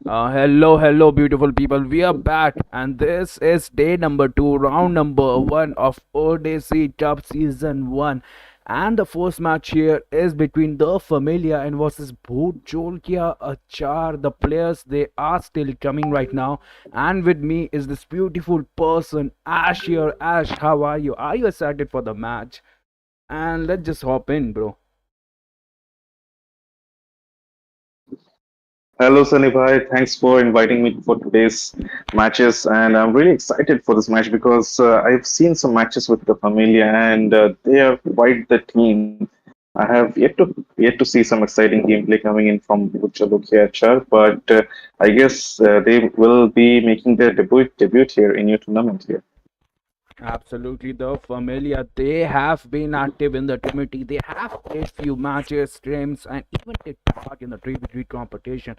Hello, beautiful people. We are back, and this is day number two, round number one of Odyssey Cup Season 1. And the first match here is between the Familia and versus Bhoot Jolkia Achar. The players, they are still coming right now. And with me is this beautiful person, Ash here. Ash, how are you? Are you excited for the match? And let's just hop in, bro. Hello, Sunny Bhai. Thanks for inviting me for today's matches, and I'm really excited for this match because I've seen some matches with the Familia, and they are quite the team. I have yet to see some exciting gameplay coming in from Uchalukya, but I guess they will be making their debut here in your tournament here. Absolutely, the Familia. They have been active in the community. They have played few matches, streams, and even take part in the 3v3 competition.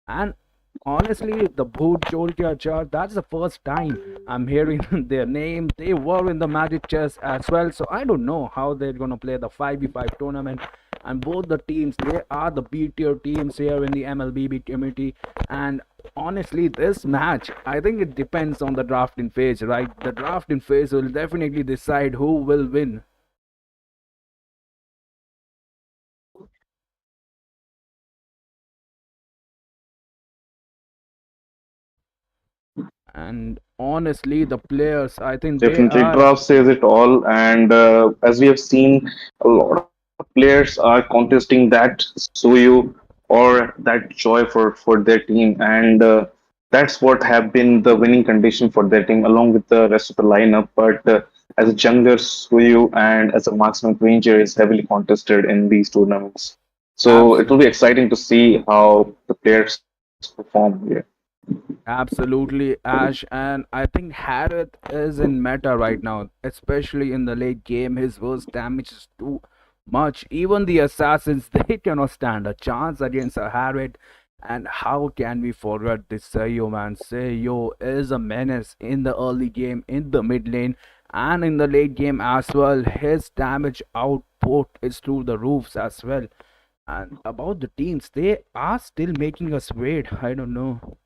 And honestly, the Bhoot Choltia Char, that's the first time I'm hearing their name. They were in the Magic Chess as well, so I don't know how they're gonna play the 5v5 tournament. And both the teams, they are the B tier teams here in the MLBB community. And honestly, this match, I think it depends on the drafting phase, right? The drafting phase will definitely decide who will win. And honestly, the players, I think they Definitely, are draft says it all, and as we have seen, a lot of players are contesting that Suyu or that joy for their team, and that's what have been the winning condition for their team, along with the rest of the lineup. But as a jungler, Suyu and as a marksman, Ranger is heavily contested in these tournaments. So it will be absolutely. exciting to see how the players perform here. Absolutely, Ash, and I think Harith is in meta right now, especially in the late game. His burst damage is too much. Even the assassins they cannot stand a chance against a Harith. And how can we forget this Seyo, man? Seyo is a menace in the early game, in the mid lane, and in the late game as well. His damage output is through the roofs as well. And about the teams, they are still making us wait. I don't know.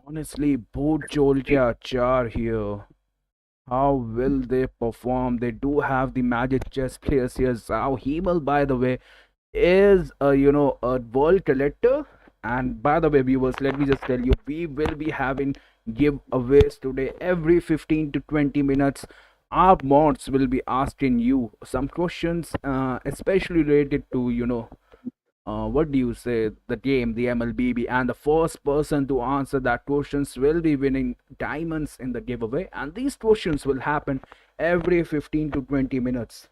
Honestly, both Jolkia Char here. How will they perform? They do have the Magic Chess players here. Zhao Himal, by the way, is a world collector. And by the way, viewers, let me just tell you, we will be having giveaways today every 15 to 20 minutes. Our mods will be asking you some questions, especially related to what do you say, the game, the MLBB, and the first person to answer that questions will be winning diamonds in the giveaway. And these questions will happen every 15 to 20 minutes.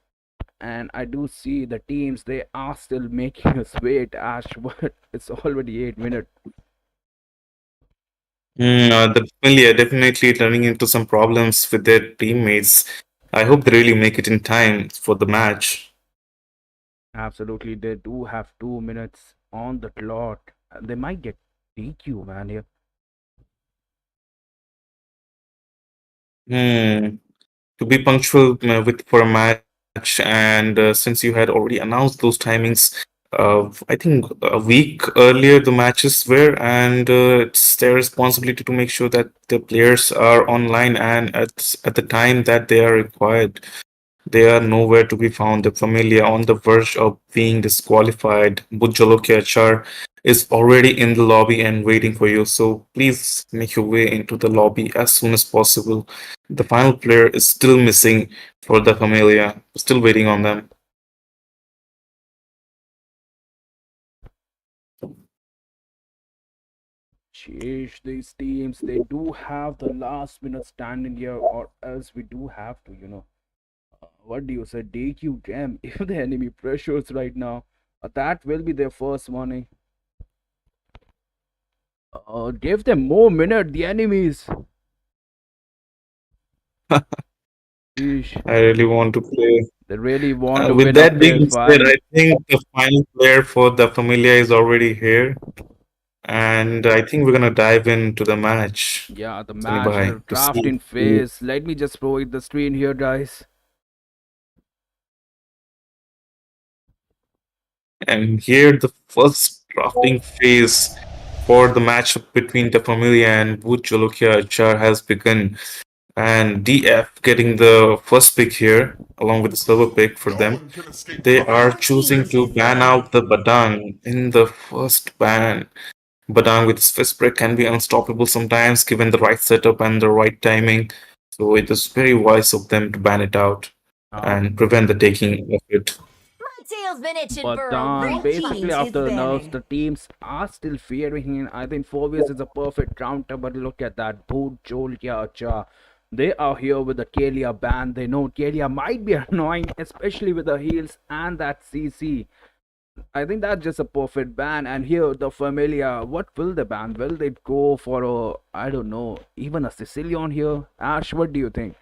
And I do see the teams, they are still making us wait, Ash. But it's already 8 minutes. The Familia definitely running into some problems with their teammates. I hope they really make it in time for the match. Absolutely, they do have 2 minutes on the clock. They might get DQ, man. Here. Hmm. To be punctual with for a match, and since you had already announced those timings, I think a week earlier the matches were, and it's their responsibility to make sure that the players are online and at the time that they are required. They are nowhere to be found. The Familia on the verge of being disqualified. Bujalokiachar is already in the lobby and waiting for you. So please make your way into the lobby as soon as possible. The final player is still missing for the Familia. Still waiting on them. Sheesh, these teams, they do have the last minute standing here, or else we do have to, what do you say, DQ them if the enemy pressures right now. That will be their first warning. Give them more minute, the enemies. Sheesh, I really want to play. they really want to With win a that fair being said, fight. I think the final player for the Familia is already here. And I think we're gonna dive into the match. Yeah, the Sunny match, Bhai, the to see drafting phase. Let me just provide the screen here, guys. And here, the first drafting phase for the matchup between the Familia and Wood Jolokia Achar has begun. And DF getting the first pick here, along with the silver pick for them. They are Your choosing team to is ban out the banned. Badang in the first ban. Badang with his fist break can be unstoppable sometimes, given the right setup and the right timing. So it is very wise of them to ban it out Uh, and prevent the taking of it. My tail's been itching but for a then, week. basically, after the nerfs, the teams are still fearing him. I think Phobius is a perfect counter, but look at that. Boot, Jolkia, Cha. They are here with the Kalia band. They know Kalia might be annoying, especially with the heals and that CC. I think that's just a perfect ban. And here, the Familia, what will they ban? Will they go for a, I don't know, even a Sicilian here? Ash, what do you think?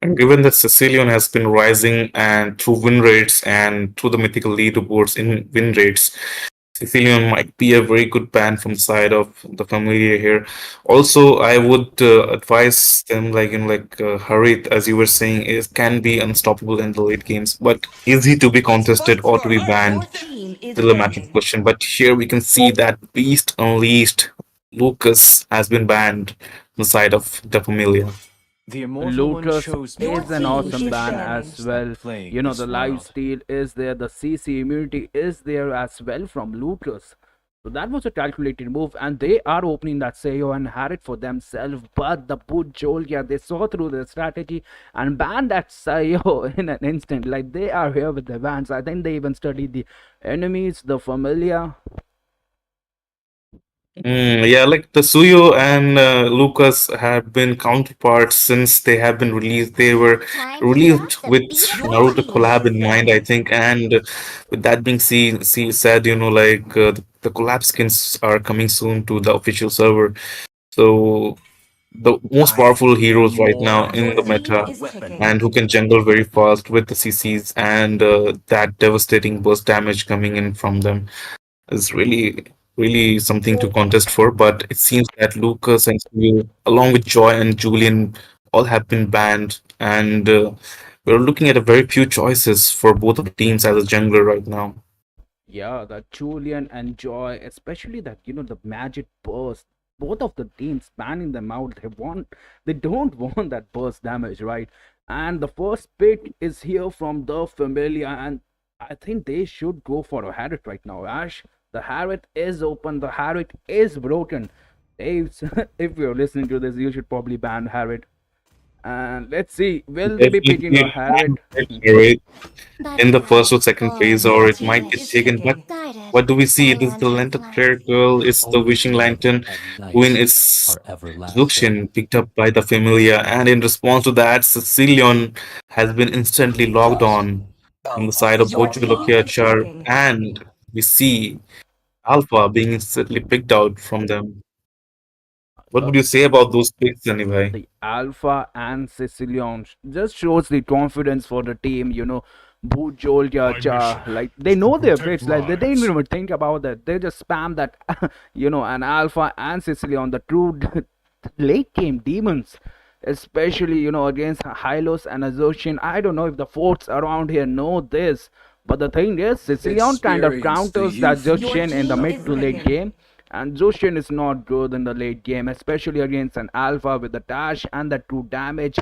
And given that Sicilian has been rising and through win rates and through the mythical leaderboards in win rates, Sicilian might be a very good ban from the side of the Familia here. Also, I would advise them, like Harit, as you were saying, is can be unstoppable in the late games, but is he to be Let's contested fight or for to be our banned? team is Still a matter of banned. question. But here we can see that Beast Unleashed, Lucas, has been banned on the side of the Familia. The Immortal One Lotus chose me Your is for a an team awesome is purpose. ban banned. as well. Playing You know, this the life world. steal is there, the CC immunity is there as well from Lotus. So that was a calculated move, and they are opening that Sayo and had it for themselves. But the Put Jolia, they saw through the strategy and banned that Sayo in an instant. Like they are here with the bans. I think they even studied the enemies, the familiar. Yeah, like the Suyo and Lucas have been counterparts since they have been released. They were Time to released draft a with beast Your Naruto team collab is in mind, I banned. think. And with that being said, the collab skins are coming soon to the official server. So the most I have powerful even heroes right more now in Your the team meta powerful is and picking. who weapons. can jungle very fast with the CCs and that devastating burst damage coming in from them is really something to contest for. But it seems that Lucas and Steele, along with Joy and Julian, all have been banned, and we're looking at a very few choices for both of the teams as a jungler right now. Yeah, the Julian and Joy, especially that, the magic burst. Both of the teams banning them out. They don't want that burst damage, right? And the first pick is here from the Familia, and I think they should go for a Harriet right now. Ash, the Harriet is open, the Harriet is broken. If, if you're listening to this, you should probably ban Harriet. And let's see, will they be picking a Definitely Harriet? right That's in the first right. or second phase, Your or it team might get is taken. But picking. Guided what do we see? by It is the lantern Lantern flight. Flare Girl, it's the Only Wishing blood Lantern. and Queen night is are everlasting. Zuxian, picked up by the Familia, and in response to that, Sicilian has been instantly logged on the side of Your team is Bojolokiachar, picking. and we see Alpha being instantly picked out from them. What Uh, would you say about those picks anyway? the Alpha and Sicilian just shows the confidence for the team, My mission like they is to know their protect picks, like they didn't lives. even think about that. They just spam that, an Alpha and Sicilian, the true late game demons, especially, against Hylos and Azocian. I don't know if the forts around here know this, but the thing is, Sicilian kind of Experience the counters that youth in Your Jushin me. in the team mid is to late picking. game. And Zushin is not good in the late game, especially against an Alpha with the dash and the true damage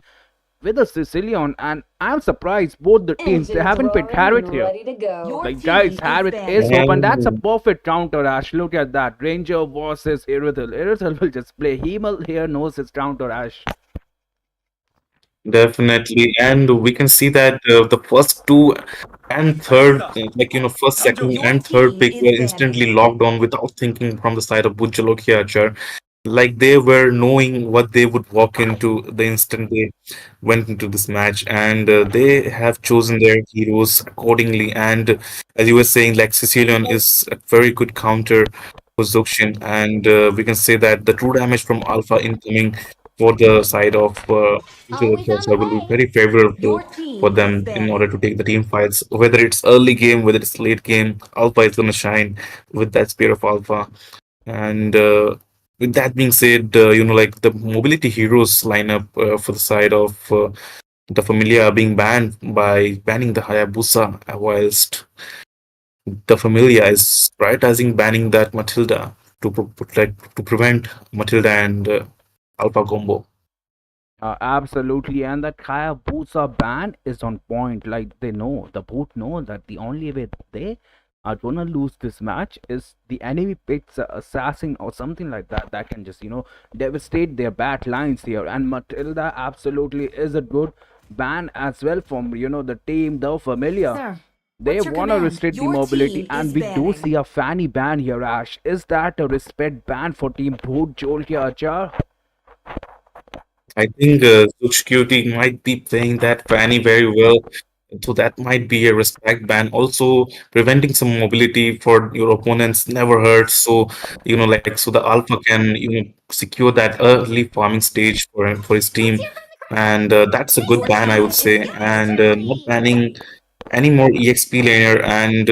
with a Sicilian. And I'm surprised both the teams they Engines haven't picked rolling and Harriet here. ready to go. Your Like guys, team is Harriet is banned. open. That's a And perfect counter, Ash. Look at that. Ranger versus Irithel. Irithel will just play. Himal here knows his counter, Ash. definitely, and we can see that the first two and third, first, second, Your and third team pick is were banned. instantly locked on without thinking from the side of Bujalokia. Like they were knowing what they would walk into the instant they went into this match, and they have chosen their heroes accordingly. And as you were saying, like Sicilian is a very good counter for Zuxian, and we can say that the true damage from Alpha incoming for the side of Always on the will be way. very favorable Your for team is them in order banned. to take the team fights. Whether it's early game, whether it's late game, Alpha is going to shine with that spear of Alpha. And with that being said, like the mobility heroes lineup for the side of the Familia are being banned by banning the Hayabusa whilst the Familia is prioritizing banning that Matilda to prevent Matilda and Alpha combo. Absolutely, and that Kaya Boots ban is on point. Like they know, the boot know that the only way they are gonna lose this match is the enemy picks a assassin or something like that that can just devastate their back lines here. And Matilda absolutely is a good ban as well from the team, the Familiar. Sir, They what's your wanna command? restrict the Your mobility, team and is we do banning. see a Fanny ban here. Ash, is that a respect ban for Team Boot Jolkia Achar? I think Zuchcutie might be playing that Fanny very well, so that might be a respect ban. Also, preventing some mobility for your opponents never hurts. So, like, so the Alpha can, secure that early farming stage for his team, and that's a good Your ban, I would team is say. And not victory! banning any more EXP laner, and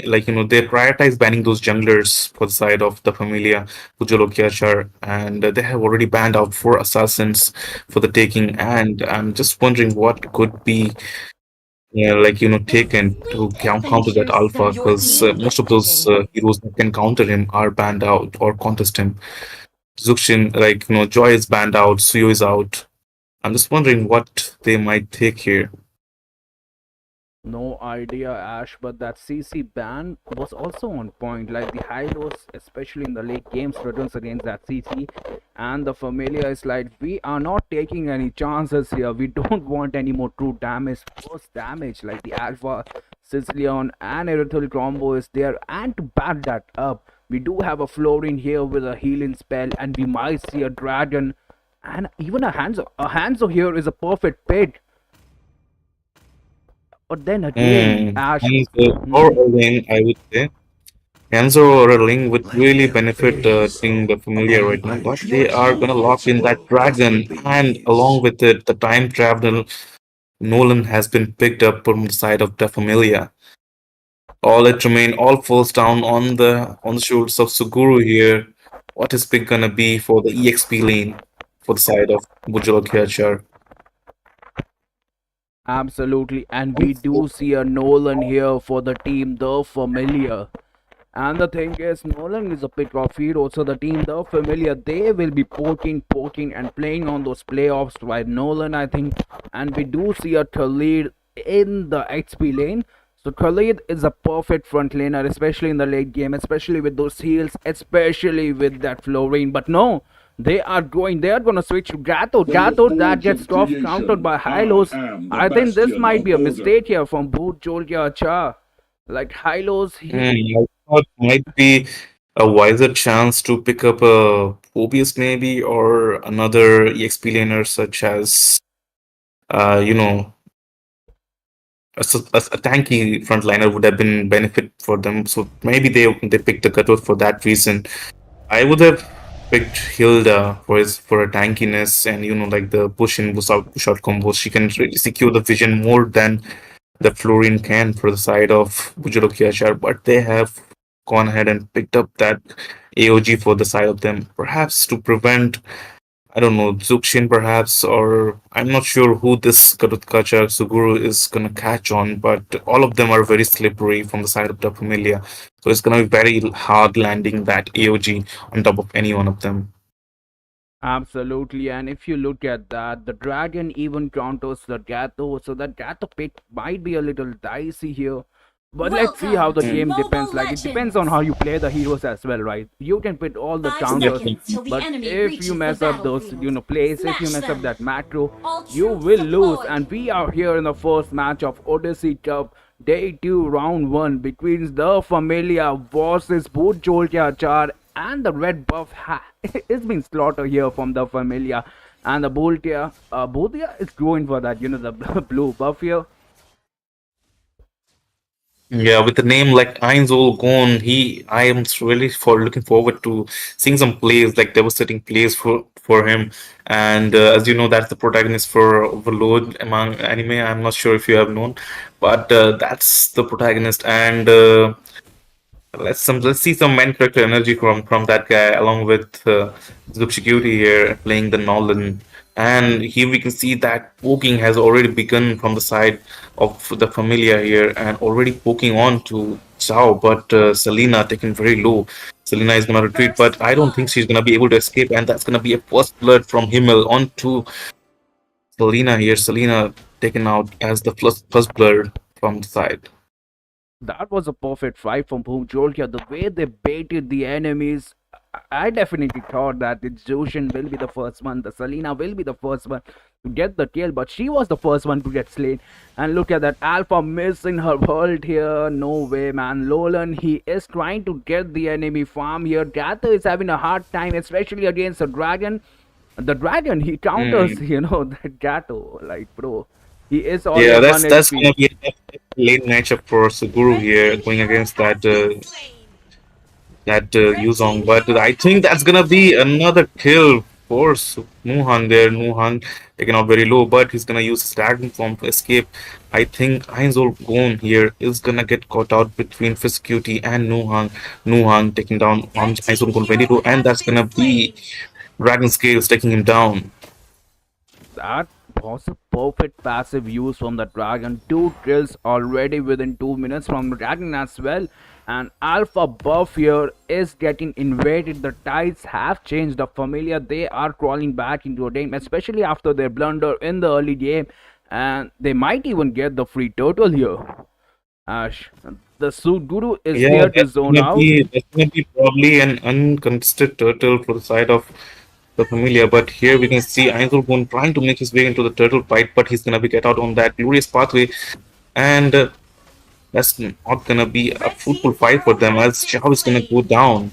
like they prioritize banning those junglers for the side of the Familia Pujolo Kyachar, and they have already banned out 4 assassins for the taking. And I'm just wondering what could be like The taken to sweet counter that adventures Alpha, of your because team most is of those ending. heroes that can counter him are banned out or contest him. Zuxin, like Joy is banned out, Suyo is out. I'm just wondering what they might take here. No idea, Ash, but that CC ban was also on point. Like the high lows, especially in the late games, returns against that CC. And the Familia is like, we are not taking any chances here. We don't want any more true damage. First damage, like the Alpha, Sicilian, and Erythral combo is there. And to back that up, we do have a Florin here with a healing spell, and we might see a dragon. And even a Hanzo here is a perfect pit. But then again, Ash. Hanzo or Mhm. a Ling, I would say. Hanzo or a Ling would really benefit Team the Familiar right now, but Your they are team gonna lock is in that dragon, and along with it, the time travel Nolan has been picked up from the side of the Familia. All falls down on the shoulders of Suguru here. What is pick gonna be for the EXP lane for the side of Bujalo Kyachar? Absolutely, and we do see a Nolan here for the team, the Familiar. And the thing is, Nolan is a pick of hero, so the team, the Familiar, they will be poking, and playing on those playoffs by Nolan, I think. And we do see a Khalid in the XP lane. So Khalid is a perfect front laner, especially in the late game, especially with those heals, especially with that Florine. But no, they are gonna switch to Gato. From the Gato that forge gets of off countered creation, by I Hylos. am the I think this bastion might of be a order. mistake here from Boot Jolkia Cha. Like Hylos, I thought might be a wiser chance to pick up a Phobius maybe or another EXP laner such as uh, you know a tanky frontliner would have been benefit for them. So maybe they picked the cutoff for that reason. I would have picked Hilda for her tankiness and like the push out combos. She can really secure the vision more than the Florian can for the side of Bujuro Kyachar, but they have gone ahead and picked up that AOG for the side of them, perhaps to prevent, I don't know, Zuxin perhaps, or I'm not sure who this Karutkacha Suguru is gonna catch on, but all of them are very slippery from the side of the Familia. So it's gonna be very hard landing that AOG on top of any one of them. absolutely, and if you look at that, the dragon even counters the Gato, so the Gato pick might be a little dicey here. But let's see how Welcome the to game depends. Mobile Like it depends on Legends! how you play the heroes as well, right? You can put all the 5 Yeah. counters, seconds till the but enemy if you reaches the mess up those, battlefield. plays, if you Smash mess up them! that macro, All you troops will lose. deployed! And we are here in the first match of Odyssey Cup, Day 2, Round 1, between the Familia versus Boot Jolkia Char, and the red buff is being slaughtered here from the Familia. And the Boltia is going for that, the blue buff here. Yeah, with a name like Ainzol Gone, I am really for looking forward to seeing some plays, like devastating plays for him. And as you know, that's the protagonist for Overload among anime. I'm not sure if you have known, but that's the protagonist. And let's see some main character energy from that guy, along with Zubshiguti here playing the Nolan. And here we can see that poking has already begun from the side of the Familia here, and already poking on to Zhao, but Selena taken very low. Selena is gonna retreat, First but I don't think blood. she's gonna be able to escape, and that's gonna be a first blood from Himmel onto Selena here. Selena taken out as the first blood from the side. That was a perfect fight from Boom Georgia. The way they baited the enemies, I definitely thought that the Jushin will be the first one, the Selena will be the first one to get the kill, but she was the first one to get slain. And look at that, Alpha missing her world here. No way, man. Lolan, he is trying to get the enemy farm here. Gather is having a hard time, especially against the dragon. The dragon, he counters, Hmm. that Gato. Like, bro, he is only Yeah, at 1 that's HP. gonna be a late matchup for Suguru Red here, team going hero against has been slain. that Red team Yuzong. But hero I has think that's been gonna be slain. another kill for Nuhan there. Nuhan taken out very low, but he's gonna use his dragon form to escape. I think Ainzol Gon here is gonna get caught out between Fiscuity and Nuhan. Nuhan taking down on Red team Ainzol Gon very hero low, and has that's been gonna be slain. Dragon Scales taking him down. That was a perfect passive use from the dragon. Two kills already within 2 minutes from the dragon as well. And Alpha buff here is getting invaded. The tides have changed. The familiar, they are crawling back into a game, especially after their blunder in the early game. And they might even get the free turtle here. Ash, the suit guru is Yeah, here to zone out. that's gonna be probably an uncontested turtle for the side of the Familia, but here we can see Einzelborn trying to make his way into the turtle fight, but he's gonna be get out on that glorious pathway, and that's not gonna be a Red fruitful team fight for hero them has as been Xiao is gonna go slain. down.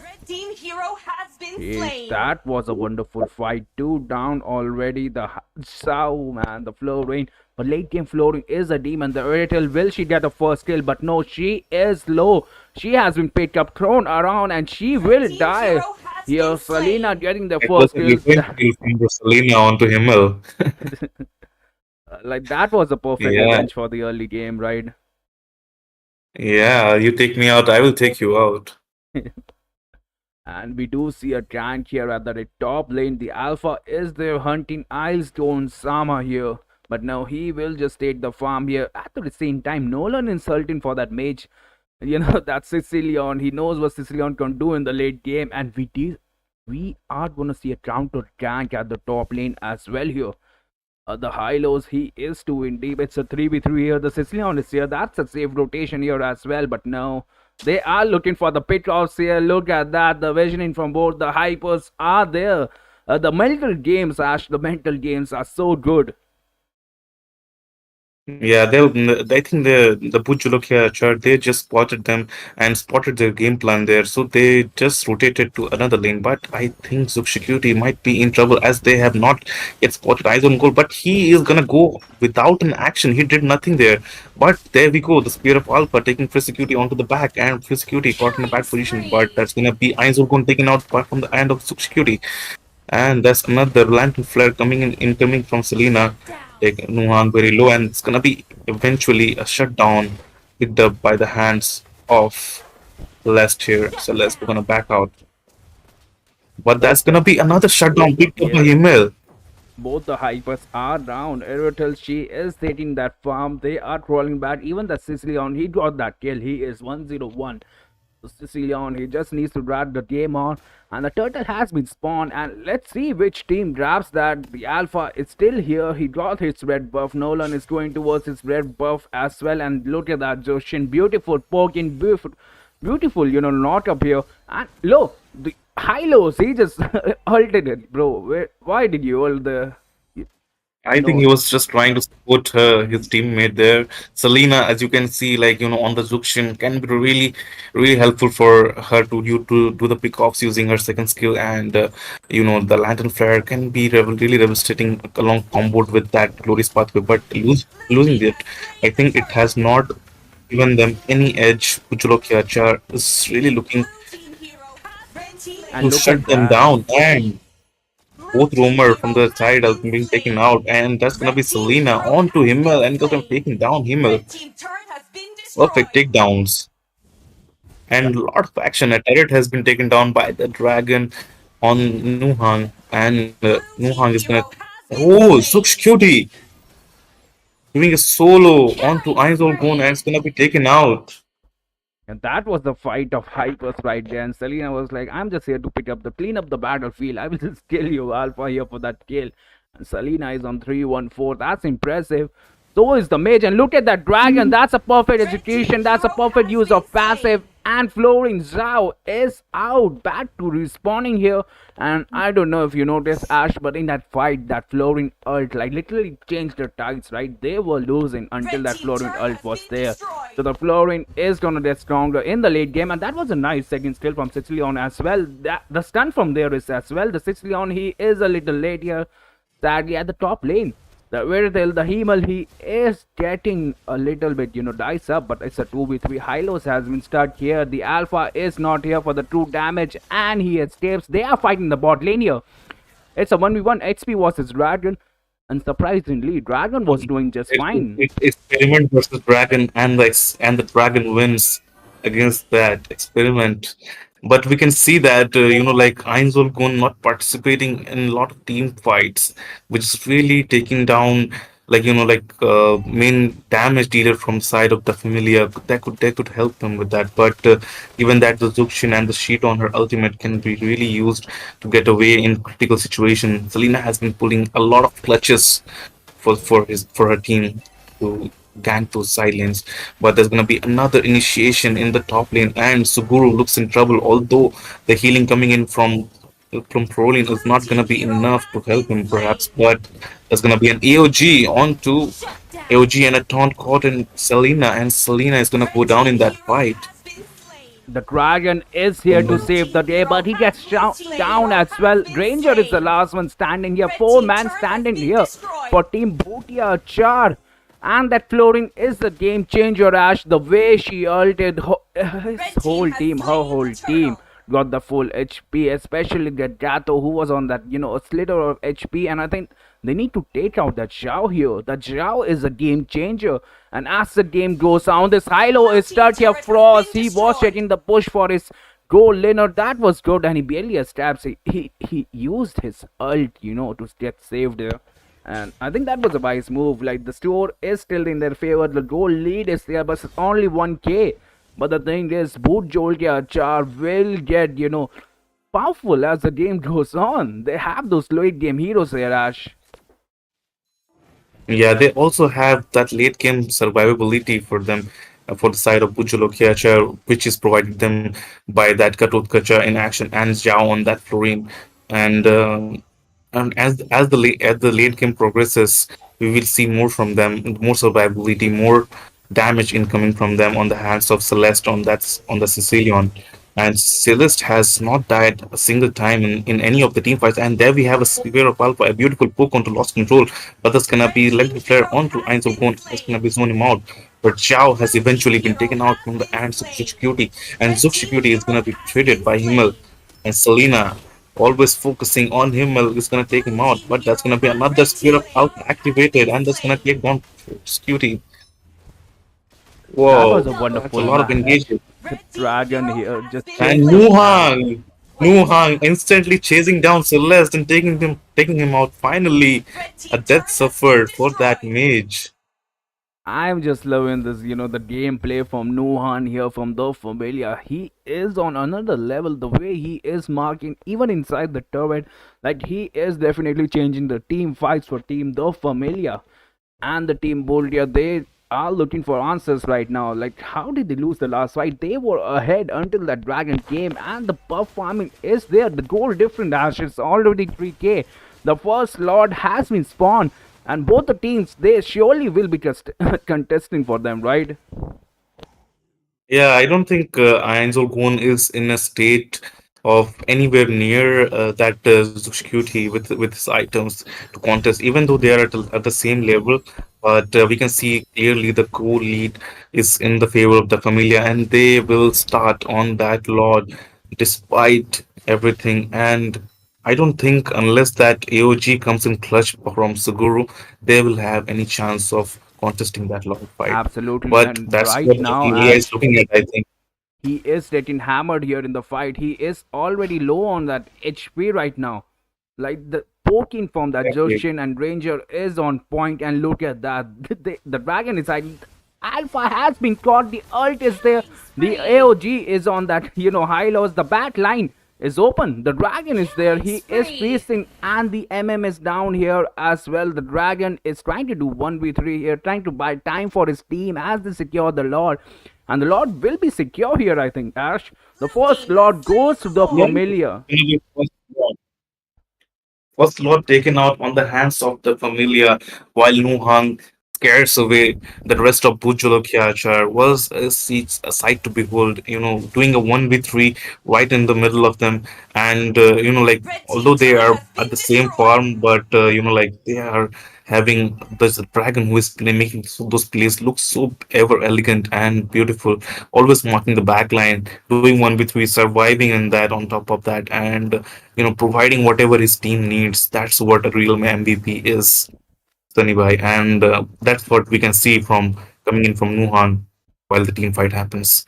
Red team hero has been Hey, slain. that was a wonderful fight. Two down already. The Sao man, the flooring. But late game flooring is a demon. The Airtel, will she get a first kill? But no, she is low. She has been picked up, thrown around, and she Red will team die. hero has Here, been Selena slain. getting the It was first a kills. revenge kill from Rosalina onto Himmel. Like that was a perfect Yeah, revenge for the early game, right? yeah, you take me out, I will take you out. And we do see a tank here at the top lane. The Alpha is there hunting Ilestone Sama here. But now he will just take the farm here. At the same time, Nolan insulting for that mage. That Sicilian. He knows what Sicilian can do in the late game. And we are gonna see a counter tank at the top lane as well here. The high lows, he is too in deep. It's a 3v3 here. The Sicilian is here. That's a safe rotation here as well. But no, they are looking for the pickoffs here. Look at that. The visioning from both the hypers are there. The mental games, Ash, the mental games are so good. Yeah, I think the Bujulukia chart they just spotted them and spotted their game plan there, so they just rotated to another lane. But I think Zubshikuti might be in trouble as they have not yet spotted eyes on goal. But he is gonna go without an action. He did nothing there. But there we go, the Spear of Alpha taking Frisecurity onto the back, and Frisecurity caught in a Killing bad position. But spree. that's gonna be Einzulgun taken out from the end of Zubshikuti. And that's another lantern flare coming in incoming from Selena. Take Shutdown. Nuhan very low, and it's gonna be eventually a shutdown picked up by the hands of Lest here. So Lest we're gonna Shutdown. back out. But that's Both the gonna be another shutdown picked up by yes, Himmel. both the hypers are down. Aerotel, she is taking that farm. They are crawling back. Even the Sicilian, he got that kill. He is 101. Sicilian, he just needs to drag the game on. And the turtle has been spawned. And let's see which team grabs that. The Alpha is still here. He got his red buff. Nolan is going towards his red buff as well. And look at that, Joshin. Beautiful poking. Beautiful, not up here. And low, the high lows, he just ulted it, bro. Why did you ult the. I think he No, was just trying to support his teammate there. Selena, as you can see, like on the Zuxian, can be really helpful for her to do the pickoffs using her second skill, and the Lantern Flare can be really devastating along comboed with that glorious pathway. But Blue losing team it, has I slain the think it has turtle. not given them any edge. Pucholokiachar is really looking Blue team hero has been and to slain. look shut at them that. down, and Blue both team roamer from hero the has side has been been taken slain. out, and that's gonna be Red team Selena hero onto has Himmel, been and he's gonna be slain. taking down Himmel. Red team turret has been Perfect destroyed. takedowns. And a lot of action. A turret has been taken down by the dragon on Nuhang, and Blue Nuhang is team gonna. hero has been Oh, Suksh slain. Cutie! giving a solo onto Killing Ainzolgone, and spree. it's gonna be taken out. And that was the fight of hypers right there. And Selena was like, I'm just here to clean up the battlefield. I will just kill you, Alpha, here for that kill. And Selena is on 3-1-4. That's impressive. So is the mage. And look at that dragon. That's a perfect Red team execution. That's a hero perfect has use been of passive. slain. And Florin Zhao is out. Back to respawning here. And I don't know if you noticed, Ash, but in that fight, that Florin ult, like, literally changed the tides, right? They were losing until Red that team Florin turret ult has was been there. So destroyed. the Florin is gonna get stronger in the late game, and that was a nice second skill from Sicilion as well. The stun from there is as well. The Sicilion, he is a little late here, sadly at the top lane. The Virtil, the Himal, he is getting a little bit, dice up, but it's a 2v3. Hylos has been stuck here. The Alpha is not here for the true damage, and he escapes. They are fighting the bot lane here. It's a 1v1 HP versus Dragon, and surprisingly, Dragon was doing just fine. It's experiment versus dragon, and the dragon wins against that experiment. But we can see that like Ainzol Gun not participating in a lot of team fights, which is really taking down main damage dealer from side of the familiar. That could help him with that. But given that the Zuxin and the sheet on her ultimate can be really used to get away in critical situation, Selena has been pulling a lot of clutches for her team to gank those side lanes. But there's gonna be another initiation in the top lane, and Suguru looks in trouble. Although the healing coming in from Prolin is Blue not gonna team be hero enough to has help been him, perhaps. slain. But there's gonna be an AOG onto Shut down. AOG and a taunt caught in Selena, and Selena is gonna go Red down team in that hero fight. has been slain. The Dragon is here to Blue save team the day, hero but he has gets been slain. down Hero as has well. been Ranger is the slain. last one standing here. Red Four team man turret has standing been here destroyed. for Team Bootia Char. And that Florin is the game changer, Ash. The way she ulted his Red team whole has team, her slain the whole team turtle. got the full HP, especially that Gato who was on that, a slither of HP. And I think they need to take out that Zhao here. That Zhao is a game changer. And as the game goes on, this Hilo Blue is team stuck here. turret has been Frost, he was destroyed. taking the push for his goal. Leonard, that was good. And he barely stabs. He used his ult, to get saved there. And I think that was a wise move. Like, the score is still in their favor. The goal lead is there, but it's only 1k. But the thing is, Boot Jolkia Char will get, powerful as the game goes on. They have those late game heroes there, Ash. Yeah, they also have that late game survivability for them, for the side of Bujolokiacha, which is provided them by that Katotkacha in action and Zhao on that Florine. And as the late game progresses, we will see more from them, more survivability, more damage incoming from them on the hands of Celeste on the Sicilian. And Celeste has not died a single time in any of the team fights. And there we have a Sphere of Alpha, a beautiful poke onto Lost Control. But that's gonna Red be team Legendary Flare hero onto has Ainz of been Bone. That's gonna slain. be zoning him out. But Zhao has Red eventually team been hero taken out has from the been hands of slain. Zux and Red Zux team is gonna hero be has traded been by Himmel. slain. And Selena, always focusing on Himmel, is gonna take him Blue out. team But that's hero gonna be has another red Sphere team of hero Alpha has activated, been and that's gonna slain. take down Cutie. That was Whoa, a Double that's a wonderful lot of kill. match. engagement. The Red team Dragon hero here has just been And changed the slain. map. Nuhang instantly chasing down Celeste and taking him out. Finally, Red a team death turret has been suffered for that destroyed. mage. I'm just loving this, the gameplay from Nuhan here from the Familia. He is on another level. The way he is marking, even inside the turret, like, he is definitely changing the team fights for Team the Familia and the Team Boldia. They are looking for answers right now. Like, how did they lose the last fight? They were ahead until that Dragon came, and the buff farming is there. The goal different Ash is already 3k. The first Lord has been spawned, and both the teams, they surely will be contesting for them, right? Yeah, I don't think Ainzol Gon is in a state of anywhere near that Zushkuti with his items to contest, even though they are at the same level. But we can see clearly the core lead is in the favor of the Familia, and they will start on that Lord despite everything. And I don't think unless that AOG comes in clutch from Suguru, they will have any chance of contesting that Lord fight. Absolutely. But And that's right what the now, AI is Ash, looking at, I think. he is getting hammered here in the fight. He is already low on that HP right now. Like, poking from that Exactly. Jushin, and Ranger is on point. And look at that. The dragon is like, Alpha has been caught. The ult is there. Killing The spree. AOG is on that, high lows. The back line is open. The dragon is there. Killing He is spree. freezing, and the MM is down here as well. The dragon is trying to do 1v3 here, trying to buy time for his team as they secure the Lord. And the Lord will be secure here, I think, Ash. The Blue first team has Lord taken goes the to the Yeah, lead. familiar. first lot taken out on the hands of the Familia, while Nuhang scares away the rest of Bujolokiachar was a sight to behold. Doing a 1v3 right in the middle of them, and like Red although team they turret are has at been the same destroyed. farm, but like they are having this dragon who is making those plays look so ever elegant and beautiful, always marking the back line, doing 1v3, surviving in that on top of that, and providing whatever his team needs. That's what a real MVP is, Sunny Bhai, and that's what we can see from coming in from Nuhan while the team fight happens.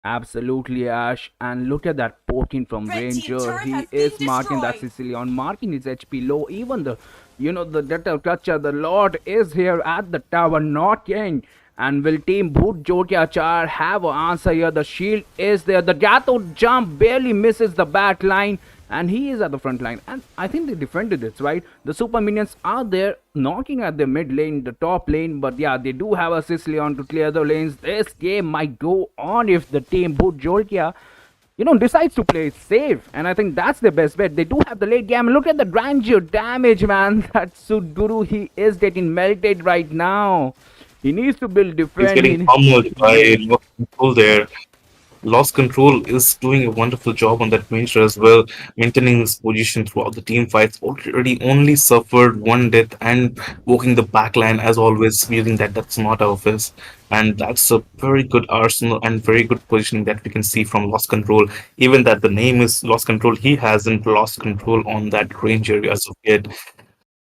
Absolutely, Ash. And look at that poking from Red team Ranger. turret He has been is marking that destroyed. Sicilian, marking his HP low. Even the Detta Toucher, the Lord is here at the tower, knocking. And will Team Boot Jokia Char have an answer here? The shield is there. The Gato jump barely misses the back line, and he is at the front line. And I think they defended it, right? The super minions are there knocking at the mid lane, the top lane, but yeah, they do have a Sicilian to clear the lanes. This game might go on if the Team Boot Jokia decides to play safe. And I think that's the best bet. They do have the late game. Look at the Ranger damage, man. That Sudguru, he is getting melted right now. He needs to build He's defend. getting pummeled by Yes. Lost Control there. Lost Control is doing a wonderful job on that Ranger as well, maintaining his position throughout the team fights. Already only suffered one death and walking the back line as always, using that's not of his. And that's a very good arsenal and very good positioning that we can see from Lost Control. Even that the name is Lost Control, he hasn't lost control on that Ranger as of yet.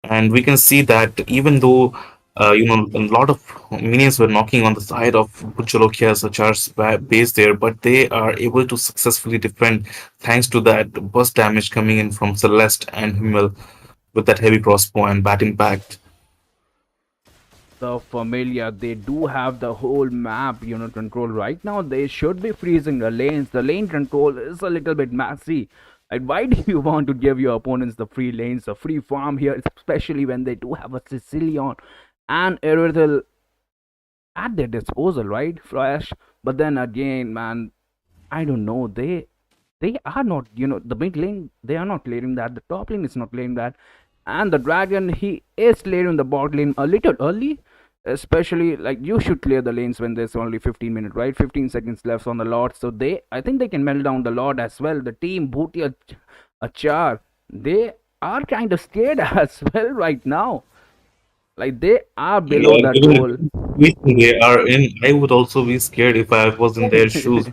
And we can see that even though a lot of minions were knocking on the side of Bucholokia Sachar's base there, but they are able to successfully defend thanks to that burst damage coming in from Celeste and Himmel with that heavy crossbow and bat impact. The familiar, they do have the whole map control right now. They should be freezing the lanes. The lane control is a little bit messy. Like, why do you want to give your opponents the free lanes, the free farm here, especially when they do have a Sicilian and Erythel at their disposal, right, Flash? But then again, man, I don't know. They are not, the mid lane, they are not clearing that. The top lane is not clearing that. And the dragon, he is clearing the bot lane a little early. Especially, like, you should clear the lanes when there's only 15 minutes, right? 15 seconds left on the Lord. So I think they can melt down the Lord as well. The team Booty Achar, they are kind of scared as well right now. Like, they are below Yeah, that given the goal. situation they are in, I would also be scared if I was in their shoes.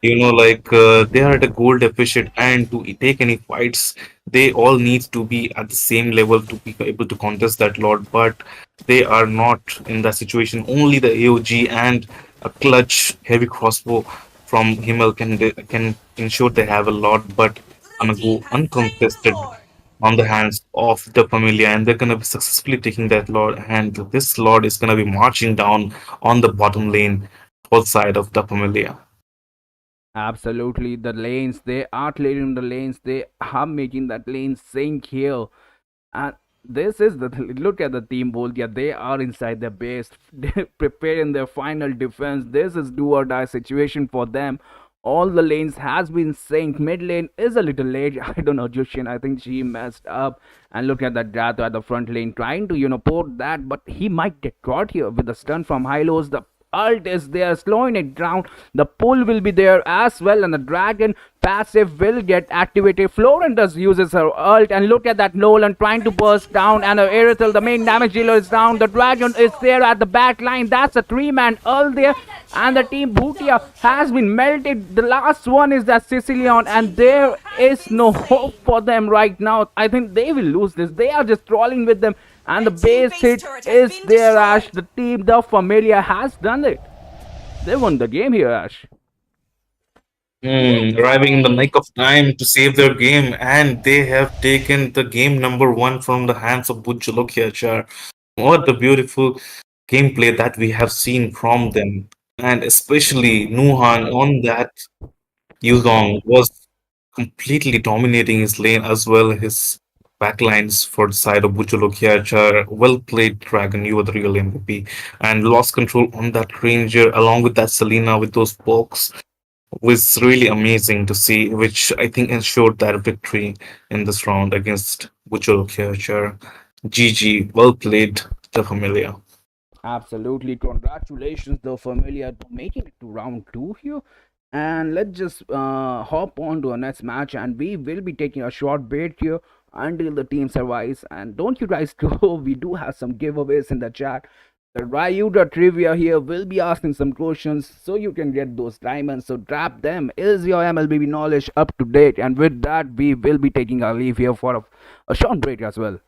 Like they are at a goal deficit, and to take any fights, they all need to be at the same level to be able to contest that lot. But they are not in that situation. Only the AOG and a clutch heavy crossbow from Himmel can ensure they have a lot, but Blue gonna team go has slain the uncontested Lord. on the hands of the Familia, and they're gonna be successfully taking that lord. And this lord is gonna be marching down on the bottom lane, both side of the Familia. Absolutely, the lanes, they are clearing the lanes. They are making that lane sink here. And this is the look at the team Voltia. They are inside their base, preparing their final defense. This is do or die situation for them. All the lanes has been synced. Mid lane is a little late. I don't know, Jushin. I think she messed up. And look at that Jato at the front lane trying to port that, but he might get caught here with the stun from Hylos. The ult is there, slowing it down. The pull will be there as well, and the dragon passive will get activated. Florendus uses her ult, and look at that Nolan trying to Red burst team down, and turret Erythel, the has main been damage dealer, is down. The dragon is there at the back line. That's a three-man ult there, mega and the kill. team Bhutia Double has kill. been melted. The last one is that Blue Sicilian, team and hero there has is been no hope slain. for them right now. I think they will lose this. They are just trolling with them, and the Red team base base hit turret has is been there, Ash. destroyed. The team, the Familia, has done it. They won the game here, Ash. Arriving in the nick of time to save their game, and they have taken the game number one from the hands of Bujalokiachar. What a beautiful gameplay that we have seen from them, and especially Nuhan on that Yuzong was completely dominating his lane as well his backlines for the side of Bujalokiachar. Well played, Dragon. You were the real MVP, and lost control on that Ranger along with that Selena with those pokes was really amazing to see, which I think ensured that victory in this round against Butchel Kircher. GG, well played, the Familia. Absolutely. Congratulations, the Familia, to making it to round two here. And let's just hop on to our next match, and we will be taking a short break here until the team survives. And don't you guys go, we do have some giveaways in the chat. The Ryuda trivia here will be asking some questions so you can get those diamonds. So drop them. Is your MLBB knowledge up to date? And with that, we will be taking our leave here for a short break as well.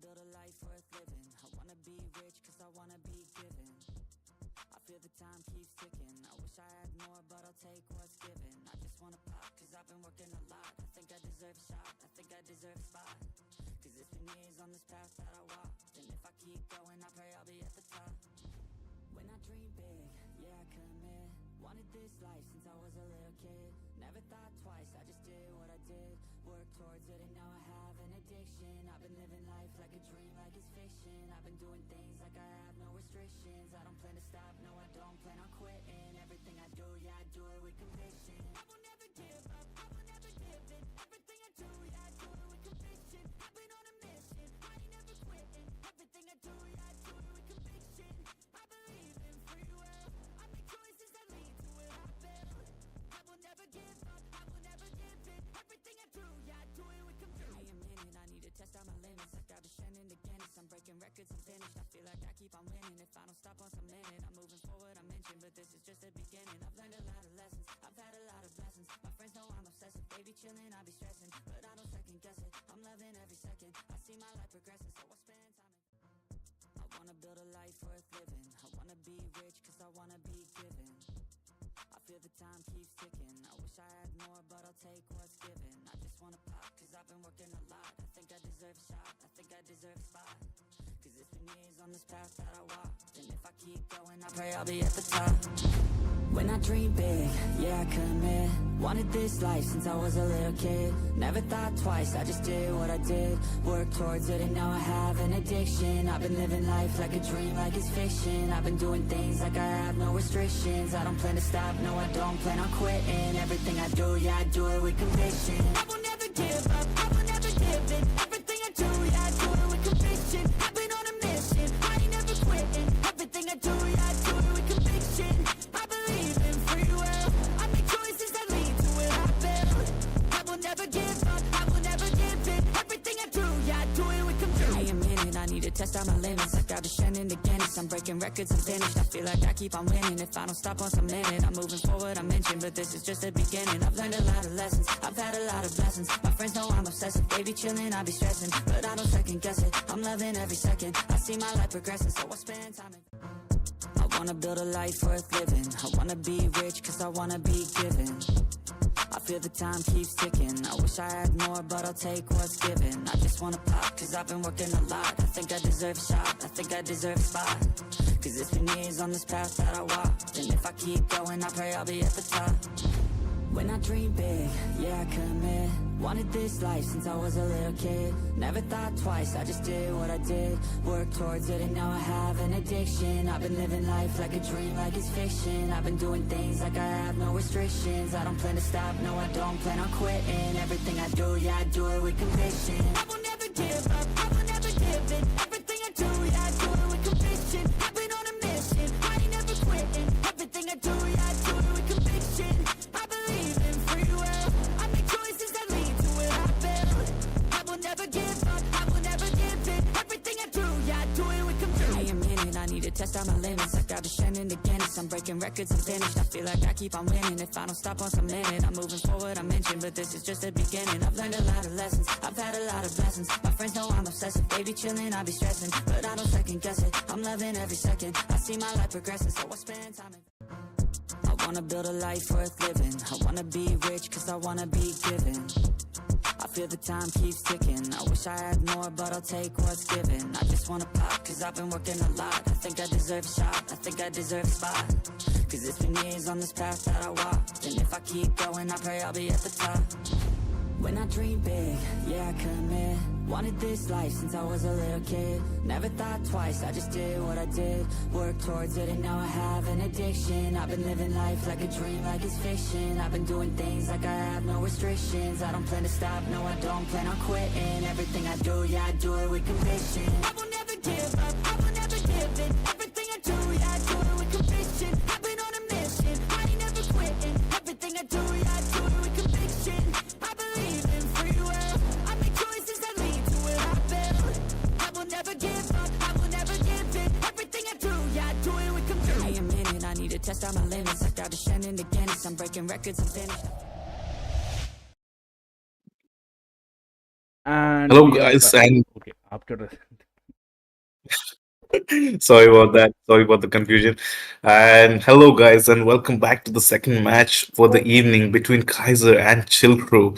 build a life worth living. I wanna be rich cause I wanna be given. I feel the time keeps ticking. I wish I had more, but I'll take what's given. I just wanna pop cause I've been working a lot. I think I deserve a shot, I think I deserve a spot. Cause it's been years on this path that I walked, and if I keep going, I pray I'll be at the top. When I dream big, yeah, I commit. Wanted this life since I was a little kid. Never thought twice, I just did what I did. Worked towards it and now I have an addiction. I've been living life like a dream, like it's fiction. I've been doing things like I have no restrictions. I don't plan to stop, no I don't plan on quitting. Everything I do, yeah, I do it with conviction. I will never give up, I will never give in. Everything I do, yeah, I do it with conviction. I've been on a mission, I ain't never quitting. Everything I do, yeah, I do it with conviction. I believe in free will, I make choices that lead to what I build. I will never give up, I will never give in. Everything I do, yeah, I do it with conviction. Give me a minute, I need to test out my limits. Like I've been shining again, I'm breaking records, I'm finished. I feel like I keep on winning. If I don't stop once I'm in it, I'm moving forward, I mentioned, but this is just the beginning. I've learned a lot of lessons, I've had a lot of blessings. My friends know I'm obsessive, they be chilling, I be stressing, but I don't second guess it. I'm loving every second, I see my life progressing, so I spend time in. I wanna build a life worth living. I wanna be rich cause I wanna be given. I feel the time keeps ticking. I wish I had more, but I'll take what's given. I just wanna pop cause I've been working a lot. I think I deserve a shot, I think I deserve a spot. Cause it's been years on this path that I walked, and if I keep going, I pray I'll be at the top. When I dream big, yeah, I commit. Wanted this life since I was a little kid. Never thought twice, I just did what I did. Worked towards it and now I have an addiction. I've been living life like a dream, like it's fiction. I've been doing things like I have no restrictions. I don't plan to stop, no I don't plan on quitting. Everything I do, yeah, I do it with conviction. I will never give up, I will never give in. Everything I do, yeah, I do it with conviction. I've been on a mission, I ain't never quitting. Everything I do, yeah, I do it with conviction. I believe in free will, I make choices that lead to what I build. I will never give up, I will never give in. Everything I do, yeah, I do it with conviction. Give me a minute, I need to test out my limits. Like I've been shining again, I'm breaking records, I'm finished. I feel like I keep on winning. If I don't stop once I'm in it, I'm moving forward, I mentioned, but this is just the beginning. I've learned a lot of lessons, I've had a lot of blessings. My friends know I'm obsessive, they be chilling, I be stressing, but I don't second guess it. I'm loving every second, I see my life progressing, so I spend time in. I wanna build a life worth living. I wanna be rich cause I wanna be given. I feel the time keeps ticking. I wish I had more, but I'll take what's given. I just wanna pop cause I've been working a lot. I think I deserve a shot, I think I deserve a spot. Cause it's been years on this path that I walked, and if I keep going, I pray I'll be at the top. When I dream big, yeah, I commit. Wanted this life since I was a little kid. Never thought twice, I just did what I did. Worked towards it and now I have an addiction. I've been living life like a dream, like it's fiction. I've been doing things like I have no restrictions. I don't plan to stop, no I don't plan on quitting. Everything I do, yeah, I do it with conviction. I will never give up, I will never give in. Everything I do, yeah, I do it with conviction. I've been on a mission, I ain't never quitting. Everything I do, yeah, I do it with conviction. I believe in free will, I make choices that lead to what I build. I will never give up, I will never give in. Everything I do, yeah, I do it with conviction. Give me a minute, I need to test out my limits. Like I've been shining again, I'm breaking records, I'm finished. I feel like I keep on winning. If I don't stop once I'm in it, I'm moving forward, I mentioned, but this is just the beginning. I've learned a lot of lessons, I've had a lot of blessings. My friends know I'm obsessive, they be chilling, I be stressing, but I don't second guess it. I'm loving every second, I see my life progressing, so I spend time in. I wanna build a life worth living. I wanna be rich cause I wanna be given. I feel the time keeps ticking. I wish I had more, but I'll take what's given. I just wanna pop cause I've been working a lot. I think I deserve a shot, I think I deserve a spot. Cause it's been years on this path that I walked, and if I keep going, I pray I'll be at the top. When I dream big, yeah, I commit. Wanted this life since I was a little kid. Never thought twice, I just did what I did. Worked towards it and now I have an addiction. I've been living life like a dream, like it's fiction. I've been doing things like I have no restrictions. I don't plan to stop, no I don't plan on quitting. Everything I do, yeah, I do it with conviction. I will never give up, I will never give in. Everything I do, yeah, I do it with conviction. I've been on a mission, I ain't never quitting. Everything I do, yeah, I do it with conviction. I believe in free will, I make choices that lead to what I build. I will never give up, I will never give in. Everything I do, yeah, I do it with conviction. Give me a minute, I need to test out my limits. Like I've been shining again, I'm breaking records, I'm finished. And Hello, we are guys, back. and Okay, after Sorry about that. Sorry about the confusion. And hello, guys, and welcome back to the second match for the evening between Kaiser and Chill Crew.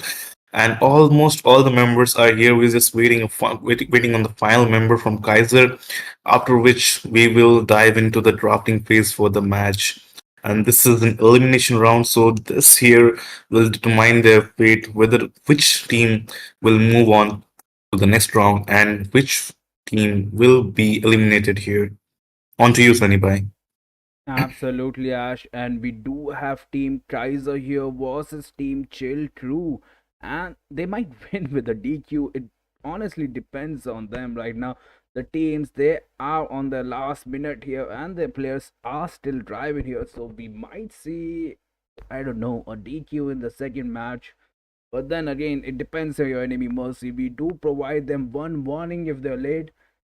And almost all the members are here. We're just waiting on the final member from Kaiser, after which we will dive into the drafting phase for the match. And this is an elimination round, so this here will determine their fate, whether which team will move on to the next round and which team will be eliminated here. On to you, Sunny Bhai. Absolutely, Ash. And we do have Team Kaiser here versus Team Chill Crew. And they might win with a DQ. It honestly depends on them right now. The teams, they are on their last minute here, and their players are still driving here. So we might see, I don't know, a DQ in the second match. But then again, it depends on your enemy mercy. We do provide them one warning if they're late,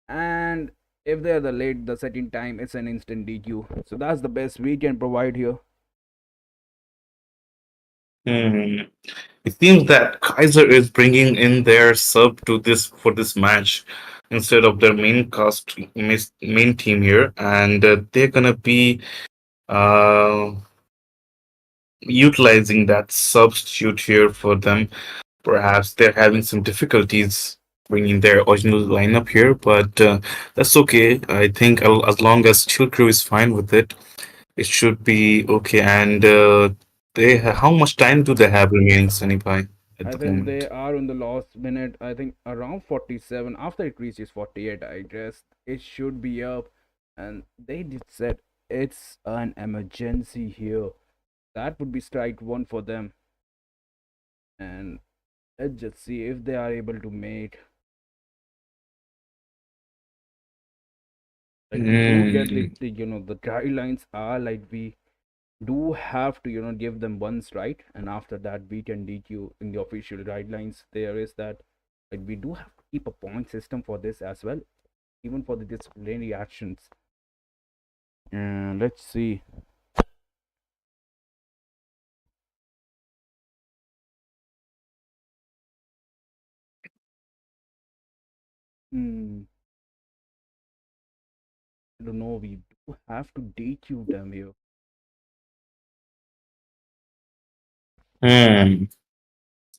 and if they're the late the second time, it's an instant DQ. So that's the best we can provide here. Hmm. It seems that Kaiser is bringing in their sub to this for this match instead of their main team here, and they're gonna be uh, utilizing that substitute here for them. Perhaps they're having some difficulties bringing their original lineup here, but that's okay. I think as long as Chill Crew is fine with it, it should be okay. And how much time do they have remaining, Sunny Pai, at I the think they moment? are on the last minute. I think around 47. After it reaches 48, I guess it should be up. And they did said it's an emergency here. That would be strike one for them. And let's just see if they are able to make. Like we do get Hmm. the guidelines are like we do have to give them one strike, and after that we can DQ. In the official guidelines there is that, like, we do have to keep a point system for this as well, even for the disciplinary actions. And let's see. hmm, I don't know, we do have to DQ them here. Hmm.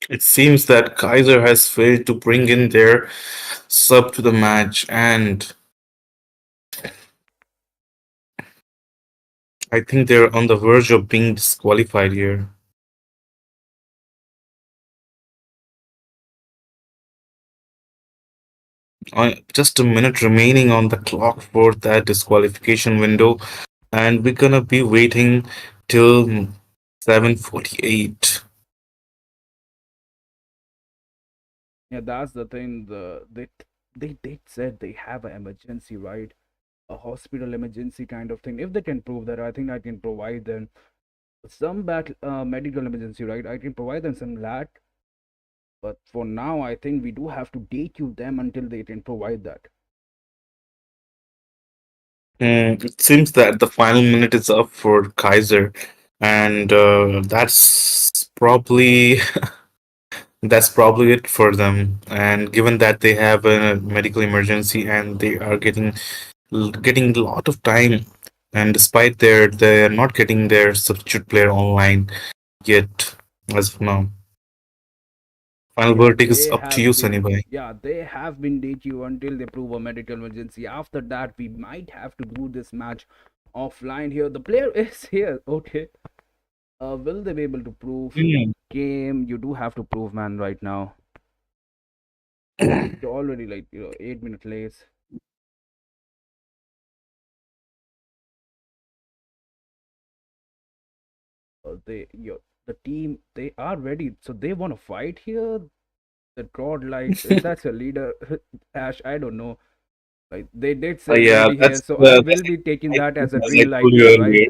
It seems that Kaiser has failed to bring in their sub to the match, and I think they're on the verge of being disqualified here. Just a minute remaining on the clock for that disqualification window, and we're gonna be waiting till 7:48. Yeah, that's the thing. They did said they have an emergency, right? A hospital emergency kind of thing. If they can prove that, I think I can provide them some medical emergency, right? I can provide them some lat, but for now, I think we do have to DQ them until they can provide that. It seems that the final minute is up for Kaiser, and that's probably it for them. And given that they have a medical emergency and they are getting a lot of time, and despite they're not getting their substitute player online yet as of now. Final Yeah, verdict is up to you, Sunny Bhai. they have been DQ until they prove a medical emergency. After that, we might have to do this match offline here. The player is here. Okay. Will they be able to prove? Hmm. Game, you do have to prove, man, right now. You're already like 8 minutes late. The team, they are ready, so they want to fight here. The god, like, if that's a leader, Ash, I don't know. Like, they did say Yeah, ready here, that's so I that's will be taking that as a as I green light told you here, right? earlier.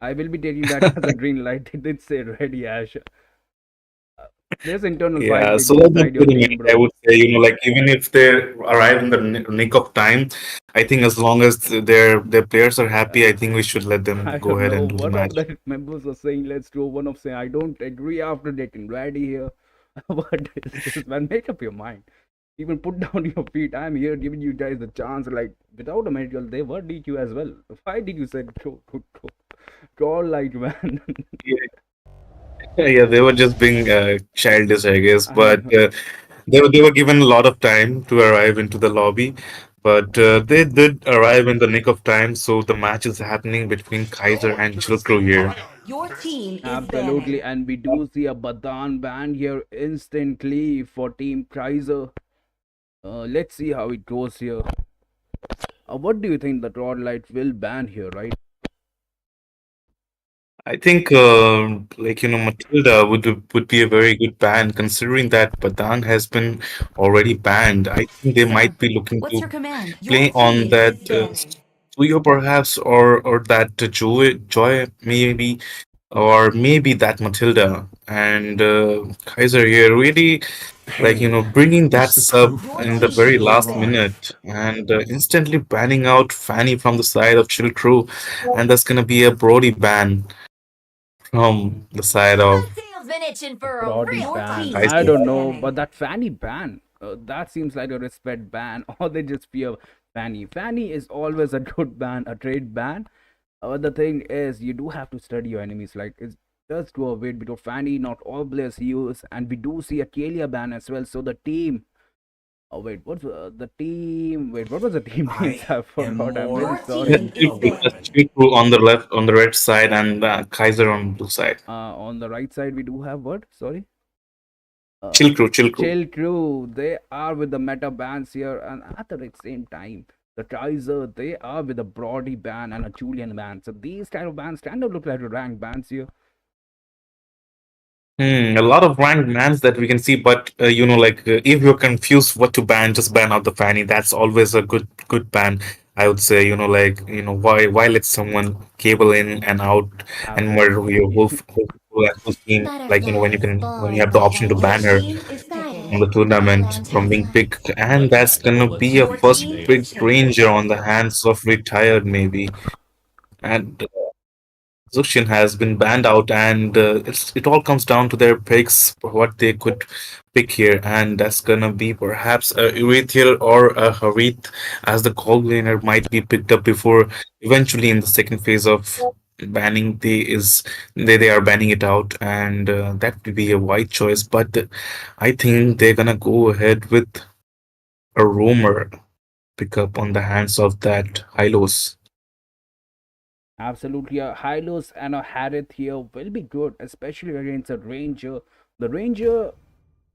I will be taking that as a green light. They did say ready, Ash. There's internal fight Yeah, so let them inside your play the team, match. I bro. would say, like even if they arrive in the nick of time, I think as long as their players are happy, I think we should let them I go don't ahead know. and do the One of match. the members was saying, let's do. One of saying, I don't agree after getting ready here. What is this, man? Make up your mind. Even put down your feet. I'm here giving you guys the chance. Like without a medical, they were DQ as well. Why did you say go troll like man? Yeah, they were just being childish, I guess. But they were given a lot of time to arrive into the lobby. But they did arrive in the nick of time, so the match is happening between Kaiser and Chilkro here. Your team is Absolutely, banning. and we do see a Badan ban here instantly for Team Kaiser. Let's see how it goes here. What do you think the Trollite will ban here, right? I think, Matilda would be a very good ban, considering that Badan has been already banned. I think they Sir, might be looking what's your to command? Your play on team that is banning. Suyo perhaps, or that Joy maybe, or maybe that Matilda. And Kaiser here really, bringing that sub Your in the team very is last banning. minute and instantly banning out Fanny from the side of Chill Crew, and that's gonna be a Brody ban from the side of Tail's been itching for a Brody real Your ban. team I Kaiser. is don't know, banning. but that Fanny ban, that seems like a respect ban, or they just fear Fanny. Fanny is always a good ban, a trade ban. The thing is, you do have to study your enemies. Like it's just go a bit because Fanny, not all players use, and we do see a Kalia ban as well. So the team. Oh wait, what's the team? Wait, what was the team name? I forgot. I'm very Your Yeah, sorry. team Chill is Crew, banning. Chill Crew on the left, on the red side, and Kaiser on blue side. On the right side, we do have what? Sorry. Chill Crew, Chill Crew. Chill Crew, they are with the meta bands here, and at the same time, the Kaiser, they are with a Brody band and a Julian band. So these kind of bands kind of look like rank bands here. A lot of ranked bans that we can see, but if you're confused what to ban, just ban out the Fanny. That's always a good ban. I would say, why let someone cable in and out and murder your Absolutely. whole team? Like, when you have the option to Your ban her team is picking. on the tournament from being picked, and that's gonna be a Your first team big is picking. ranger on the hands of retired maybe. And Zuxian has been banned out, and it all comes down to their picks, what they could pick here, and that's gonna be perhaps a Erethiel or a Harith, as the call laner might be picked up before eventually in the second phase of banning. They are banning it out, and that would be a wide choice, but I think they're gonna go ahead with a roamer pickup on the hands of that Hylos. Absolutely. A Hylos and a Harith here will be good, especially against a Ranger. The Ranger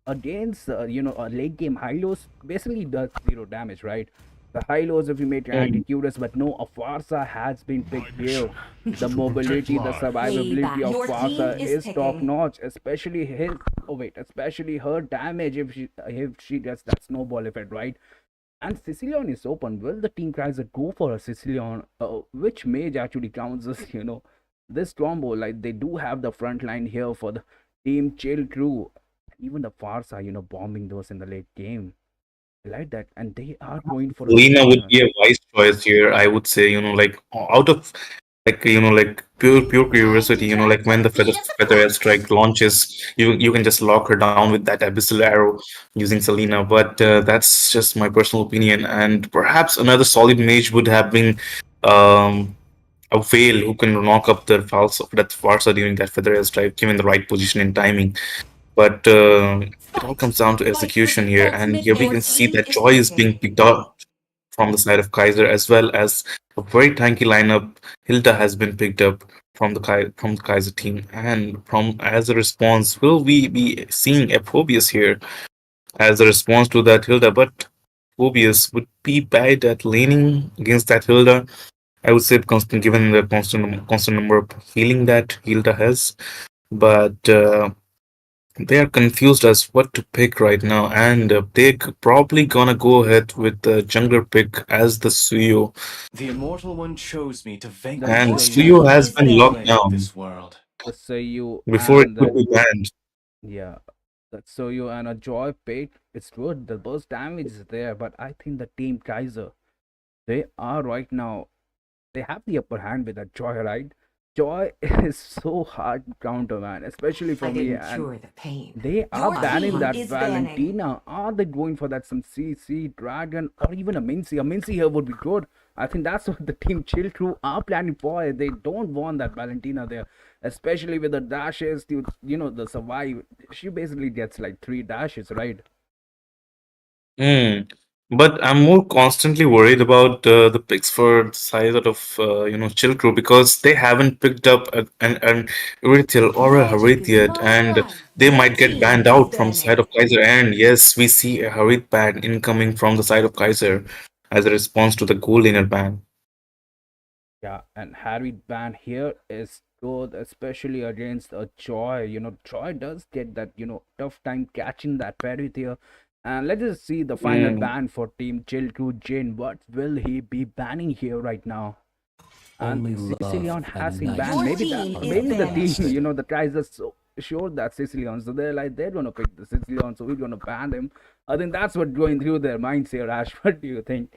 against a late game Hylos basically does zero damage, right? The Hylos, if you make an anti-curious, but no, a Farsa has been picked here. The mobility, the survivability Payback. of Your team Farsa is is top picking. notch, especially his. Oh wait, especially her damage if she gets that snowball effect, right? And Sicilian is open. Will the team tries to go for a Sicilian? Which mage actually counts as this combo? Like they do have the front line here for the team Chill Crew. Even the Farsa, bombing those in the late game. I like that, and they are going for a Lena would Sicilian. be a wise choice here, I would say, out of pure curiosity, like when the feather airstrike launches, you can just lock her down with that abyssal arrow using Selena. But that's just my personal opinion. And perhaps another solid mage would have been um a whale who can knock up the that Farsa during that feather airstrike, given the right position and timing. But it all comes down to execution here, and here we Your can see team that is Joy is picking. being picked up from the side of Kaiser, as well as a very tanky lineup. Hilda has been picked up from from the Kaiser team, and from as a response, will we be seeing a Phobius here as a response to that Hilda? But Phobius would be bad at laning against that Hilda. I would say, given the constant number of healing that Hilda has, but. They are confused as what to pick right now, and they're probably gonna go ahead with the jungler pick as the Suyo. The Immortal One chose me to The vanquish And Your the Suyo team evil has is been and locked banning. plague down this world. the Sayu before it and could be banned. yeah, the Sayu and a Joy pick. It's good. The burst damage is there, but I think the team Kaiser, they are right now. They have the upper hand with that Joy, right? Joy is so hard to counter, man, especially for I me. didn't And cure the pain. they are Your banning team that is banning. Valentina. Are they going for that some CC Dragon or even a Mincy? A Mincy here would be good. I think that's what the team Chill Crew are planning for. They don't want that Valentina there, especially with the dashes to the survive. She basically gets like 3 dashes, right? Mm. But I'm more constantly worried about the picks for the side of Chill Crew because they haven't picked up an Erythel or a Magic Harith is yet, my and life. they Your might get team banned is out from the side banning. of Kaiser. And yes, we see a Harith ban incoming from the side of Kaiser as a response to the goal laner ban. Yeah, and Harry ban here is good, especially against a Joy. Joy does get that, tough time catching that parry here. And let us see the final Mm. ban for Team Chill to Jin. What will he be banning here right now? And Only love Sicilian has and been night banned. Your Maybe shift that, team are is maybe the team, banished. everlasting. the guys are so sure that Sicilian, so they're gonna pick the Sicilian, so we're gonna ban him. I think that's what going through their minds here, Ash. What do you think?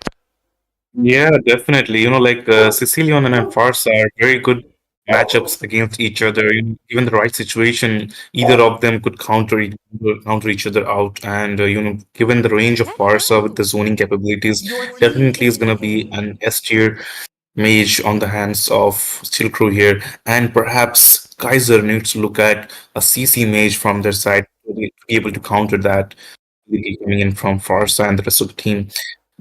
Yeah, definitely. Like Sicilian and Farsa are very good matchups against each other. Given the right situation, either of them could counter each other out. And given the range of Farsa with the zoning capabilities, Your team definitely is is going to be picking. an S tier mage on the hands of Steel Crew here. And perhaps Kaiser needs to look at a CC mage from their side to be able to counter that coming in from Farsa and the rest of the team.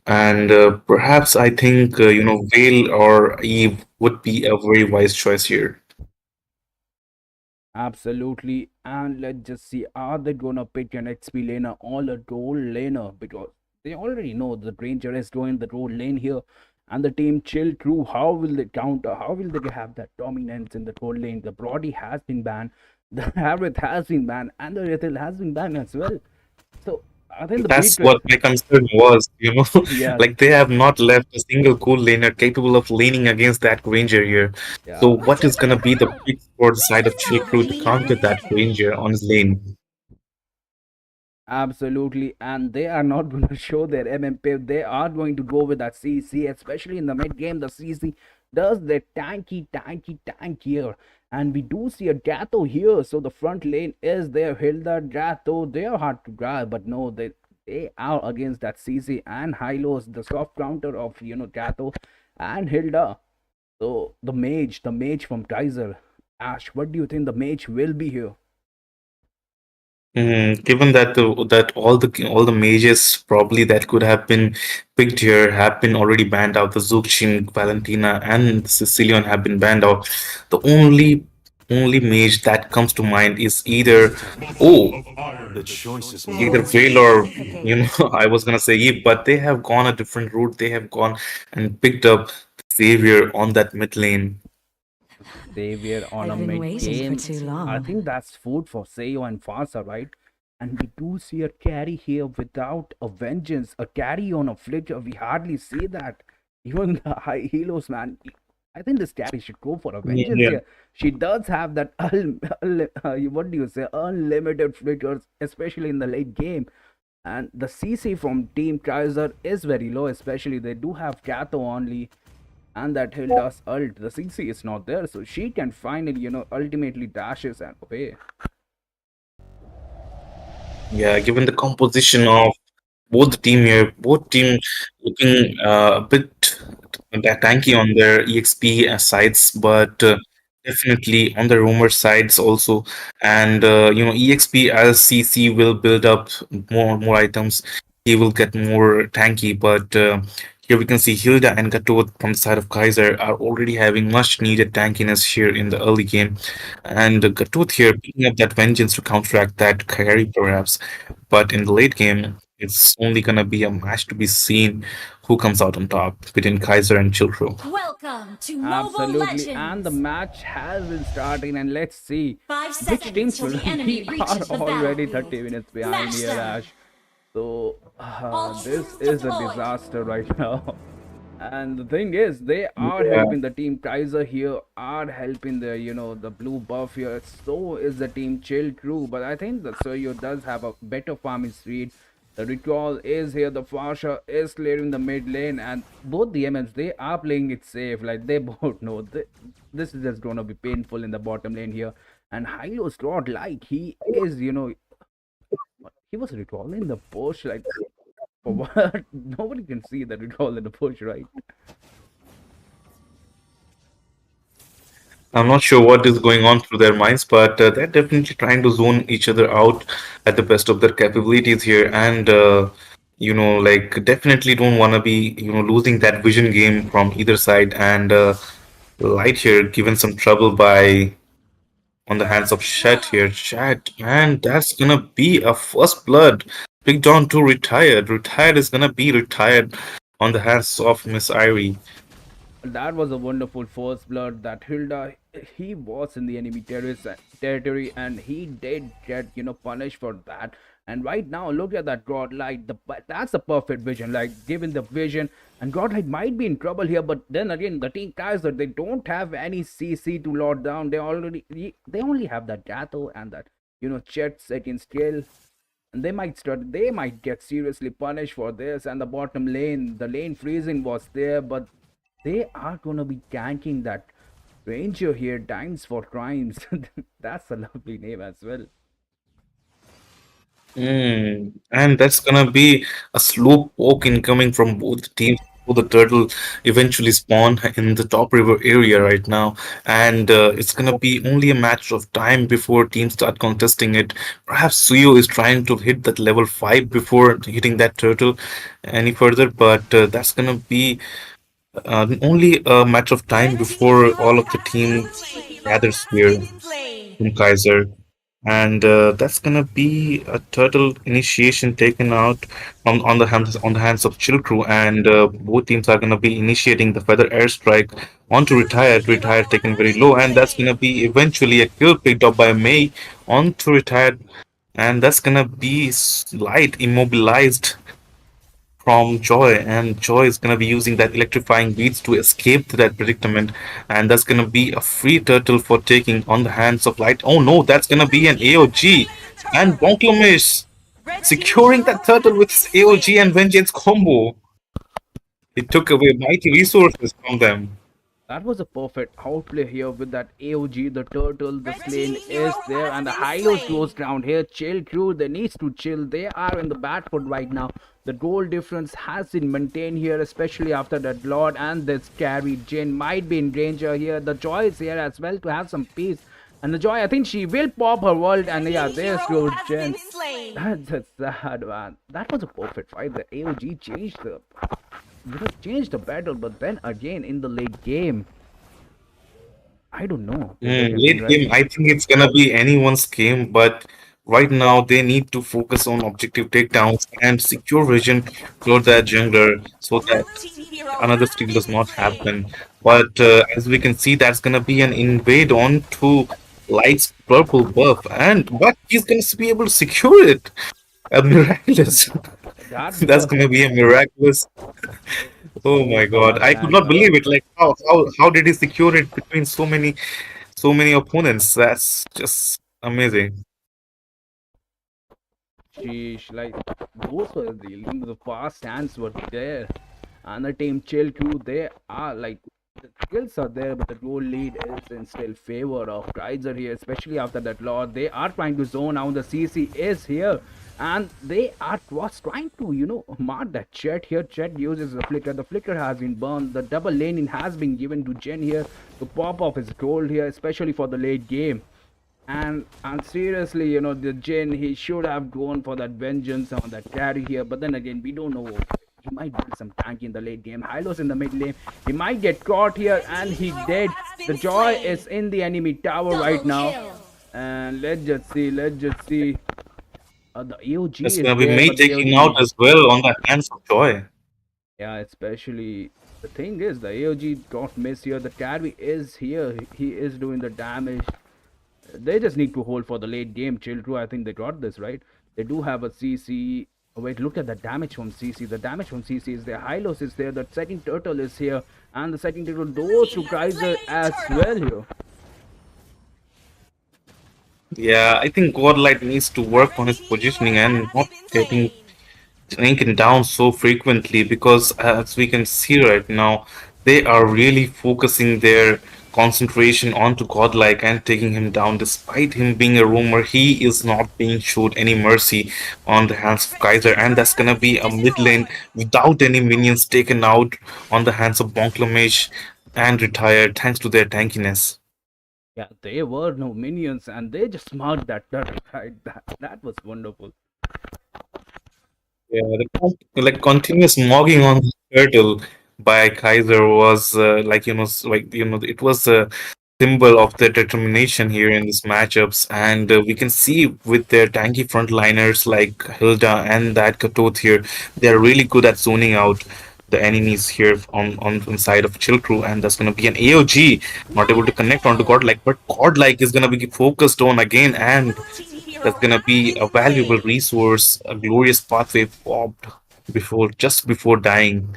And perhaps I think Vale or Eve would be a very wise choice here. Absolutely. And let's just see, are they gonna pick an XP laner or a gold laner? Because they already know the Ranger is going the gold lane here. And the team Chill Crew, how will they counter? How will they have that dominance in the gold lane? The Brody has been banned, the Harith has been banned, and the Rethel has been banned as well. So I think the That's beat, what my concern was, yes, like they have not left a single cool laner capable of laning against that Ranger here. So yeah. what is gonna be the pick for the side of Chill Your Crew to team counter is that picking. Ranger on his lane? Absolutely, and they are not going to show their MMP. They are going to go with that CC, especially in the mid game. The CC does the tank here, and we do see a Gato here. So the front lane is there. Hilda, Gato, they are hard to grab, but no, they are against that CC and Hylos, the soft counter of Gato and Hilda. So the mage from Kaiser. Ash, what do you think the mage will be here? Given that all the mages probably that could have been picked here have been already banned out, the Zuxin, Valentina, and Sicilian have been banned out. The only mage that comes to mind is either oh The choice is either Your mine. Veil team or is picking. I was gonna say Eve, but they have gone a different route. They have gone and picked up Xavier on that mid lane. Xavier on a I've been mid waiting for game. too I long. think that's food for Sayo and Fasa, right? And we do see a carry here without a vengeance, a carry on a flicker. We hardly see that. Even the high heroes, man. I think this carry should go for a vengeance Yeah. here. She does have that, what do you say, unlimited flickers, especially in the late game. And the CC from Team Kaiser is very low, especially they do have Kato only, and that Hilda's ult, the CC is not there, so she can finally, ultimately dashes and away. Yeah, given the composition of both the team here, both team looking a bit tanky on their EXP sides, but definitely on the rumor sides also. And EXP as CC will build up more items, he will get more tanky. But here we can see Hilda and Gatot from the side of Kaiser are already having much needed tankiness here in the early game. And Gatot here picking up that vengeance to counteract that carry perhaps. But in the late game, it's only gonna be a match to be seen who comes out on top between Kaiser and Chiltro. Welcome to Mobile Absolutely, and the Legends. match has been starting, and let's see 5 which seconds teams till will. the enemy We are reaches the already battlefield. 30 minutes behind Smash here, them. Ash. So All this troops is a deployed. disaster right now. And the thing is, they are Yeah. helping the team Kaiser here, are helping the the blue buff here. So is the team Chill Crew, but I think the Soyo does have a better farming speed. The recall is here. The Farsha is clearing the mid lane, and both the MMs they are playing it safe. Like they both know this is just gonna be painful in the bottom lane here. And Hylo's Rod, like he is, he was recalling the push. Like for what? Nobody can see the recall in the push, right? I'm not sure what is going on through their minds, but they're definitely trying to zone each other out at the best of their capabilities here, and like definitely don't want to be losing that vision game from either side. And Light here given some trouble by on the hands of Shed here, Shed, and that's gonna be a first blood. Big Don 2 retired. Retired is gonna be retired on the hands of Miss Irie. That was a wonderful first blood that Hilda he was in the enemy territory and he did get punished for that. And right now look at that Godlight, that's the perfect vision, like given the vision. And Godlight might be in trouble here, but then again the team Kaiser they don't have any CC to lock down. They only have that Gato and that Chet second skill, and they might get seriously punished for this. And the bottom lane, the lane freezing was there, but they are gonna be ganking that ranger here, Dimes for Crimes. That's a lovely name as well. And that's gonna be a slow poke incoming from both teams. So the turtle eventually spawn in the top river area right now, and it's gonna be only a matter of time before teams start contesting it. Perhaps Suyo is trying to hit that level 5 before hitting that turtle any further, but that's gonna be only a matter of time before all of the team gathers here in Kaiser. And that's gonna be a turtle initiation taken out on the hands of Chill Crew, and both teams are gonna be initiating the feather airstrike onto retired. Retired taken very low, and that's gonna be eventually a kill picked up by May onto retired, and that's gonna be Light immobilized from Joy, and Joy is gonna be using that electrifying beats to escape to that predicament, and that's gonna be a free turtle for taking on the hands of Light. Oh no, that's gonna be an AOG, and Bonklomish securing that turtle with his AOG and Vengeance combo. It took away mighty resources from them. That was a perfect outplay here with that AOG, the turtle, the slain is there, and the Hylos close down here. Chill crew, they needs to chill. They are in the bad foot right now. The goal difference has been maintained here, especially after that Lord and this carry. Jin might be in danger here. The Joy is here as well to have some peace. And the Joy, I think she will pop her world, and yeah, there's goes Jen. That's a sad one. That was a perfect fight. The AOG changed the battle, but then again in the late game, I don't know. Is there anything Late right? game, I think it's gonna be anyone's game, but right now they need to focus on objective takedowns and secure vision for that jungler so that another steal does not happen. But as we can see, that's gonna be an invade onto Light's purple buff, and but he's gonna be able to secure it. A miraculous. That That's was gonna be a miraculous. Oh my so God, I could not fast. believe it. Like how did he secure it between so many opponents? That's just amazing. Sheesh, like those were the fast hands were there. And the team chill crew, they are like the skills are there, but the goal lead is in still favor of Kaiser here, especially after that Lord. They are trying to zone out. The CC is here, and they are was trying to mark that Chet here. Chet uses the flicker. The flicker has been burned. The double laning has been given to Jen here to pop off his gold here, especially for the late game. And seriously, the Jin, he should have gone for that vengeance on that carry here. But then again, we don't know. He might do some tank in the late game. Hylos in the mid lane. He might get caught here, and he did. The Joy is in the enemy tower right now. And let's just see. Let's just see. The AOG That's is gonna be there, May but the taking out AOG, as well on the hands of Joy. yeah, especially the thing is the AOG got missed here. The carry is here. He is doing the damage. They just need to hold for the late game. Childru, I think they got this right. They do have a CC. Oh, wait, look at the damage from CC. The damage from CC is there. Hylos is there. The second turtle is here. And the second turtle goes to Kaiser as well here. Yeah, I think Godlight needs to work on his positioning and not getting taken down so frequently because, as we can see right now, they are really focusing their concentration onto Godlike and taking him down. Despite him being a roamer, he is not being showed any mercy on the hands of Kaiser, and that's gonna be a mid lane without any minions taken out on the hands of Bonklamesh and retired thanks to their tankiness. Yeah, there were no minions, and they just marked that turtle, right? That was wonderful. Yeah, like continuous mogging on the turtle by Kaiser was it was a symbol of their determination here in these matchups, and we can see with their tanky frontliners like Hilda and that Katoth here, they're really good at zoning out the enemies here on side of Chill Crew, and that's gonna be an AOG, not able to connect onto Godlike, but Godlike is gonna be focused on again, and that's gonna be a valuable resource, a glorious pathway popped just before dying.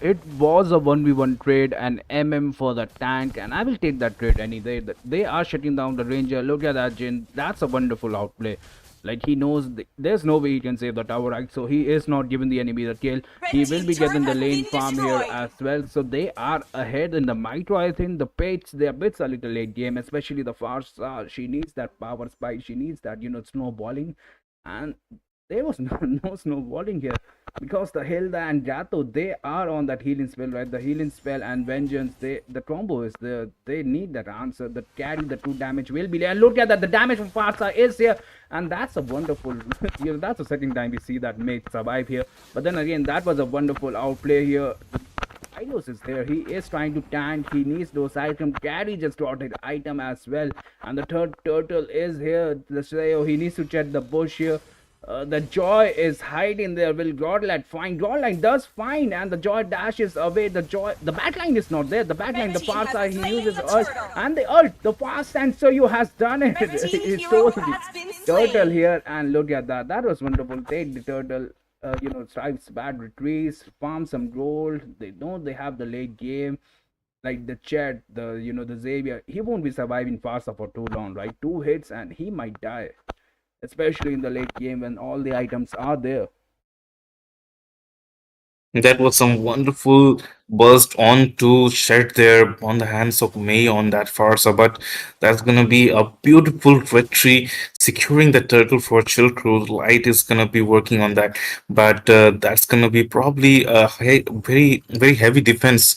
It was a 1v1 trade and MM for the tank, and I will take that trade any day. They are shutting down the Ranger. Look at that, Jin. That's a wonderful outplay. Like, he knows there's no way he can save the tower, right? So he is not giving the enemy the kill. He will be getting the lane farm here as well. So they are ahead in the micro, I think. The page, their bits a little late game, especially the Farsa. She needs that power spike. She needs that, snowballing. And there was no snowballing here because the Hilda and Jato, they are on that healing spell, right? The healing spell and vengeance, the combo is there. They need that answer. That carry the 2 damage will be there. And look at that, the damage from Farsa is here, and that's a wonderful. That's the second time we see that mate survive here. But then again, that was a wonderful outplay here. Ilos is there. He is trying to tank. He needs those items. Gary just got an item as well. And the third turtle is here. The Slayo, he needs to check the bush here. The Joy is hiding there. Will Godlike find? Godlike does find, and the Joy dashes away. The backline is not there. The backline, the far side, he uses ult, and the ult, the fast and so you has done it. He stole the turtle here, and look at that. That was wonderful. Take the turtle. Strives bad retreats, farm some gold. They know they have the late game. Like the Chet, the Xavier, he won't be surviving faster for too long, right? 2 hits and he might die, especially in the late game when all the items are there. That was some wonderful burst on to shed there on the hands of May on that Farsa, but that's gonna be a beautiful victory, securing the turtle for Chill Crew. Light is gonna be working on that, but that's gonna be probably a very very heavy defense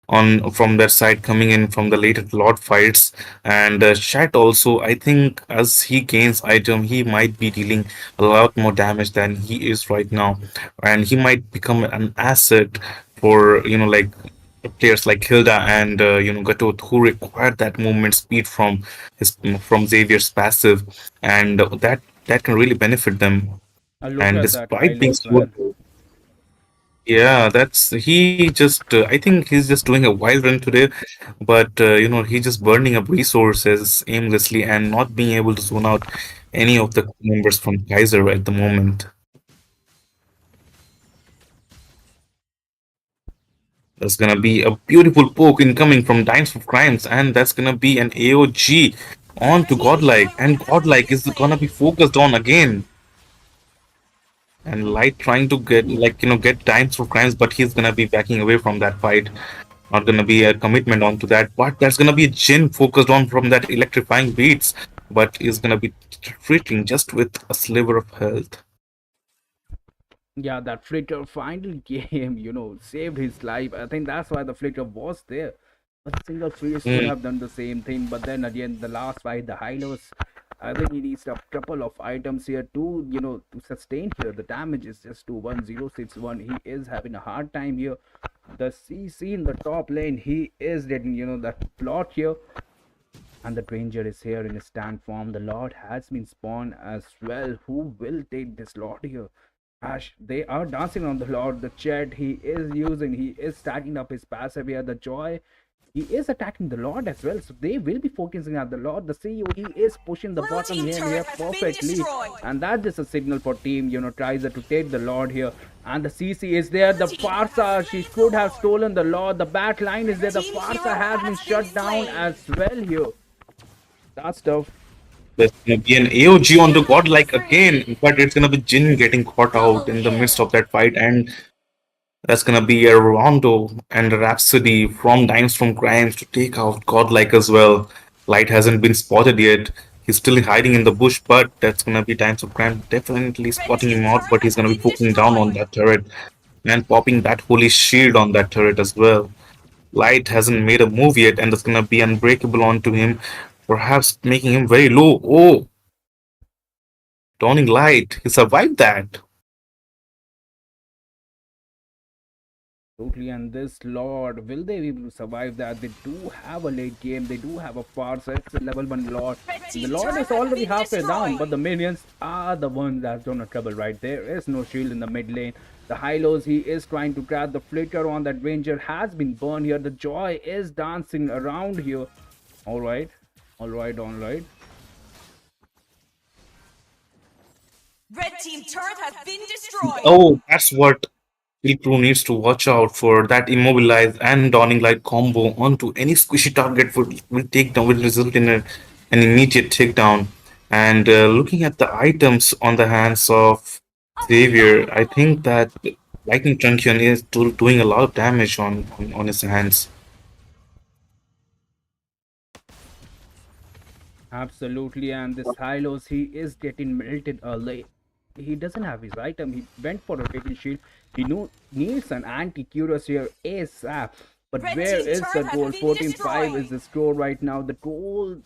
on from their side coming in from the later Lord fights. And Shat also, I think, as he gains item, he might be dealing a lot more damage than he is right now, and he might become an asset for like players like Hilda and Gatot, who require that movement speed from Xavier's passive, and that can really benefit them. Look And at that despite being Hylos, so, man. yeah, that's he just. I think he's just doing a wild run today, but he's just burning up resources aimlessly and not being able to zone out any of the members from Kaiser at the moment. That's gonna be a beautiful poke incoming from Dimes of Crimes, and that's gonna be an AOG on to Godlike, and Godlike is gonna be focused on again. And Light trying to get Dimes for Crimes, but he's gonna be backing away from that fight. Not gonna be a commitment onto that, but there's gonna be a Jin focused on from that electrifying beats, but is gonna be retreating just with a sliver of health. Yeah, that flicker finally came, saved his life. I think that's why the flicker was there. A single Freeze could Mm, have done the same thing, but then again, the last fight, the Hylos, I think he needs a couple of items here to sustain here. The damage is just 21061. He is having a hard time here. The CC in the top lane, he is getting, that plot here. And the Ranger is here in his stand form. The Lord has been spawned as well. Who will take this Lord here? Ash, they are dancing on the Lord. The Chet he is stacking up his passive here. The Joy, he is attacking the Lord as well. So they will be focusing on the Lord. The CEO, he is pushing the bottom lane here perfectly. And that's just a signal for team, tries to take the Lord here. And the CC is there. The Farsa, she could have stolen the Lord. The back line is there. The Farsa has been shut down as well here. That's tough. There's gonna be an AOG on the godlike again, but it's gonna be Jin getting caught out in the midst of that fight, and that's gonna be a Rondo and a Rhapsody from Dimes from Crimes to take out godlike as well. Light hasn't been spotted yet. He's still hiding in the bush, but that's gonna be Dimes of Crime definitely Red spotting him team's out, turret but he's has gonna be been poking down on destroyed. that turret and popping that holy shield on that turret as well. Light hasn't made a move yet, and that's gonna be unbreakable onto him, perhaps making him very low. Oh, Dawning Light, he survived that. Totally, and this Lord, will they be able to survive that? They do have a late game, they do have a far, so it's a level 1 Lord. Red And the team's Lord turret is has already been halfway down, but destroyed. the minions are the ones that's done a trouble, right? There is no shield in the mid lane. The Hylos, he is trying to grab the flicker on that Ranger, has been burned here. The Joy is dancing around here. Alright, alright, alright. Red team turret has been destroyed. Oh, that's what Kill Crew needs to watch out for. That immobilize and dawning light combo onto any squishy target will take down, will result in an immediate takedown. And looking at the items on the hands of Xavier, I think that Lightning Truncheon is doing a lot of damage on his hands. Absolutely, and this Hylos, he is getting melted early. He doesn't have his item. He went for a Radiant Shield. He needs an anti-Curious here ASAP. But Red where team is the turret has goal? been 14-5 is destroyed. the score right now. The goal,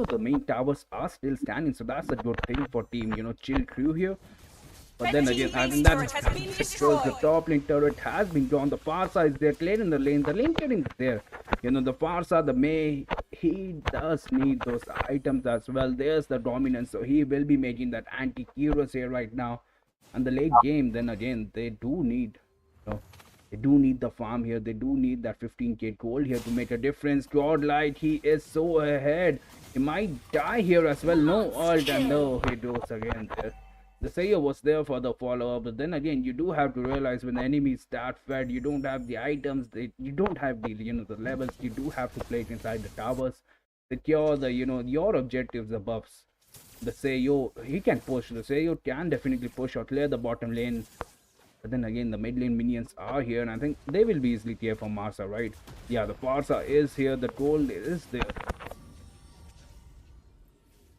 the main towers are still standing, so that's a good thing for team, Chill Crew here. But Red then team again, I base think that turret is has been because the destroyed. top lane turret has been gone. The far side is there, clearing the lane. The lane clearing is there. The far side, the May, he does need those items as well. There's the dominance, so he will be making that anti-Kyros here right now. And the late game, then again, they do need, you know, they do need the farm here. They do need that 15k gold here to make a difference. Godlike, he is so ahead. He might die here as well. No Monster ult, and kill. no, he goes again there. The Sayer was there for the follow-up, but then again, you do have to realize when the enemy is that fed, you don't have the items, you don't have the the levels. You do have to play it inside the towers, secure the your objectives, the buffs. The Sayo, he can push. The Sayo can definitely push or clear the bottom lane. But then again, the mid lane minions are here, and I think they will be easily clear from Marsa, right? Yeah, the Farsa is here. The gold is there.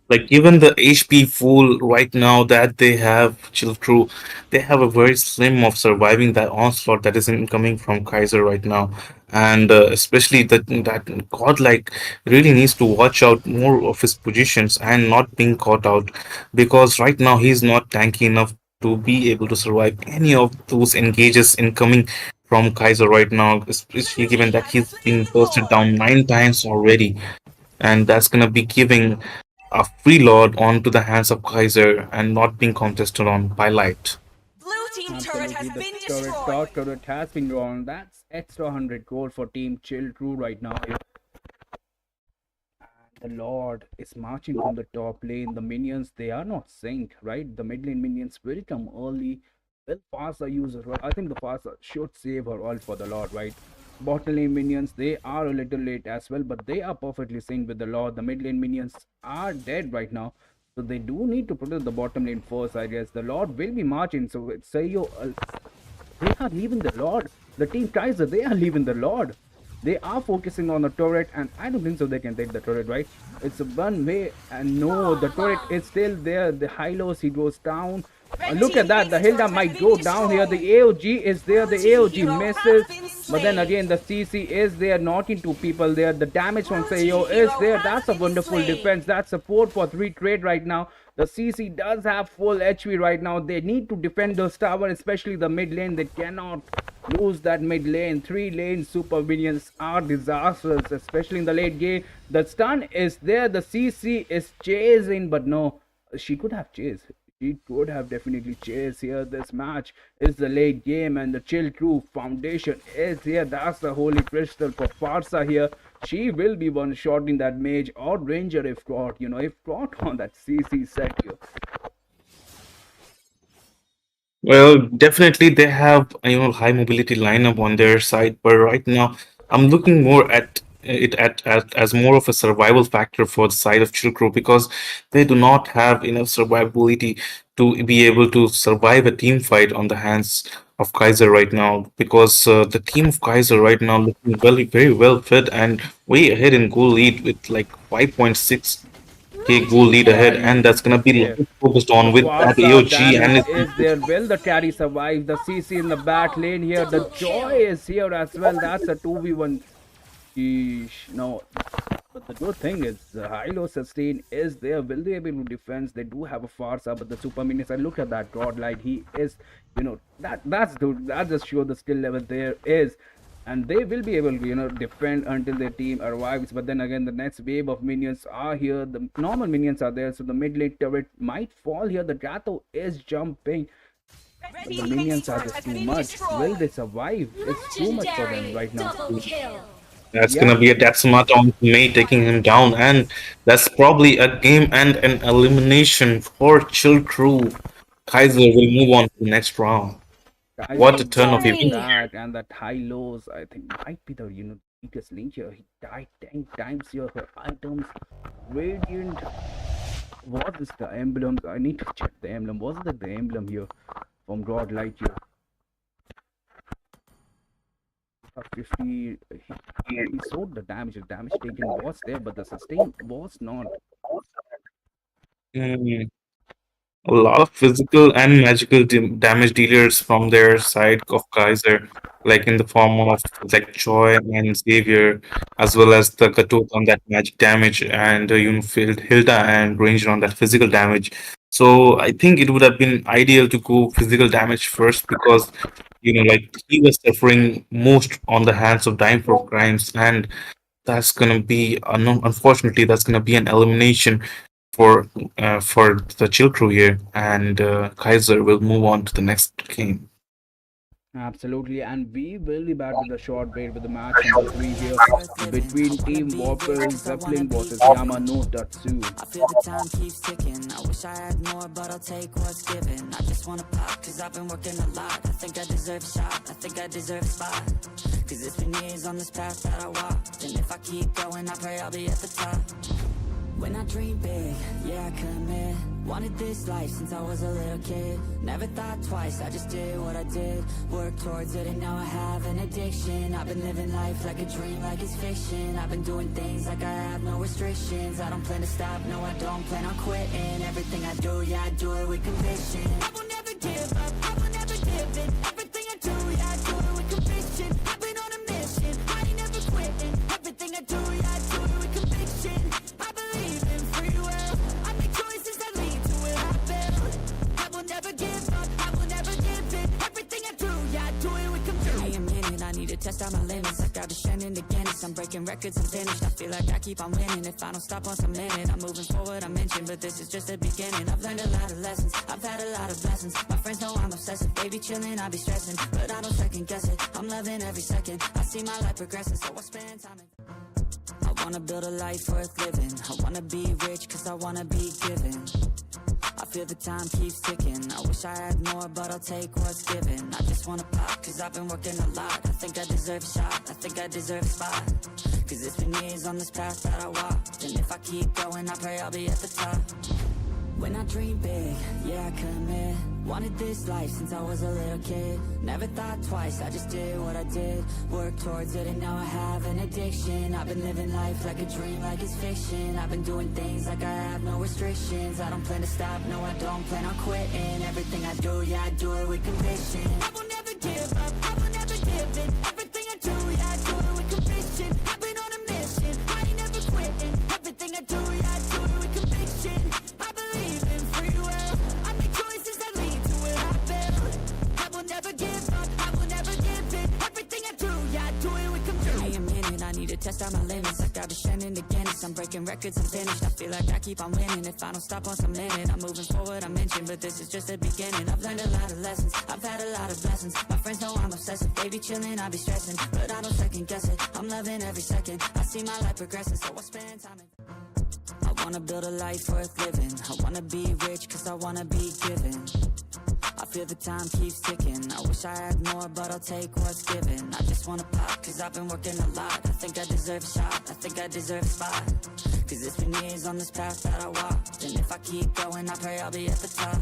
Like even the HP pool right now that they have, Chill Crew, they have a very slim of surviving that onslaught that is incoming from Kaiser right now, and especially that Godlike really needs to watch out more of his positions and not being caught out, because right now he's not tanky enough to be able to survive any of those engages incoming from Kaiser right now, especially Blue given team that has he's slain been the bursted down Lord. 9 times already, and that's gonna be giving a free lord onto the hands of Kaiser and not being contested on by Light. Blue team turret has Absolutely, the been turret, top destroyed. turret has been drawn. That's extra 100 gold for Team Chill True right now. The Lord is marching from the top lane. The minions, they are not synced, right? The mid lane minions will come early. Will Fasa use her? I think the Fasa should save her all for the Lord, right? Bottom lane minions, they are a little late as well, but they are perfectly synced with the Lord. The mid lane minions are dead right now. So they do need to protect the bottom lane first, I guess. The Lord will be marching. So Sayo, they are leaving the Lord. The team Kaiser, they are leaving the Lord. They are focusing on the turret, and I don't think so they can take the turret, right? It's a one way, and no, the turret is still there. The Hylos, he goes down. Red Look at team that, the base Hilda turret has might been go down here. destroyed. The AOG is there, Blue the team AOG hero has misses. been But then slain. again, the CC is there, knocking two people there. The damage from Blue team Sayo is hero there. has That's a been wonderful slain. defense. That's support for 3 trade right now. The CC does have full HP right now. They need to defend those tower, especially the mid lane. They cannot lose that mid lane. 3 lane super minions are disastrous, especially in the late game. The stun is there. The CC is chasing, but no, she could have chased. She could have definitely chased here. This match is the late game, and the Chill Crew Foundation is here. That's the holy crystal for Farsa here. She will be one shot in that mage or ranger if caught. If caught on that CC set here. Well, definitely they have high mobility lineup on their side, but right now I'm looking more at as more of a survival factor for the side of Chilcro, because they do not have enough survivability to be able to survive a team fight on the hands of Kaiser right now. Because the team of Kaiser right now looking very well fit and way ahead in goal lead with like 5.6k goal lead ahead, and And that's gonna be there, focused the on with that fast out AOG and damage his is there. Will the carry survive? The CC in the back lane here. The joy is here as well. That's a 2v1. Sheesh. No, but the good thing is the high-low sustain is there. Will they be able to defend? They do have a Farsa, but the super minions. I look at that godlike. He is, that just show the skill level there is, and they will be able to defend until their team arrives. But then again, the next wave of minions are here. The normal minions are there, so the mid lane turret might fall here. The Gato is jumping. Red But the team minions are turret just has too been much. Will destroyed. they survive? It's too much for them right now. Double kill. That's Yeah. gonna be a Datsumata on May taking him down, and that's probably a game and an elimination for Chill Crew. Kaiser will move on to the next round. Kaiser What a will turn go of with events! Victory! that, and that high lows, I think, might be the weakest link here. He died 10 times here. Her items, radiant. What is the emblem? I need to check the emblem. Wasn't it the emblem here from God Light here? 50. He sold the damage. The damage taken was there, but the sustain was not. Mm, a lot of physical and magical damage dealers from their side of Kaiser, like in the form of like Joy and Xavier, as well as the Gatot on that magic damage, and Hilda and Ranger on that physical damage. So I think it would have been ideal to go physical damage first, because like he was suffering most on the hands of Dying for Crimes, and that's gonna be unfortunately that's gonna be an elimination for the Chill Crew here, and Kaiser will move on to the next game. Absolutely, and we will be back with a short break with the match number 3 here between Team Warpel Zeppelin versus Yama no Tatsu. I feel the time keeps ticking. I wish I had more, but I'll take what's given. I just wanna pop, cause I've been working a lot. I think I deserve a shot, I think I deserve a spot. Cause it's been years on this path that I walked, and if I keep going, I pray I'll be at the top. When I dream big, yeah, I commit. Wanted this life since I was a little kid. Never thought twice, I just did what I did. Worked towards it and now I have an addiction. I've been living life like a dream, like it's fiction. I've been doing things like I have no restrictions. I don't plan to stop, no I don't plan on quitting. Everything I do, yeah, I do it with conviction. I will never give up, I will never give in. Everything I do, yeah, I do it with conviction. I've been on a mission, I ain't never quitting. Everything I do, yeah, I do it with conviction. I believe in free will, I make choices that lead to it. I will never give up, I will never give in. Everything I do, yeah, I do it with conviction. Give me a minute, I need to test out my limits. I got descending to Guinness, I'm breaking records, I'm finished. I feel like I keep on winning. If I don't stop once a minute, I'm moving forward, I mentioned, but this is just the beginning. I've learned a lot of lessons, I've had a lot of blessings. My friends know I'm obsessive, they be chilling, I be stressing, but I don't second guess it. I'm loving every second, I see my life progressing, so I spend time in. I wanna build a life worth living. I wanna be rich cause I wanna be given. I feel the time keeps ticking. I wish I had more, but I'll take what's given. I just wanna pop cause I've been working a lot. I think I deserve a shot, I think I deserve a spot. Cause it's been years on this path that I walked, and if I keep going, I pray I'll be at the top. When I dream big, yeah, I commit. Wanted this life since I was a little kid. Never thought twice, I just did what I did. Worked towards it and now I have an addiction. I've been living life like a dream, like it's fiction. I've been doing things like I have no restrictions. I don't plan to stop, no I don't plan on quitting. Everything I do, yeah, I do it with conviction. I will never give up, I will never give in. Everything I do, yeah, I do it with conviction. I've been on a mission, I ain't never quitting. Everything I do, yeah, I do it with conviction. I believe in free will, I make choices that lead to it. I will never give up, I will never give in. Everything I do, yeah, I do it with conviction. Give me a minute, I need to test out my limits. I got descending to Guinness, I'm breaking records, I'm finished. I feel like I keep on winning. If I don't stop once a minute, I'm moving forward, I mentioned, but this is just the beginning. I've learned a lot of lessons, I've had a lot of blessings. My friends know I'm obsessive, they be chilling, I be stressing, but I don't second guess it. I'm loving every second, I see my life progressing, so I spend time in. I wanna build a life worth living. I wanna be rich cause I wanna be given. I feel the time keeps ticking. I wish I had more, but I'll take what's given. I just wanna pop, cause I've been working a lot. I think I deserve a shot, I think I deserve a spot. Cause it's been years on this path that I walked, and if I keep going, I pray I'll be at the top.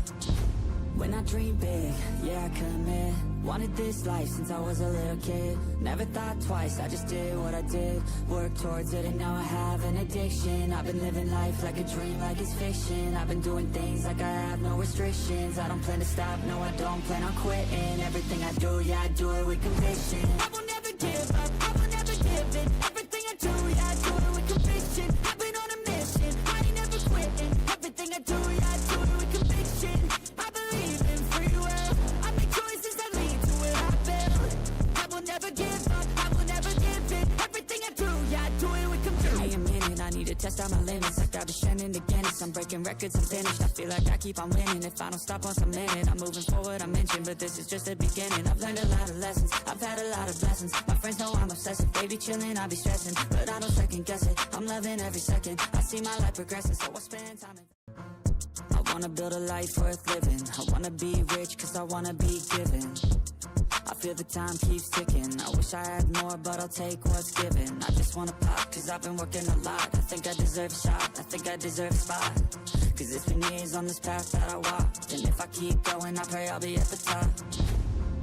When I dream big, yeah, I commit. Wanted this life since I was a little kid. Never thought twice, I just did what I did. Worked towards it and now I have an addiction. I've been living life like a dream, like it's fiction. I've been doing things like I have no restrictions. I don't plan to stop, no I don't plan on quitting. Everything I do, yeah, I do it with conviction. I will never give up, I will never give in. Everything I do, yeah, I do it with conviction. I've been on a mission, I ain't never quitting. Everything I do, yeah, I do it with conviction. I believe in free will, I make choices that lead to where I build. I will never give up, I will never give in. Everything I do, yeah, I do it with conviction. Give me a minute, I need to test out my limits. I got descending to Guinness, I'm breaking records, I'm finished. I feel like I keep on winning, if I don't stop once I'm in it. I'm moving forward, I mentioned, but this is just the beginning. I've learned a lot of lessons, I've had a lot of blessings. My friends know I'm obsessive, they be chilling, I be stressing. But I don't second guess it, I'm loving every second. I see my life progressing, so I spend time in. I wanna build a life worth living. I wanna be rich cause I wanna be given. I feel the time keeps ticking. I wish I had more, but I'll take what's given. I just wanna pop cause I've been working a lot. I think I deserve a shot, I think I deserve a spot. Cause it's been years on this path that I walked, and if I keep going, I pray I'll be at the top.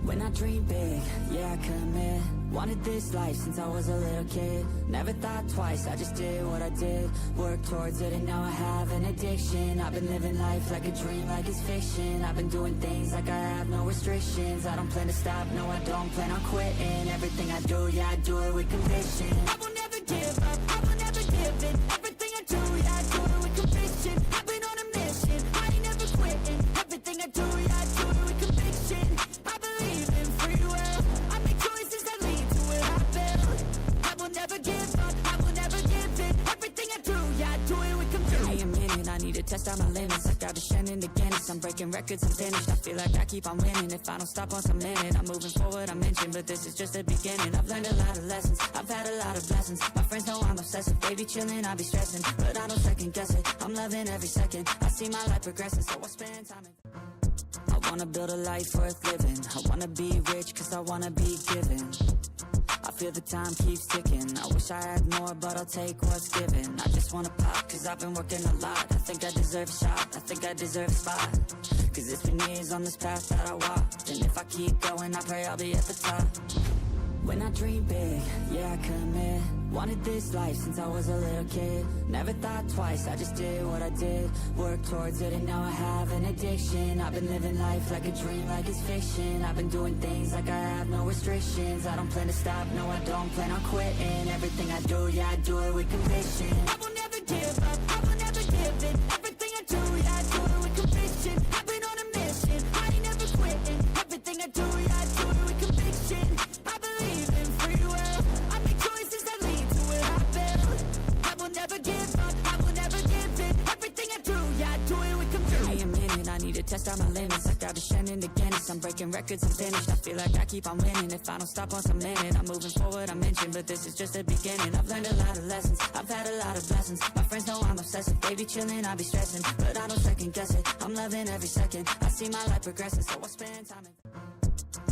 When I dream big, yeah, I commit. Wanted this life since I was a little kid. Never thought twice, I just did what I did. Worked towards it and now I have an addiction. I've been living life like a dream, like it's fiction. I've been doing things like I have no restrictions. I don't plan to stop, no I don't plan on quitting. Everything I do, yeah, I do it with conviction. I will never give up, I will never give in. Everything I do, yeah, I do it with conviction. I've been on a mission, I ain't never quitting. Everything I do, yeah, I do it with conviction. I believe in free will, I make choices that lead to where I build. I will never give up, I will never give in. Everything I do, yeah, I do it with conviction. Give me a minute, I need to test out my limits. I got descending to Guinness, I'm breaking records, I'm finished. I feel like I keep on winning, if I don't stop once I'm in it. I'm moving forward, I mentioned, but this is just the beginning. I've learned a lot of lessons, I've had a lot of blessings. My friends know I'm obsessive, they be chilling, I be stressing. But I don't second guess it, I'm loving every second. I see my life progressing, so I spend time in. I wanna build a life worth living. I wanna be rich cause I wanna be given. I feel the time keeps ticking. I wish I had more, but I'll take what's given. I just wanna pop cause I've been working a lot. I think I deserve a shot, I think I deserve a spot. Cause it's been years on this path that I walked, and if I keep going, I pray I'll be at the top. When I dream big, yeah, I commit. Wanted this life since I was a little kid. Never thought twice, I just did what I did. Worked towards it and now I have an addiction. I've been living life like a dream, like it's fiction. I've been doing things like I have no restrictions. I don't plan to stop, no I don't plan on quitting. Everything I do, yeah, I do it with conviction. I will never give up, I will never give in. Everything I do, yeah, I do it with conviction. I've been on a mission, I ain't never quitting. Everything I do, yeah, I do it with conviction. I believe in free will, I make choices that lead to where I build. I will never give up, I will never give in. Everything I do, yeah, I do it with conviction. Give me a minute, I need to test out my limits. I got descending to Guinness, I'm breaking records, I'm finished. I feel like I keep on winning, if I don't stop once I'm in it. I'm moving forward, I mentioned, but this is just the beginning. I've learned a lot of lessons, I've had a lot of blessings. My friends know I'm obsessive, they be chilling, I be stressing. But I don't second guess it, I'm loving every second. I see my life progressing, so I spend time in.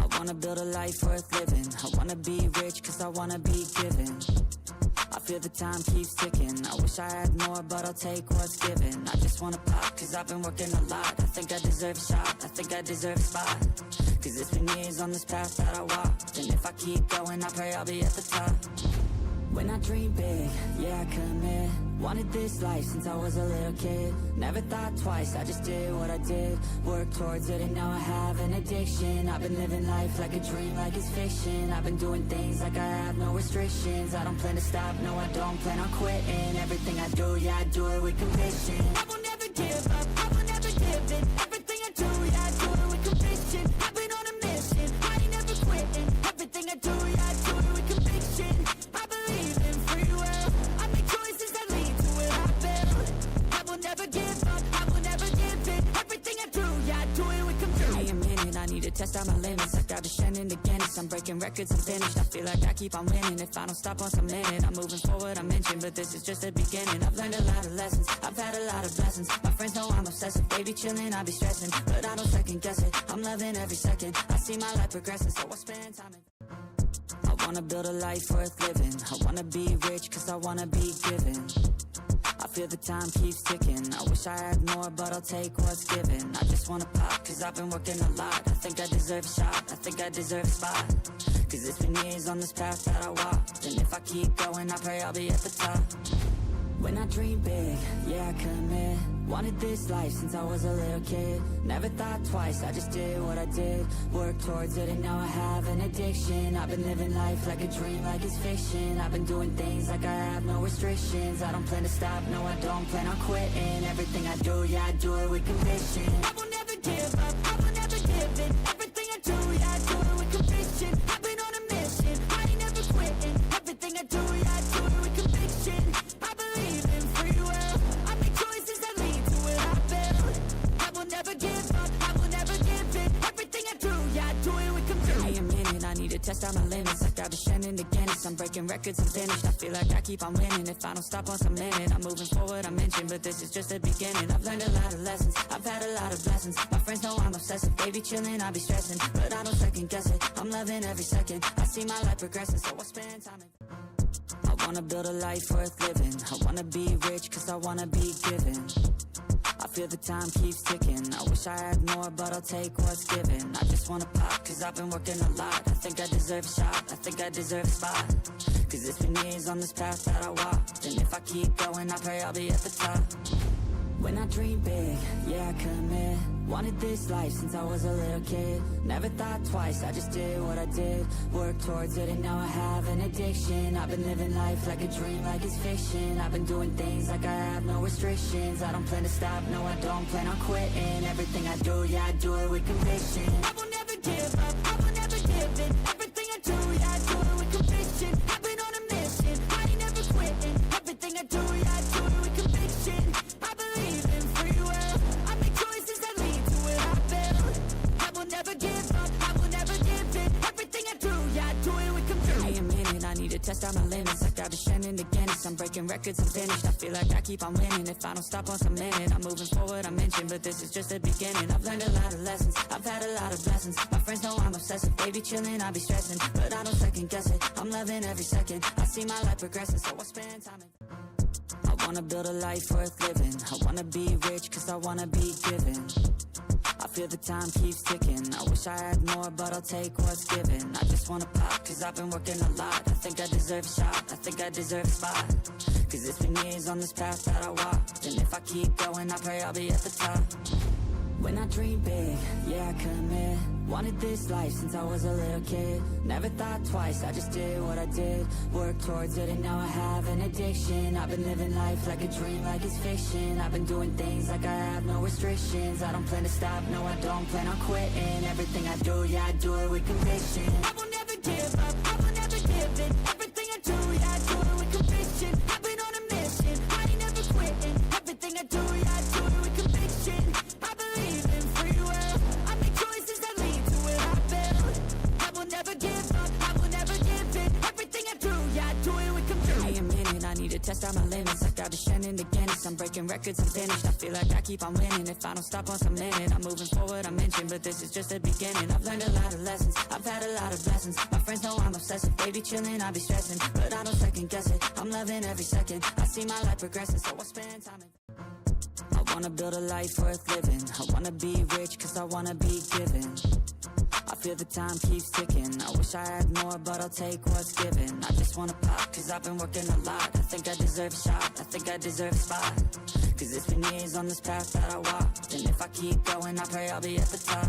I wanna build a life worth living. I wanna be rich cause I wanna be given. I feel the time keeps ticking. I wish I had more, but I'll take what's given. I just wanna pop cause I've been working a lot. I think I deserve a shot, I think I deserve a spot. Cause it's been years on this path that I walked, and if I keep going, I pray I'll be at the top. When I dream big, yeah, I commit. Wanted this life since I was a little kid. Never thought twice, I just did what I did. Worked towards it and now I have an addiction. I've been living life like a dream, like it's fiction. I've been doing things like I have no restrictions. I don't plan to stop, no I don't plan on quitting. Everything I do, yeah, I do it with conviction. I will never give up, I will never give in. Everything I do, yeah, I do it with conviction. I've been on a mission, I ain't never quitting. Everything I do, yeah, I do it with conviction. I believe in free will, I make choices that lead to where I build. I will never give up, I will never give in. Everything I do, yeah, I do it with conviction. Give me a minute, I need to test out my limits. I got descending to Guinness, I'm breaking records, I'm finished. I feel like I keep on winning, if I don't stop once I'm in it. I'm moving forward, I mentioned, but this is just the beginning. I've learned a lot of lessons, I've had a lot of blessings. My friends know I'm obsessive, they be chilling, I be stressing. But I don't second second guess it. I'm loving every second. I see my life progressing, so I spend time in. I wanna build a life worth living. I wanna be rich, cause I wanna be given. I feel the time keeps ticking. I wish I had more, but I'll take what's given. I just wanna pop, cause I've been working a lot. I think I deserve a shot, I think I deserve a spot. Cause it's been years on this path that I walked, and if I keep going, I pray I'll be at the top. When I dream big, yeah, I commit. Wanted this life since I was a little kid. Never thought twice, I just did what I did. Worked towards it and now I have an addiction. I've been living life like a dream, like it's fiction. I've been doing things like I have no restrictions. I don't plan to stop, no I don't plan on quitting. Everything I do, yeah, I do it with conviction. I will never give up, I will never give in. Everything I do, yeah, I do it with conviction. I've been on a mission, I ain't never quitting. Everything I do, yeah, I do it with conviction. I believe in free will, I make choices that lead to what I build. I will never give up, I will never give in. Everything I do, yeah, I do it with conviction. Give me a minute, I need to test out my limits. Like I've been shining the Guinness, I'm breaking records, I'm finished. I feel like I keep on winning. If I don't stop once I'm in it, I'm moving forward, I mentioned, but this is just the beginning. I've learned a lot of lessons, I've had a lot of blessings. My friends know I'm obsessive, they be chilling, I be stressing, but I don't second guess it. I'm loving every second, I see my life progressing, so I spend time in. I wanna build a life worth living. I wanna be rich, cause I wanna be given. I feel the time keeps ticking. I wish I had more, but I'll take what's given. I just wanna pop, cause I've been working a lot. I think I deserve a shot, I think I deserve a spot. Cause it's been years on this path that I walked, and if I keep going, I pray I'll be at the top. When I dream big, yeah, I commit. Wanted this life since I was a little kid. Never thought twice, I just did what I did. Worked towards it and now I have an addiction. I've been living life like a dream, like it's fiction. I've been doing things like I have no restrictions. I don't plan to stop, no I don't plan on quitting. Everything I do, yeah, I do it with conviction. I will never give up, I will never give in. Everything I do, yeah, I do it with conviction. I've been on a mission, I ain't never quitting. Everything I do, yeah, I do it with conviction. I believe in free will, I make choices that lead to what I build. I will never give up, I will never give in. Everything I do, yeah, I do it with conviction. Give me a minute, I need to test out my limits. Like I've been shining the Guinness, I'm breaking records, I'm finished. I feel like I keep on winning. If I don't stop once I'm in it, I'm moving forward, I mentioned, but this is just the beginning. I've learned a lot of lessons, I've had a lot of blessings. My friends know I'm obsessive, they be chilling, I be stressing, but I don't second guess it. I'm loving every second, I see my life progressing, so I spend time in. I wanna build a life worth living. I wanna be rich, cause I wanna be given. I feel the time keeps ticking. I wish I had more, but I'll take what's given. I just wanna pop, cause I've been working a lot. I think I deserve a shot, I think I deserve a spot. Cause it's been years on this path that I walked, and if I keep going, I pray I'll be at the top. When I dream big, yeah, I commit. Wanted this life since I was a little kid. Never thought twice, I just did what I did. Worked towards it and now I have an addiction. I've been living life like a dream, like it's fiction. I've been doing things like I have no restrictions. I don't plan to stop, no I don't plan on quitting. Everything I do, yeah, I do it with conviction. I will never give up, I will never give in. Everything I do, yeah, I do it with conviction. I've been on a mission, I ain't never quitting. Everything I do, yeah, I do it with conviction. I believe in free will, I make choices that lead to what I build. I will never give up, I will never give in. Everything I do, yeah, I do it with conviction. Give me a minute, I need to test out my limits. Like I've been shining the Guinness, I'm breaking records, I'm finished. I feel like I keep on winning. If I don't stop once I'm in it, I'm moving forward, I mentioned, but this is just the beginning. I've learned a lot of lessons, I've had a lot of blessings. My friends know I'm obsessive, they be chilling, I be stressing, but I don't second guess it. I'm loving every second, I see my life progressing, so I spend time in. I wanna build a life worth living. I wanna be rich, cause I wanna be given. I feel the time keeps ticking. I wish I had more, but I'll take what's given. I just wanna pop, cause I've been working a lot. I think I deserve a shot, I think I deserve a spot. Cause it's been years on this path that I walked, and if I keep going, I pray I'll be at the top.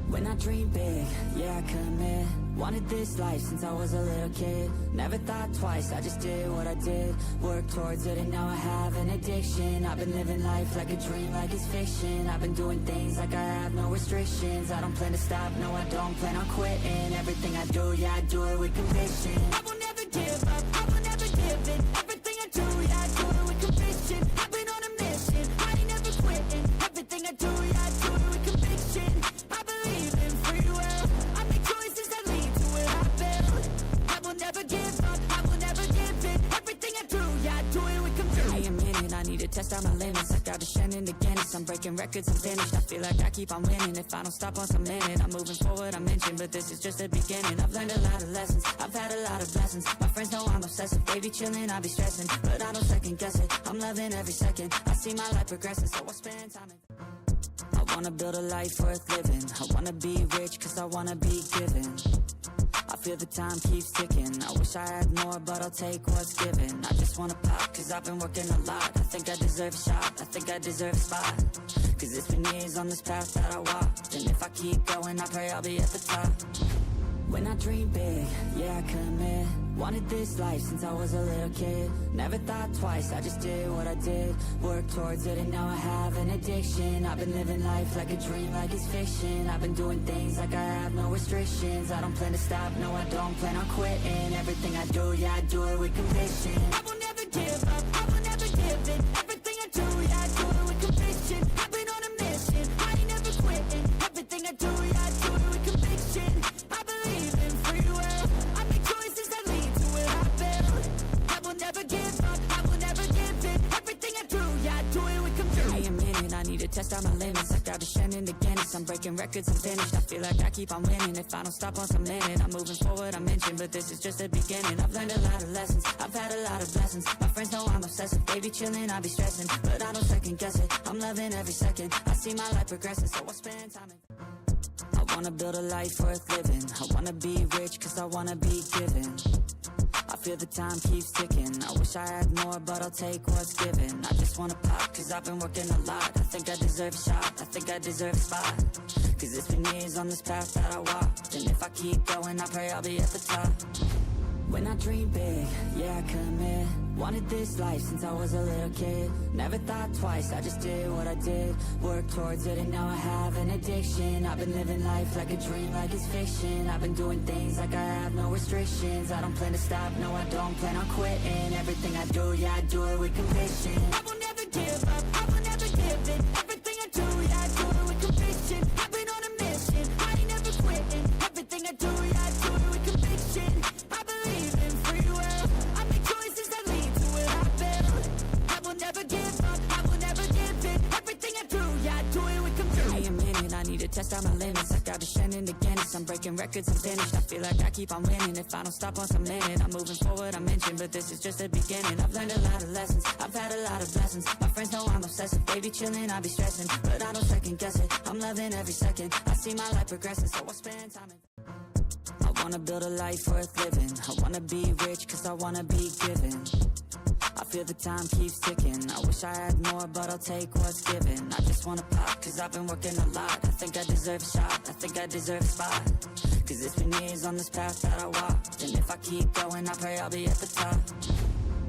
When I dream big, yeah, I commit. Wanted this life since I was a little kid. Never thought twice, I just did what I did. Worked towards it and now I have an addiction. I've been living life like a dream, like it's fiction. I've been doing things like I have no restrictions. I don't plan to stop, no I don't plan on quitting. Everything I do, yeah, I do it with conviction. I will never give up, I will never give in. Everything I do, yeah, I do it with conviction. I've been on a mission, I ain't never quitting. Everything I do, yeah, I do it with conviction. I believe in free will, I make choices that lead to what I build. I will never give up, I will never give in. Everything I do, yeah, I do it with conviction. Give me a minute, I need to test out my limits. Like I've been shining the Guinness, I'm breaking records. records unfinished. I feel like I keep on winning. If I don't stop once a minute, I'm moving forward, I mentioned, but this is just the beginning. I've learned a lot of lessons, I've had a lot of blessings. My friends know I'm obsessive, they be chilling, I be stressing, but I don't second guess it. I'm loving every second, I see my life progressing, so I spend time in. I wanna build a life worth living. I wanna be rich cause I wanna be given. I feel the time keeps ticking. I wish I had more, but I'll take what's given. I just wanna pop, cause I've been working a lot. I think I deserve a shot, I think I deserve a spot. Cause it's been years on this path that I walked, and if I keep going, I pray I'll be at the top. When I dream big, yeah, I commit. Wanted this life since I was a little kid. Never thought twice, I just did what I did. Worked towards it and now I have an addiction. I've been living life like a dream, like it's fiction. I've been doing things like I have no restrictions. I don't plan to stop, no I don't plan on quitting. Everything I do, yeah, I do it with conviction. I will never give up, I will never give in. Everything I do, yeah, I do it with conviction. I've been on a mission, I ain't never quitting. Everything I do, yeah, I do it with conviction. I believe in free will, I make choices that lead to where I build. I will never give up, I will never give in. Everything I do, yeah, I do it with conviction. Give me a minute, I need to test out my limits. I gotta shine in the Guinness, I'm breaking records, I'm finished. I feel like I keep on winning. If I don't stop once a minute, I'm moving forward, I mentioned, but this is just the beginning. I've learned a lot of lessons, I've had a lot of blessings. My friends know I'm obsessive, they be chilling, I be stressing, but I don't second guess it. I'm loving every second, I see my life progressing, so I spend time in. I wanna build a life worth living. I wanna be rich cause I wanna be given. I feel the time keeps ticking. I wish I had more, but I'll take what's given. I just wanna pop cause I've been working a lot. I think I deserve a shot, I think I deserve a spot. Cause it's been years on this path that I walked, and if I keep going, I pray I'll be at the top. When I dream big, yeah, I commit. Wanted this life since I was a little kid. Never thought twice, I just did what I did. Worked towards it and now I have an addiction. I've been living life like a dream, like it's fiction. I've been doing things like I have no restrictions. I don't plan to stop, no I don't plan on quitting. Everything I do, yeah, I do it with conviction. I will never give up, I will never give in. Everything I do, yeah, I do it with conviction. I've been on a mission, I ain't never quitting. Everything I do, yeah, I do it with conviction. I believe in free will, I make choices that lead to where I build. I will never give up, I will never give in. Everything I do, yeah, I do it with conviction. Give me a minute, I need to test out my limits. I gotta shine in the Guinness, I'm breaking records, I'm finished. I feel like I keep on winning. If I don't stop once a minute, I'm moving forward, I mentioned, but this is just the beginning. I've learned a lot of lessons, I've had a lot of blessings. My friends know I'm obsessive, they be chilling, I be stressing, but I don't second guess it. I'm loving every second, I see my life progressing, so I spend time in. I wanna build a life worth living. I wanna be rich cause I wanna be given. I feel the time keeps ticking. I wish I had more, but I'll take what's given. I just wanna pop cause I've been working a lot. I think I deserve a shot, I think I deserve a spot. Cause it's been years on this path that I walked, and if I keep going, I pray I'll be at the top.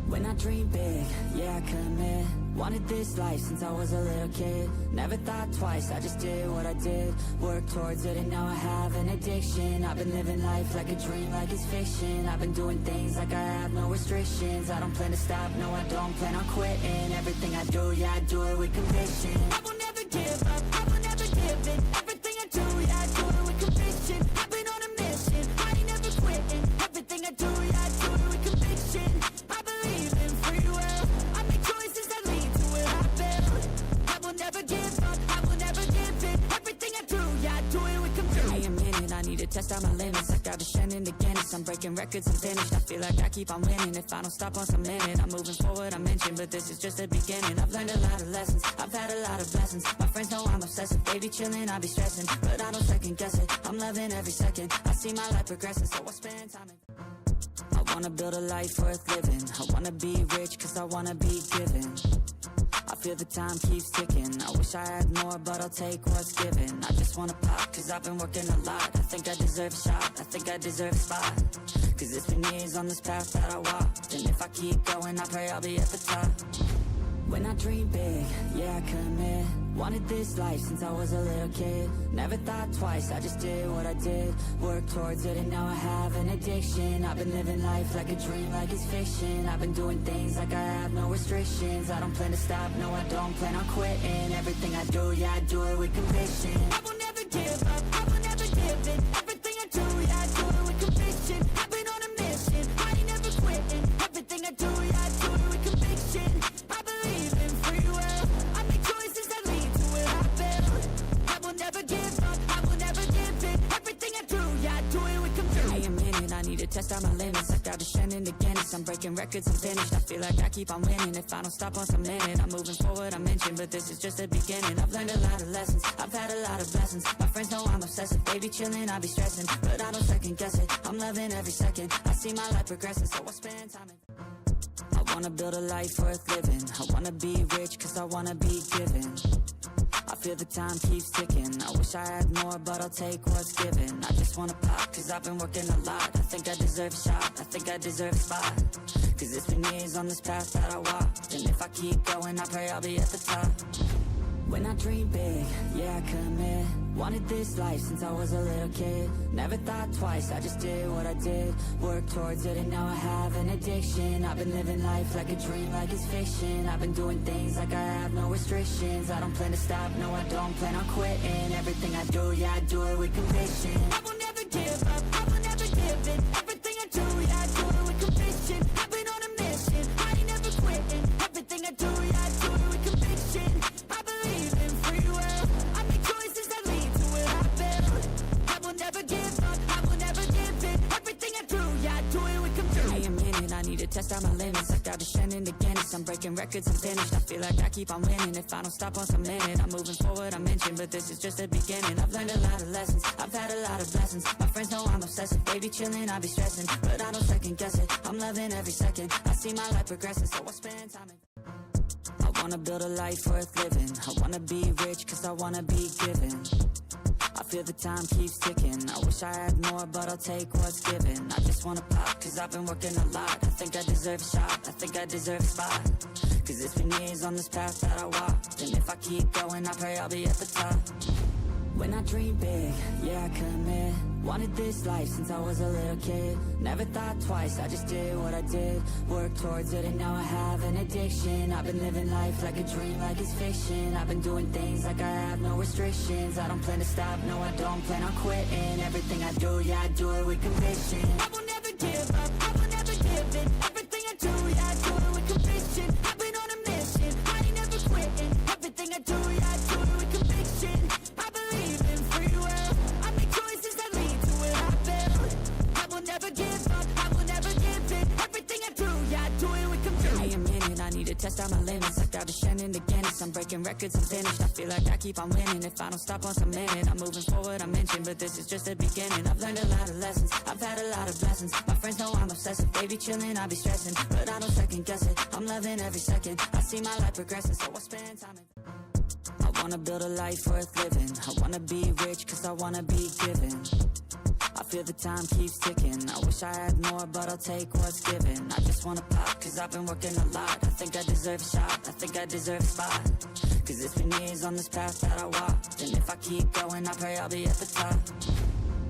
When I dream big, yeah, I commit. Wanted this life since I was a little kid. Never thought twice, I just did what I did. Worked towards it and now I have an addiction. I've been living life like a dream, like it's fiction. I've been doing things like I have no restrictions. I don't plan to stop, no I don't plan on quitting. Everything I do, yeah, I do it with conviction. I will never give up, I will never give in. Everything I do, yeah, I do it with conviction. I've been on a mission, I ain't never quitting. Everything I do, yeah, I do it with conviction. I believe in free will, I make choices that lead to where I build. I will never give up, I will never give in. Everything I do, yeah, I do it with conviction. Give me a minute, I need to test out my limits. I gotta shine in the Guinness, I'm breaking records, I'm finished. I feel like I keep on winning. If I don't stop once a minute, I'm moving forward, I mentioned, but this is just the beginning. I've learned a lot of lessons, I've had a lot of blessings. My friends know I'm obsessive, they be chilling, I be stressing, but I don't second guess it. I'm loving every second, I see my life progressing, so I spend time in. I wanna build a life worth living. I wanna be rich cause I wanna be given. I feel the time keeps ticking. I wish I had more, but I'll take what's given. I just wanna pop cause I've been working a lot. I think I deserve a shot, I think I deserve a spot. Cause it's been years on this path that I walked, and if I keep going, I pray I'll be at the top. When I dream big, yeah, I commit. Wanted this life since I was a little kid. Never thought twice, I just did what I did. Worked towards it and now I have an addiction. I've been living life like a dream, like it's fiction. I've been doing things like I have no restrictions. I don't plan to stop, no I don't plan on quitting. Everything I do, yeah, I do it with conviction. I will never give up, I will never give in. Everything I do, yeah, I do it with conviction. I've been on a mission, I ain't never quitting. Everything I do, yeah, I do it with conviction. I believe in free will, I make choices that lead to where I a minute, I need to test out my limits. Like I've been shining to Guinness, I'm breaking records, I'm finished. I feel like I keep on winning. If I don't stop once a minute, I'm moving forward, I'm inching. But this is just the beginning. I've learned a lot of lessons, I've had a lot of blessings. My friends know I'm obsessive, they be chilling, I be stressing. But I don't second guess it, I'm loving every second. I see my life progressing, so I spend time in. I wanna build a life worth living. I wanna be rich, cause I wanna be given. I feel the time keeps ticking. I wish I had more, but I'll take what's given. I just wanna pop, cause I've been working a lot. I think I deserve a shot, I think I deserve a spot. Cause it's been years on this path that I walked. And if I keep going, I pray I'll be at the top. When I dream big, yeah, I commit. Wanted this life since I was a little kid. Never thought twice, I just did what I did. Worked towards it and now I have an addiction. I've been living life like a dream, like it's fiction. I've been doing things like I have no restrictions. I don't plan to stop, no I don't plan on quitting. Everything I do, yeah, I do it with conviction. I will never give up, I will never give in. Everything I do, yeah, I do it with conviction. I've been on a mission, I ain't never quitting. Everything I do, yeah, I do it with conviction. I believe in free will, I make choices that lead to what I build. I will never give up, I will never give in. Everything I do, yeah, I do it with conviction. Give me a minute, I need to test out my limits. Like I've been shining to Guinness, I'm breaking records, I'm finished. I feel like I keep on winning. If I don't stop once a minute, I'm moving forward, I'm inching. But this is just the beginning. I've learned a lot of lessons, I've had a lot of blessings. My friends know I'm obsessive, they be chilling, I be stressing. But I don't second guess it, I'm loving every second. I see my life progressing, so I spend time in. I wanna build a life worth living. I wanna be rich, cause I wanna be given. I feel the time keeps ticking. I wish I had more, but I'll take what's given. I just wanna pop, cause I've been working a lot. I think I deserve a shot, I think I deserve a spot. Cause it's been years on this path that I walked. And if I keep going, I pray I'll be at the top. When I dream big, yeah, I commit. Wanted this life since I was a little kid. Never thought twice, I just did what I did. Worked towards it and now I have an addiction. I've been living life like a dream, like it's fiction. I've been doing things like I have no restrictions. I don't plan to stop, no I don't plan on quitting. Everything I do, yeah, I do it with conviction. I will never give up, I will never give in. Everything I do, yeah, I do it with conviction. I've been on a mission, I ain't never quitting. Everything I do, yeah, I do it with conviction. I believe in free will, I make choices that lead to what I build. I will never give up, I will never give in. Everything I do, yeah, I do it with conviction. Give me a minute, I need to test out my limits. Like I've been shining to Guinness, I'm breaking records, I'm finished. I feel like I keep on winning. If I don't stop once a minute, I'm moving forward, I'm inching. But this is just the beginning. I've learned a lot of lessons, I've had a lot of blessings. My friends know I'm obsessive, they be chilling, I be stressing. But I don't second guess it, I'm loving every second. I see my life progressing, so I spend time in. I wanna build a life worth living. I wanna be rich, cause I wanna be given. I feel the time keeps ticking. I wish I had more, but I'll take what's given. I just wanna pop, cause I've been working a lot. I think I deserve a shot, I think I deserve a spot. Cause it's been years on this path that I walked. And if I keep going, I pray I'll be at the top.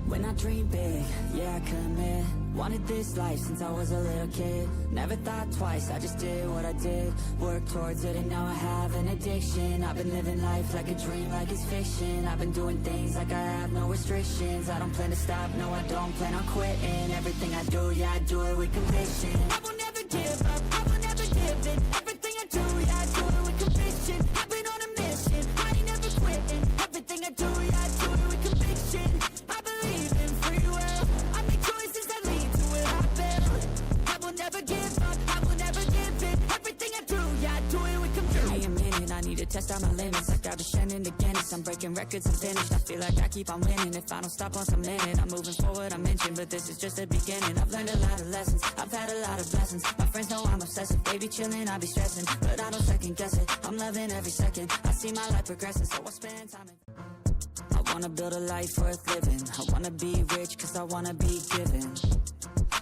When I dream big, yeah, I commit. Wanted this life since I was a little kid. Never thought twice, I just did what I did. Worked towards it and now I have an addiction. I've been living life like a dream, like it's fiction. I've been doing things like I have no restrictions. I don't plan to stop, no I don't plan on quitting. Everything I do, yeah, I do it with conviction. I will never give up, I will never give in. Everything I do, yeah, I do it with conviction. I've been on a mission, I ain't never quitting. Everything I do, yeah, I do it with conviction. I believe in free will, I make choices that lead to what I build. I will never give up, I will never give in. Everything I do, yeah, I do it with conviction. Give me a minute, I need to test out my limits. Like I've been shining to Guinness, I'm breaking records, I'm finished. I feel like I keep on winning. If I don't stop once a minute, I'm moving forward, I'm inching. But this is just the beginning. I've learned a lot of lessons, I've had a lot of blessings. My friends know I'm obsessive, they be chilling, I be stressing. But I don't second guess it, I'm loving every second. I see my life progressing, so I spend time in. I wanna build a life worth living. I wanna be rich, cause I wanna be given.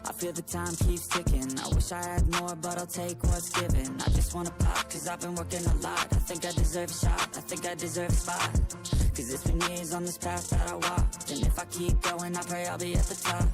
I feel the time keeps ticking. I wish I had more, but I'll take what's given. I just wanna pop, cause I've been working a lot. I think I deserve a shot, I think I deserve a spot. Cause it's been years on this path that I walked. And if I keep going, I pray I'll be at the top.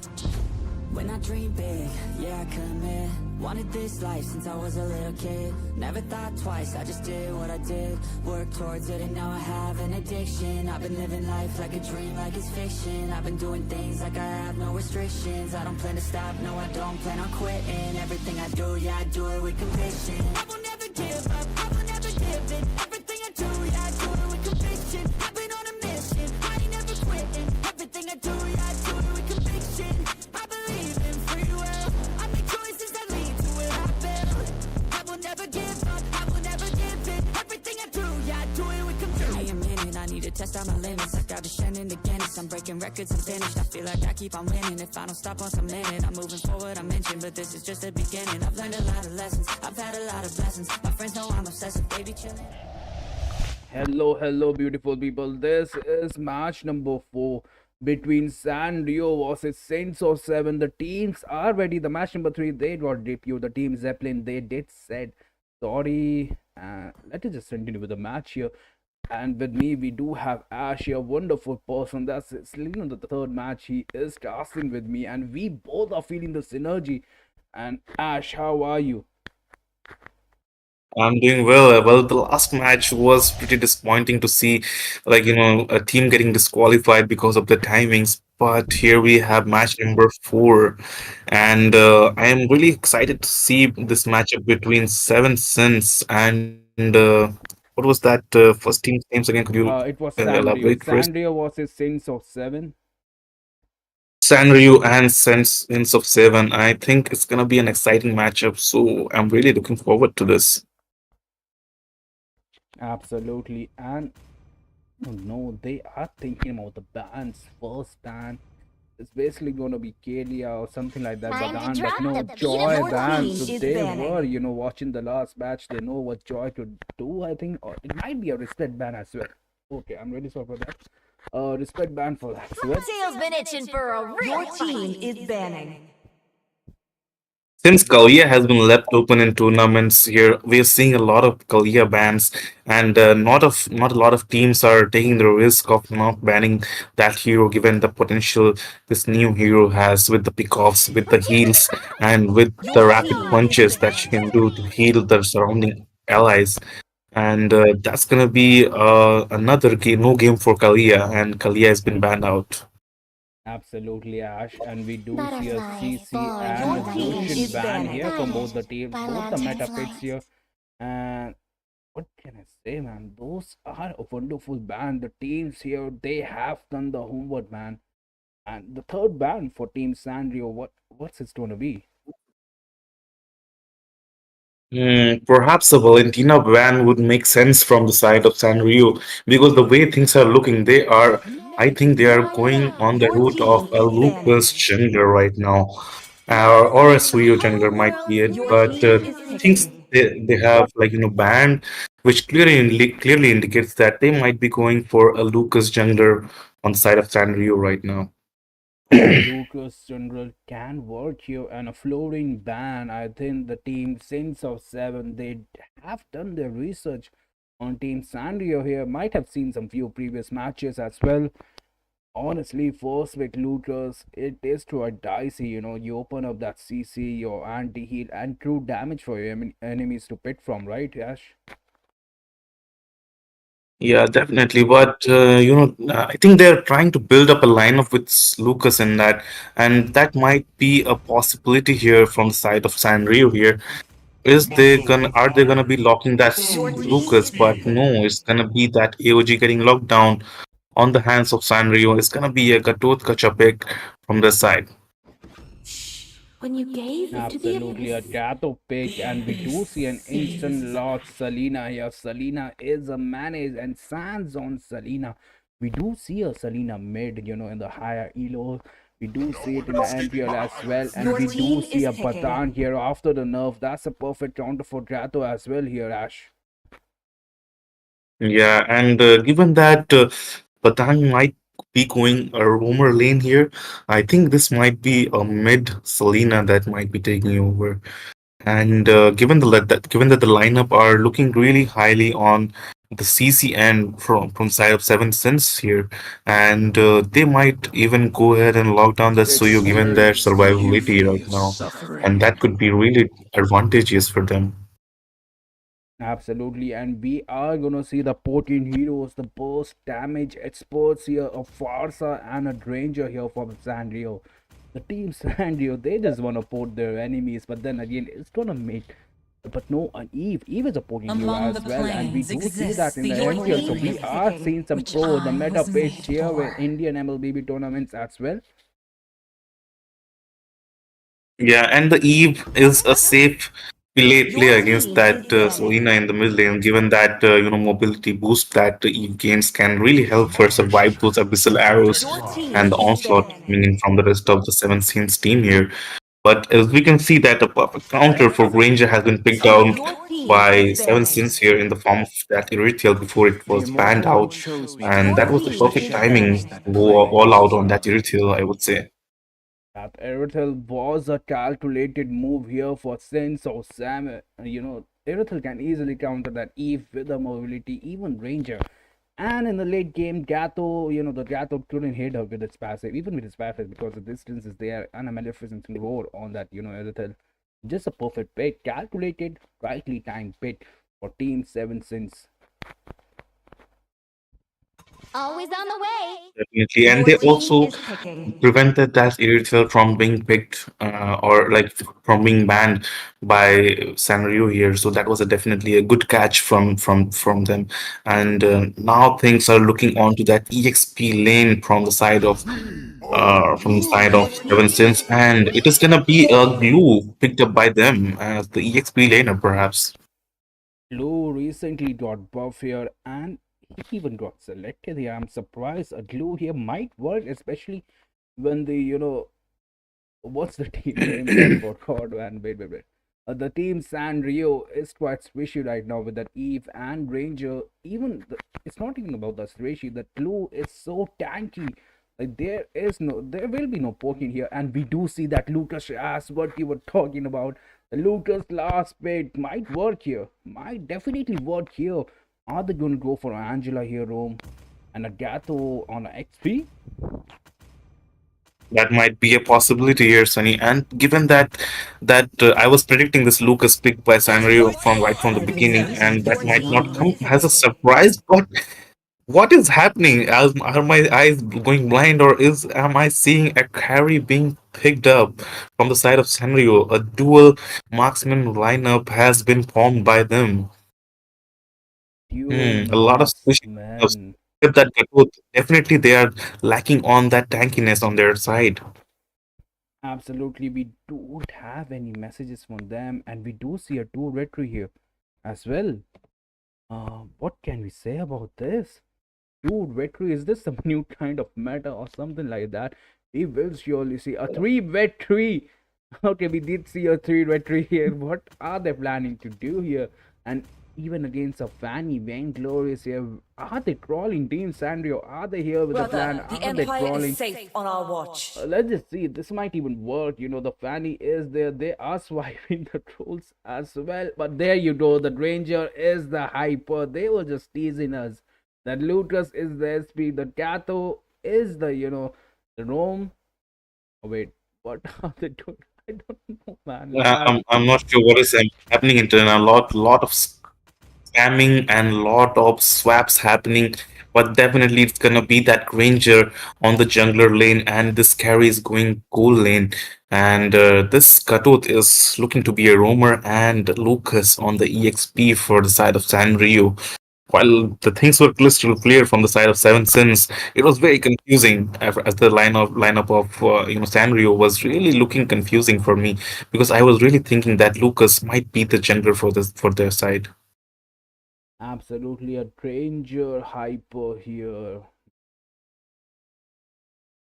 When I dream big, yeah, I commit. Wanted this life since I was a little kid. Never thought twice, I just did what I did. Worked towards it and now I have an addiction. I've been living life like a dream, like it's fiction. I've been doing things like I have no restrictions. I don't plan to stop, no I don't plan on quitting. Everything I do, yeah, I do it with conviction. I will never give up, I will never give in. Everything I do, yeah, I do it with conviction. I've been on a mission, I ain't never quitting. Everything I do, yeah, I do it with conviction. I believe test out my limits like I've been shining to Guinness. I'm breaking records and finished. I feel like I keep on winning. If I don't stop once I'm in it, I'm moving forward, I'm inching. But this is just the beginning. I've learned a lot of lessons. I've had a lot of blessings. My friends know I'm obsessive. They be chilling. Hello, hello, beautiful people. This is match number 4 between Sanrio versus Saints of 7. The teams are ready. The match number 3, they got debut. The team Zeppelin, they did said sorry. Let us just continue with the match here. And with me, we do have Ash, a wonderful person. The third match. He is casting with me, and we both are feeling the synergy. And Ash, how are you? I'm doing well. Well, the last match was pretty disappointing to see, a team getting disqualified because of the timings. But here we have match number 4, and I am really excited to see this matchup between Seven Sins and what was that first team's names again? Could you It was Sanrio. elaborate first? Sanrio versus Saints of 7. Sanryu and Sins of Seven. I think it's gonna be an exciting matchup, so I'm really looking forward to this. Absolutely. And oh no, they are thinking about the bands. First band is basically gonna be Kalia or something like that. But no, Joy band. So they were, watching the last match. They know what Joy could do, I think. Or it might be a respect ban as well. Okay, I'm really sorry for that. Respect ban for that. So Tail's been itching for a real Your team is banning. Since Kalia has been left open in tournaments here, we're seeing a lot of Kalia bans, and not a lot of teams are taking the risk of not banning that hero, given the potential this new hero has with the pickoffs, with the heals, and with the Your rapid team punches is that she can banned. do to heal the surrounding allies. And that's gonna be another game, no game for Kalia, and Kalia has been banned out. absolutely, Ash. And we do see a Butterfly CC for and Your a your team Lucian is wish. ban banning. here from both the Guided teams, by both the meta lantern's picks light. here. And what can I say, man? Those are a wonderful band. The teams here, they have done the homework, man. And the third band for Team Sanrio, what's it gonna be? Perhaps a Valentina ban would make sense from the side of Sanrio because the way things are looking, I think they are going on the Your route of team a is banning. Lucas jungler right now, or a Suyo jungler might be it. Your But team is things picking. they have banned, which clearly indicates that they might be going for a Lucas jungler on the side of Sanrio right now. Lucas General can work here and a floating ban. I think the team Saints of 7, they have done their research on Team Sanrio here. Might have seen some few previous matches as well. Honestly, first with Lucas, it is to a dicey, you open up that CC, your anti-heal, and true damage for your enemies to pick from, right, Yash? Yeah, definitely. But I think they're trying to build up a lineup with Lucas in that, and that might be a possibility here from the side of Sanrio here. Is they gonna Are they gonna be locking that Your team Lucas? is But picking. no, it's gonna be that AOG getting locked down on the hands of Sanrio. It's gonna be a Gatot Kacha pick from their side. When you gaze into the Absolutely, a abyss, Gato pick, the and we do abyss see an instant sees. lock Selena here. Selena is a manage and Sans on Selena. We do see a Selena mid, in the higher elo. We do see it in the NPL as well, and Your we do team see is a picking. Batan here after the nerf. That's a perfect counter for Gato as well here, Ash. Yeah, and given that Patang might be going a roamer lane here, I think this might be a mid Selena that might be taking over. And given that the lineup are looking really highly on the CC end from side of Seven Sins here, and they might even go ahead and lock down the Suyo given their You survivability right feel now, and suffering. that could be really advantageous for them. Absolutely, and we are gonna see the 14 heroes, the burst damage experts here, a Farsa and a Granger here from Sanrio. The team Sanrio, they just wanna port their enemies, but then again, it's gonna make. But no, an Eve. Eve is a porting hero Among the as well, and we plains do see that exists in the the Your NPL. So team we is Ordeal, are picking. seeing some which pro, the I meta was pitch made here with for. Indian MLBB tournaments as well. Yeah, and the Eve is a safe play Your against team that is banning. Selena in the mid lane, given that mobility boost that Eve gains can really help her survive those abyssal arrows Your and team the is onslaught banning. coming in from the rest of the Seven Saints team here. But as we can see that a perfect counter for Granger has been picked out Your team is by Seven banning. Sins here in the form of that Erythiel before it The was banned Immortal One out. chose me to And Your that fight was the the team perfect is special force timing banning. that to go plague all out on Azeroth. that Erythiel, I would say. That Erythel was a calculated move here for Sense or Sam. Erythel can easily counter that Eve with the mobility, even Ranger. And in the late game, Gatto, the Gatto couldn't hit her with its passive, even with its passive, because the distance is there and a Maleficent roar on that, Erythel. Just a perfect pick, calculated, rightly timed pick for Team 7 Sins. Always on the way. Definitely. And Your they team also is picking. prevented that Erythrel from being picked or like from being banned by Sanrio here. So that was definitely a good catch from them. And now things are looking onto that EXP lane from the side Your of Seven team Sins, and it is gonna be a glue picked up by them as the EXP laner, perhaps. Glue recently got buff here and he even got selected here. I'm surprised a glue here might work, especially when what's the team name? I forgot, man. Wait. The team San Rio is quite squishy right now with that Eve and Ranger. It's not even about the squishy. The Clue is so tanky. Like there will be no poking here, and we do see that Lucas as what you were talking about. The Lucas last bit might work here. Might definitely work here. Are they going to go for Angela here, Rome, and a Gatto on a XP? That might be a possibility here, Sunny. And given that I was predicting this Lucas pick by Sanrio from right from the beginning, and that Your might not team come is as a picking. surprise, but what is happening? Are my eyes going blind, or am I seeing a carry being picked up from the side of Sanrio? A dual marksman lineup has been formed by them. Dual A lot of squishy stuff. marksman. Except that definitely they are lacking on that tankiness on their side. Absolutely, we don't have any messages from them, and we do see a two retro here as well. What can we say about this? Two retro, is this some new kind of meta or something like that? We will surely see a three vet tree. Okay, we did see a three red tree here. What are they planning to do here? And even against a Fanny Vainglorious here, are they crawling Team Sandrio? Are they here with a plan? Brother, the Are they Empire is crawling? safe on our watch. Let's just see. This might even work. The Fanny is there. They are swiping the trolls as well. But there you go. The Ranger is the hyper. They were just teasing us. That Lucas is the SP. The Cato is the Rome. Oh, wait. What are they doing? I don't know, man. Lag. I'm not sure what is happening into a lot of spamming and lot of swaps happening, but definitely it's gonna be that Granger on the jungler lane, and this carry is going gold lane, and this Katot is looking to be a roamer, and Lucas on the EXP for the side of Sanrio. While the things were crystal clear from the side of Seven Sins, it was very confusing as the lineup of Sanrio was really looking confusing for me because I was really thinking that Lucas might be the jungler for their side. Absolutely a Ranger hyper here.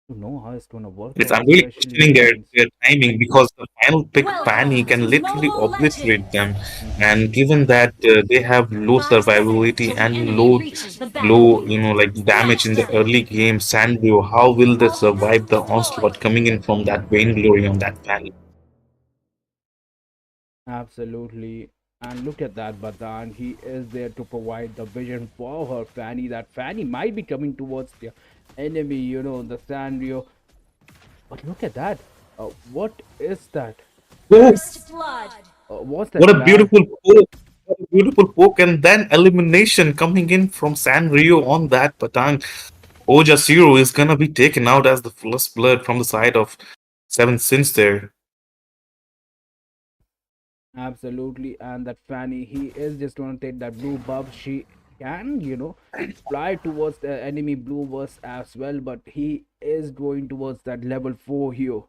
To know how it's gonna work It's, out, I'm really especially questioning against. their timing because the final pick Fanny Welcome to can literally Mobile obliterate Legends! them. Mhm. And given that they have low 5 seconds survivability till the and enemy reaches the battlefield. like damage in the Master! early game, Sanrio, how will they survive the onslaught coming in from that Vainglory on that Fanny? Absolutely. And look at that, Badan. He is there to provide the vision for her Fanny. That Fanny might be coming towards the enemy, the Sanrio. But look at that. What is that? Oh, First blood! What's what that a flag? beautiful poke! What a beautiful poke, and then elimination coming in from Sanrio on that Patang. Ojasiro is gonna be taken out as the first blood from the side of Seven Sins there. Absolutely. And that Fanny, he is just going to take that blue buff. She can, fly towards the enemy blue burst as well, but he is going towards that level 4 here.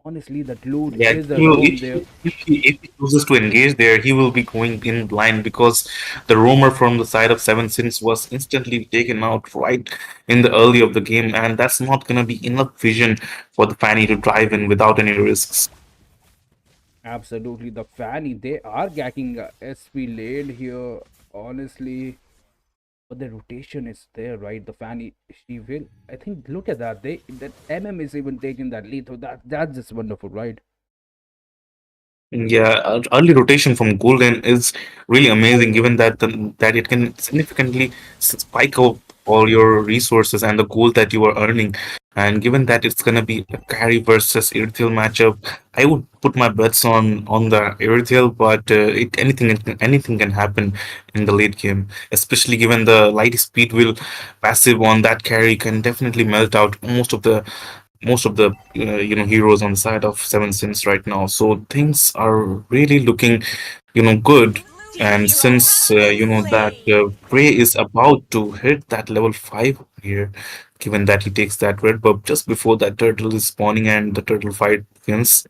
Honestly, that loot Yeah, is a he will, roam there. if he chooses to engage there, he will be going in blind because the roamer from the side of Seven Sins was instantly taken out right in the early of the game, and that's not gonna be enough vision for the Fanny to drive in without any risks. Absolutely, the Fanny, they are gacking SP lane here, honestly. But the rotation is there, right? The Fanny, she will. I think, look at that. That MM is even taking that lead. So that's just wonderful, right? Yeah, early rotation from Golden is really amazing, given that that it can significantly spike up all your resources and the gold that you are earning. And given that it's gonna be a carry versus Earthiel matchup, I would put my bets on the Earthiel, but anything can happen in the late game, especially given the light speed will passive on that carry can definitely melt out most of the heroes on the side of Seven Sins right now. So things are really looking good. Blue team And hero since has been that slain. Prey is about to hit that level 5 here, given that he takes that red buff just before that turtle is spawning and the turtle fight begins.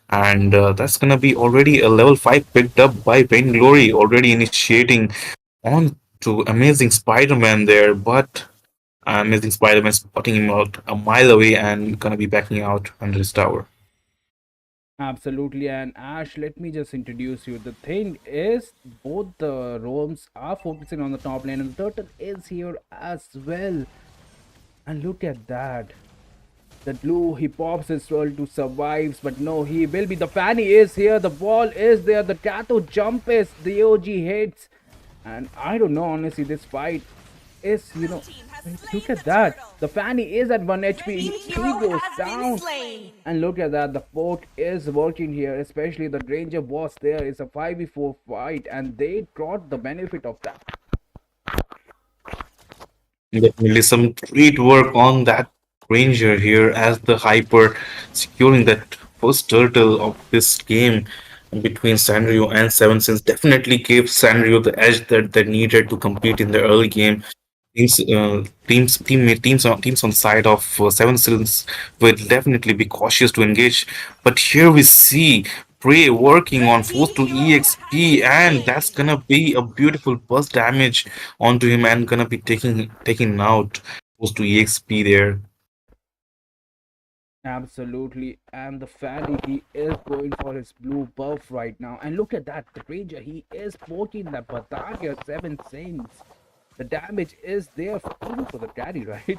And that's gonna be already a level 5 picked up by Vain Glory, already initiating on to Amazing Spider-Man there, but Amazing Spider-Man spotting him out a mile away and gonna be backing out under his tower. Absolutely. And Ash, let me just introduce you. The thing is, both the roams are focusing on the top lane, and the turtle is here as well. And look at that. The blue, he pops his soul to survives, but no, he will be. The Fanny is here. The wall is there. The Tattoo jump is the OG hits. And I don't know, honestly, this fight is, Blue team has look slain at the that. turtle. The Fanny is at 1 Red HP. team He hero goes has been down. slain. And look at that. The poke is working here, especially the Ranger was there. It's a 5v4 fight, and they got the benefit of that. Definitely some great work on that Ranger here as the Hyper securing that first turtle of this game between Sanrio and Seven Sins definitely gave Sanrio the edge that they needed to compete in the early game. Teams on the side of Seven Sins will definitely be cautious to engage. But here we see Prey working Red on team Force to hero has EXP, been and that's slain. gonna be a beautiful burst damage onto him and gonna be taking out Force to EXP there. Absolutely. And the Fanny, he is going for his blue buff right now. And look at that. The Ranger, he is poking the Bataga 7 Saints. The damage is there even for the carry, right?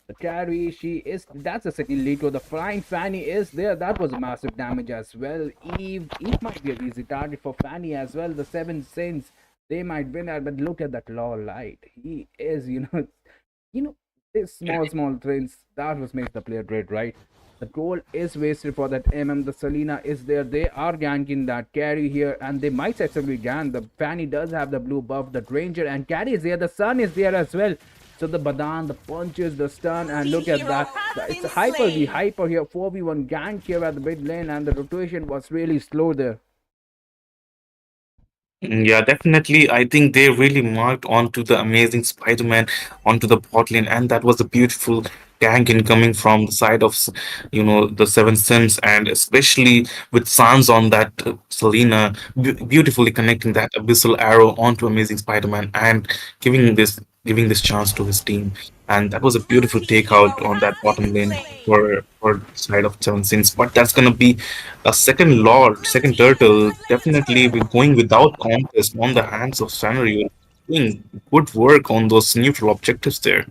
The carry, she is. That's a second lead. The flying Fanny is there. That was massive damage as well. Eve might be an easy target for Fanny as well. The 7 Saints, they might win that. But look at that Law Light. He is, you know, these small things that was makes the player great, right? The goal is wasted for that MM. The Selena is there. They are ganking that carry here, and they might successfully gank. The Fanny does have the blue buff. The Ranger and carry is there. The Sun is there as well. So the Badan, the punches, the stun, and Team look at hero that. has It's a been hyper v slain. hyper here. 4v1 gank here at the mid lane, and the rotation was really slow there. Yeah, definitely. I think they really marked onto the Amazing Spider-Man onto the bot lane, and that was a beautiful gank incoming from the side of, the Seven Sins, and especially with Sans on that Selena, beautifully connecting that abyssal arrow onto Amazing Spider-Man and giving this chance to his team, and that was a Blue beautiful team hero takeout on that has bottom been lane slain. for the side of Seven Sins. But that's gonna be a second Lord, Blue second team has Turtle, slain the definitely be turtle. going without contest on the hands of Sanrio, doing good work on those neutral objectives there.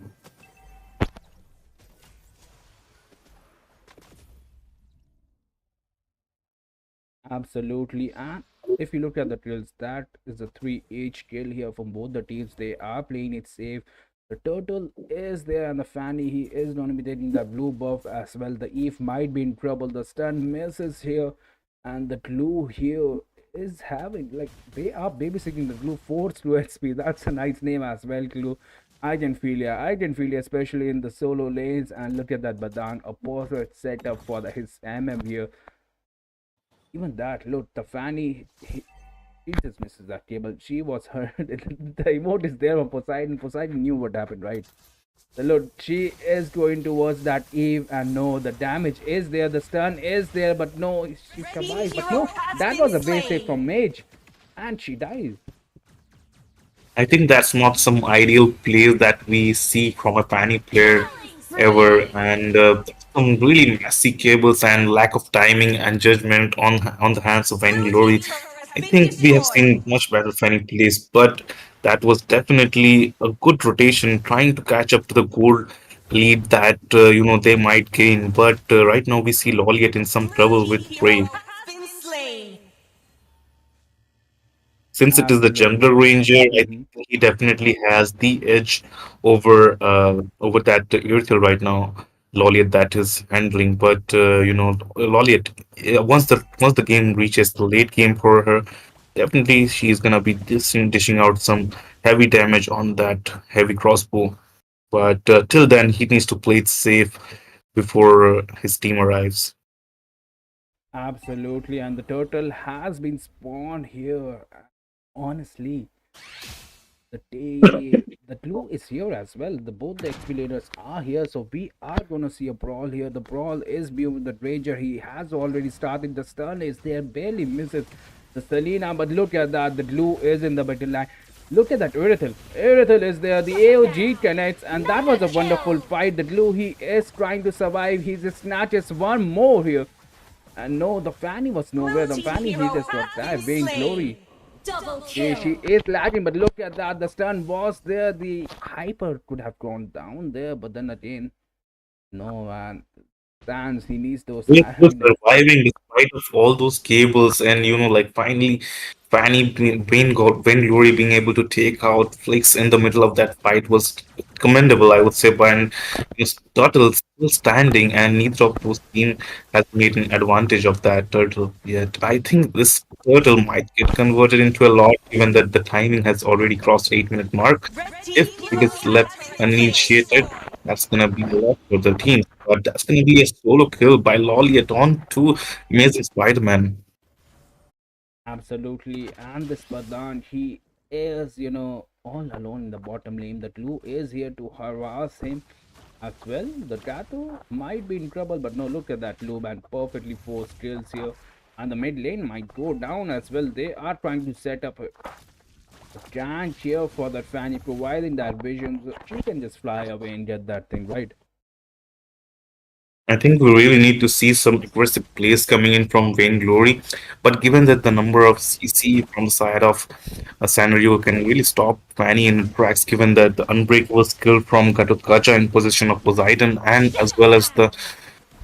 Absolutely. And if you look at the drills, that is a 3 each kill here from both the teams. They are playing it safe. The turtle is there, and the Fanny, he is going to be taking that blue buff as well. The Eve might be in trouble. The stun misses here, and the glue here is having, like, they are babysitting the glue. Force to XP. That's a nice name as well, glue. I can feel ya. I can feel ya, especially in the solo lanes. And look at that Badang, a perfect setup for his MM here. Even that, look, the Fanny, he just misses that cable. She was hurt. The emote is there on Poseidon. Poseidon knew what happened, right? Look, she is going towards that Eve, and no, the damage is there, the stun is there, but no, she Enemy survives. But hero no, has that been was a base save slain. from Mage, and she dies. I think that's not some ideal play that we see from a Fanny player Killing ever, spree. and some really messy cables and lack of timing and judgment on the hands of Fanny Blue Glory. team turret has I been think we have destroyed. seen much better Fanny plays, but that was definitely a good rotation, trying to catch up to the gold lead that they might gain. But right now we see Loliet in some trouble Enemy with hero Prey. has been slain. Since it is the jungle Absolutely. ranger, I Hmm. think he definitely has the edge over that Earthel right now. Loliet that is handling, but Loliet once the game reaches the late game for her, definitely she's gonna be dishing out some heavy damage on that heavy crossbow. But till then, he needs to play it safe before his team arrives. Absolutely, and the turtle has been spawned here. Honestly, the glue is here as well. Both the expilators are here, so we are gonna see a brawl here. The brawl is beyond the Ranger. He has already started. The stun is there, barely misses the Selena, but look at that. The glue is in the battle line. Look at that Irithel. Irithel is there. The AOG Shutdown. connects, and that was Mega a wonderful kill. fight. The glue, he is trying to survive. He just snatches one more here. And no, the Fanny was nowhere. Blue The team Fanny, he hero just got has been that. Vain slain. Glory. Double She kill. is lagging, but look at that. The stun was there. The hyper could have gone down there, but then again, no man. Stands, he needs those We're still stamina. surviving despite of all those cables, and like finally, Vain Glory being able to take out Flix in the middle of that fight was commendable, I would say. But Turtle still standing, and neither of those team has made an advantage of that Turtle yet. I think this Turtle might get converted into a lot, given that the timing has already crossed 8 minute mark. Red team If it hero gets left has been uninitiated, slain. that's gonna be a lot for the team. But that's gonna be a solo kill by Lolliet on to Amazing Spider-Man. Absolutely. And this Badan, he is, all alone in the bottom lane. The glue is here to harass him as well. The Tattoo might be in trouble, but no, look at that Lube and perfectly forced kills here. And the mid lane might go down as well. They are trying to set up a giant cheer for that Fanny, providing that vision. So she can just fly away and get that thing right. I think we really need to see some aggressive plays coming in from Vainglory. But given that the number of CC from the side of Sanrio can really stop Fanny in the tracks, given that the unbreakable skill from Gatotkacha in position of Poseidon and as well as the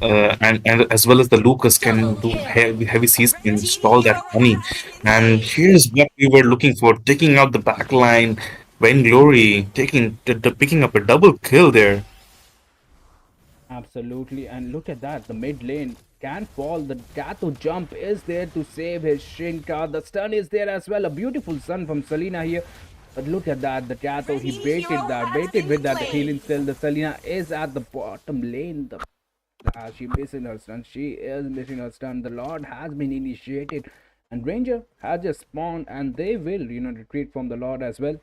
and as well as the Lucas can Double do kill. heavy CC Red and team stall that hero Fanny. has been And slain. here's what we were looking for, taking out the back line. Vainglory taking picking up a double kill there. Absolutely, and look at that. The mid lane can fall. The Gato jump is there to save his Shinka. The stun is there as well. A beautiful stun from Selena here. But look at that. The Gato, he Enemy hero has baited been with that slain. healing skill. The Selena is at the bottom lane. She missing her stun. She is missing her stun. The Lord has been initiated. And Ranger has just spawned, and they will, retreat from the Lord as well.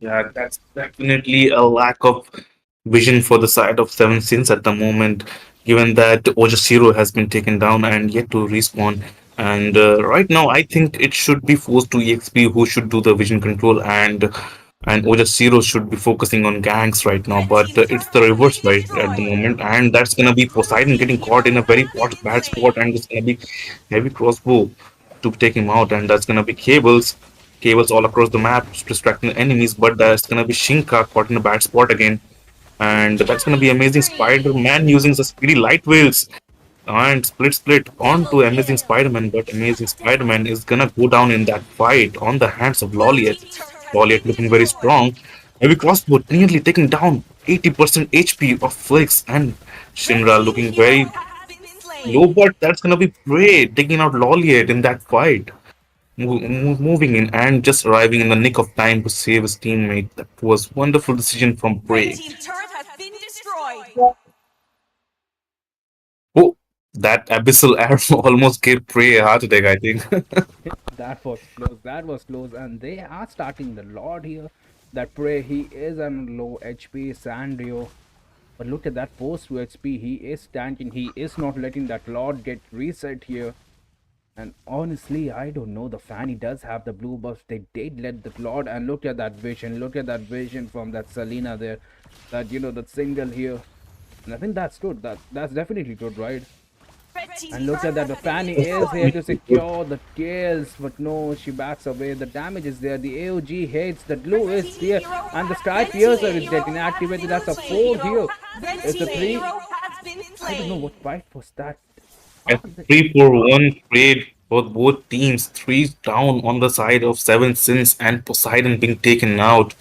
Yeah, that's definitely a lack of vision for the side of Seven Sins at the moment, given that Ojashiro has been taken down and yet to respawn. And right now, I think it should be forced to EXP who should do the vision control, and Ojashiro should be focusing on ganks right now. Red But team's it's turret the has reverse been right at the destroyed. moment, and that's gonna be Blue Poseidon team getting caught in hero a very has been bad spot, slain. and it's gonna be heavy crossbow to take him out, and that's gonna be cables all across the map distracting enemies, but that's gonna be Shinka caught in a bad spot again. And that's gonna be Killing Amazing spree. Spider-Man using the speedy light wheels and split onto Double Amazing kill. Spider-Man, but Amazing Spider-Man is gonna go down in that fight on the hands of Blue Loliet. team's turret has Loliet been looking very destroyed. strong. Heavy crossbow nearly taking down 80% HP of Flix, and Red Shinra team looking hero very has been low, slain. but that's gonna be Prey taking out Loliet in that fight. Moving in and just arriving in the nick of time to save his teammate. That was wonderful decision from Red Prey. team turret has been destroyed. Oh, that abyssal arrow almost gave Prey a heart attack, I think. That was close. That was close. And they are starting the Lord here. That Prey, he is on low HP. Sanrio, but look at that post to HP. He is tanking. He is not letting that Lord get reset here. And honestly, I don't know. The Fanny does have the blue buffs. They did let the Lord. And look at that vision. Look at that vision from that Selena there. That, that single here. And I think that's good. That's definitely good, right? Red team's And look turret at that. has The been Fanny is here destroyed. to secure the kills. But no, she backs away. The damage is there. The AOG hits. The glue Red is team there. hero And the has Sky Red team Piercer is hero getting has activated. been That's a slain. 4 here. Red It's a team 3. hero has been I don't know slain. what fight was that. A How they- 3-4-1 trade for both teams, three down on the side of Seven Sins and Poseidon being taken out.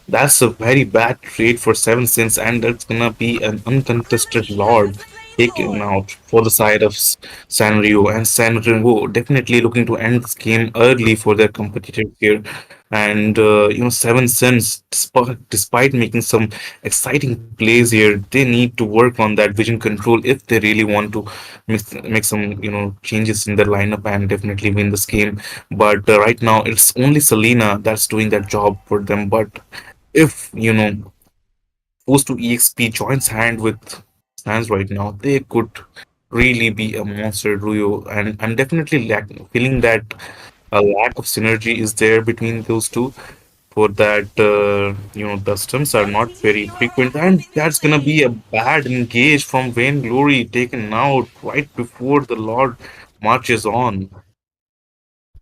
That's a very bad trade for Seven Sins, and that's gonna be an Friendly uncontested healer has Lord slain taken Lord. out for the side of Sanrio. And Sanrio definitely looking to end this game early for their competitors here. And Seven Sins, despite making some exciting plays here, they need to work on that vision control if they really want to make some changes in their lineup and definitely win this game. But right now, it's only Selena that's doing that job for them. But if Force to EXP joins hand with Sans right now, they could really be a monster duo. And I'm definitely feeling that a lack of synergy is there between those two. For that, the stunts are Red not team very hero frequent, has and been that's gonna be slain. a bad engage from Vain Glory taken out right before the Lord marches on.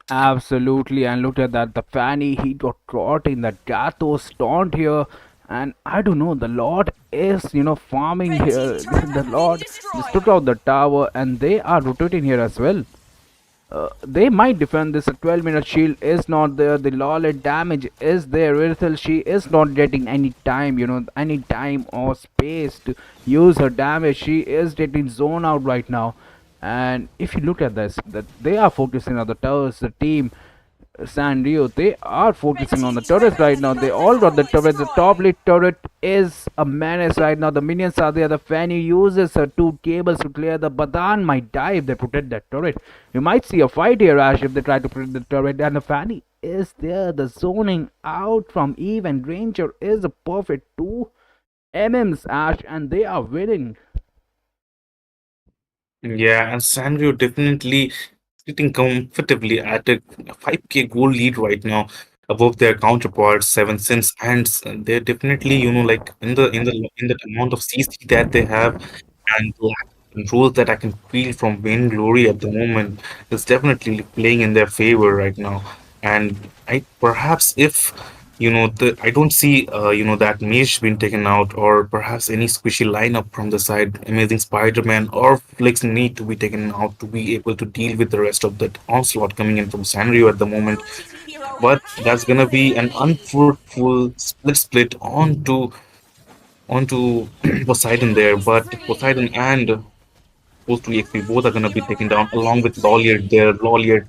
Absolutely, and look at that. The Fanny, he got caught in the Gatos taunt here. And I don't know, the Lord is, farming Red team here. turret The has been Lord just took destroyed. out the tower, and they are rotating here as well. They might defend this. A 12-minute shield is not there. The lawlet damage is there. Irithel, she is not getting any time, any time or space to use her damage. She is getting zone out right now. And if you look at this, that they are focusing on the towers, the team. Sanrio, they are Red focusing on the team turrets turret right has now. They been all got the turrets. The top destroyed. lead turret is a menace right now. The minions are there. The Fanny uses her two cables to clear. The Badan might die if they protect that turret. You might see a fight here, Ash, if they try to protect the turret. And the Fanny is there. The zoning out from Eve and Ranger is a perfect 2 MMs, Ash, and they are winning. Yeah, and Sanrio definitely sitting comfortably at a 5K goal lead right now above their counterparts, Seven Sins, and they're definitely, like in the amount of CC that they have and the lack of control that I can feel from Vain Glory at the moment is definitely playing in their favor right now. And I perhaps if I don't see that Mage being taken out or perhaps any squishy lineup from the side, Amazing Spider-Man or Flix need to be taken out to be able to deal with the rest of that onslaught coming in from Sanrio at the moment. Blue team hero But has that's been gonna be an slain. unfruitful split onto Poseidon there. Killing But Poseidon spree. and Post 3XP Blue both are team gonna be hero taken down has along been with Loliet slain. there. Loliet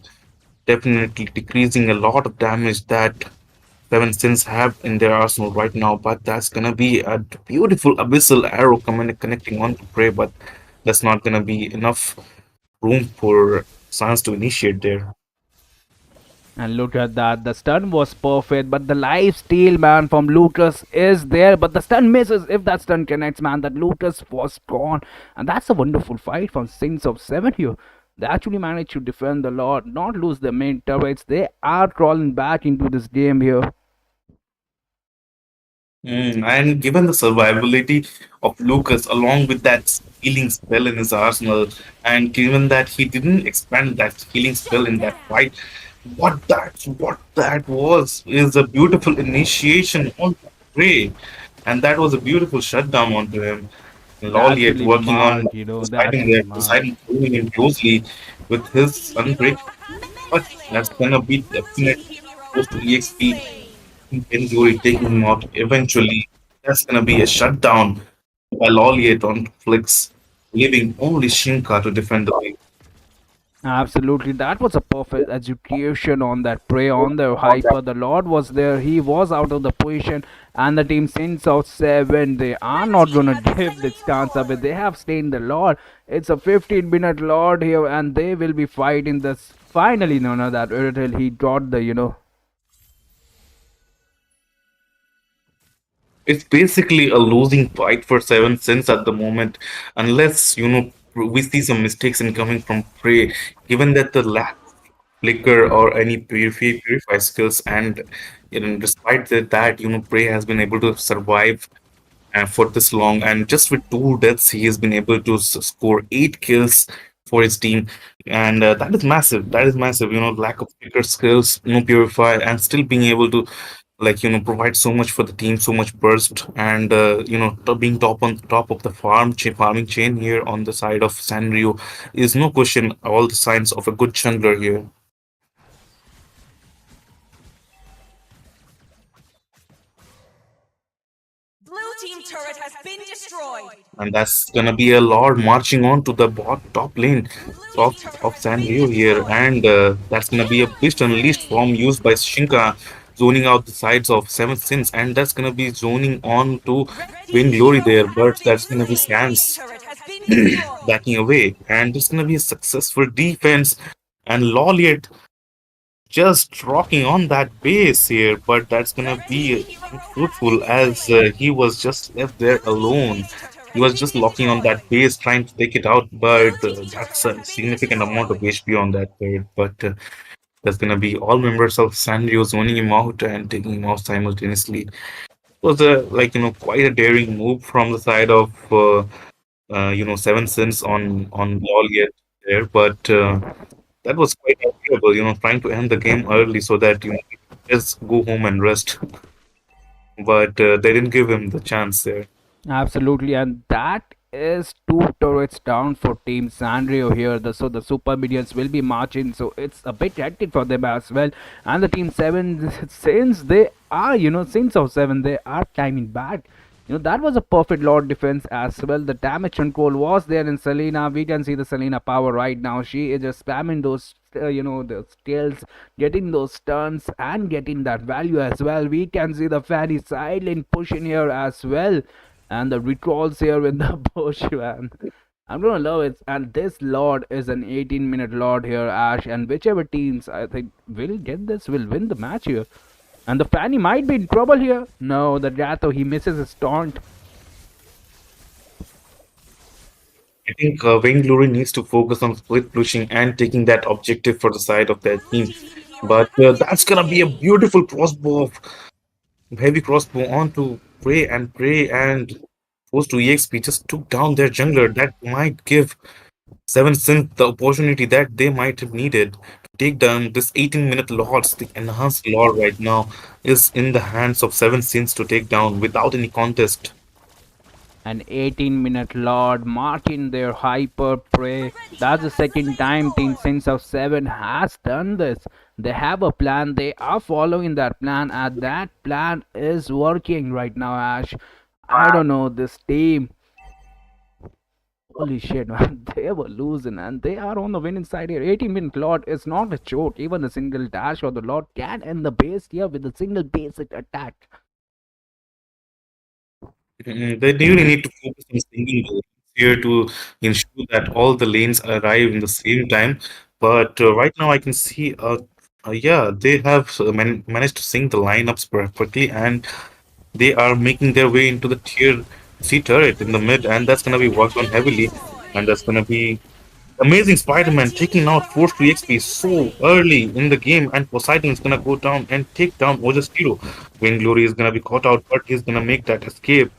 definitely decreasing a lot of damage that Seven Sins have in their arsenal right now, but that's gonna be a beautiful abyssal arrow coming connecting on to Prey, but that's not gonna be enough room for Sans to initiate there. And look at that. The stun was perfect, but the life steal, man, from Lucas is there. But the stun misses. If that stun connects, man, that Lucas was gone. And that's a wonderful fight from Sins of 7 here. They actually managed to defend the Lord, not lose their main turrets. They are crawling back into this game here. And given the survivability of Lucas, along with that healing spell in his arsenal, and given that he didn't expand that healing spell in that fight, what that was is a beautiful initiation on Prey, and that was a beautiful shutdown onto him. That's Loliet really working on smart, Poseidon that's there, smart. Poseidon following him closely with Blue his team hero unbreakable. has been But that's slain. gonna be Blue team definite hero close to has been EXP slain. in Glory taking him out eventually. That's gonna be a shutdown by Loliet on Flix, leaving only Shinka to defend the wing. Absolutely, that was a perfect execution on that prey on the hyper. The Lord was there, he was out of the position, and the team since out 7. They are Red not team gonna has give this slain chance away. Lord. They have slain the Lord. It's a 15-minute Lord here, and they will be fighting this. Finally, no, that Uritel, he got the. It's basically a losing fight for Seven Sins at the moment, unless we see some mistakes in coming from Prey. Given that the lack of flicker or any purify skills, and despite that, Prey has been able to survive for this long, and just with two deaths, he has been able to score 8 kills for his team, and that is massive. That is massive. Lack of flicker skills, no purify, and still being able to provide so much for the team, so much burst, and being top on top of the farming chain here on the side of Sanrio is no question all the signs of a good jungler here. Blue team turret has been destroyed. And that's gonna be a Lord marching on to the top lane Blue of team turret of has been Sanrio here, destroyed. and that's gonna be a Beast Unleashed Killing form used by Shinka, zoning out the sides of Seven Sins, and that's gonna be zoning on to Red team's Vainglory hero there, has but been that's gonna be slain. Blue team Sans turret has been destroyed. backing away, and it's gonna be a successful defense, and Loliet just rocking on that base here, but that's The gonna red team be hero has fruitful been as slain. he was just left there Blue team's alone. base turret He has was been just locking on destroyed. that base, trying to take it out, Blue but team's turret that's has a been significant amount of destroyed. HP on that bird. But that's gonna be all members of Sanrio zoning him out and taking him out simultaneously. It was a quite a daring move from the side of Seven Sins on Loliet there, but that was quite agreeable, trying to end the game early so that he could just go home and rest. But they didn't give him the chance there. Absolutely, and that is two turrets down for Team Sanrio here. So the Super Minions will be marching, so it's a bit hectic for them as well. And the Team 7, since they are, since of 7, they are climbing back. That was a perfect Lord defense as well. The damage control was there in Selena. We can see the Selena power right now. She is just spamming those, the skills, getting those stuns, and getting that value as well. We can see the Fanny silent pushing here as well, and the rituals here with the bush, man. I'm gonna love it. And this lord is an 18-minute lord here, Ash. And whichever teams I think will get this will win the match here. And the Fanny might be in trouble here. No, the Ratho, he misses his taunt. I think Vainglory needs to focus on split pushing and taking that objective for the side of their Blue team. team's hero But has been that's gonna be a slain. beautiful crossbow of heavy crossbow onto Prey, and forced to EXP just took down their jungler. That might give Seven Synth the opportunity that they might have needed to take down this 18-minute Lords. The enhanced Lord right now is in the hands of Seven Synths to take down without any contest. An 18-minute lord marking their hyper The prey. red team That's the has second slain an time Team ally. Sins of 7 has done this. They have a plan, they are following that plan, and that plan is working right now, Ash. I don't know, this team, holy shit, man, they were losing and they are on the winning side here. 18-minute Lord is not a joke. Even the single dash or the Lord can end the base here with a single basic attack. They really need to focus on singing the lanes here to ensure that all the lanes arrive in the same time. But right now, I can see, yeah, they have managed to sync the lineups perfectly, and they are making their way into the tier C turret in the mid, and that's going to be worked on heavily. And that's going to be amazing Red Spider-Man team taking out hero Force has 3 XP been so slain. early in the game, and Poseidon is going to go down and take down Ojas Hero. Vainglory is going to be caught out, but he's going to make that escape.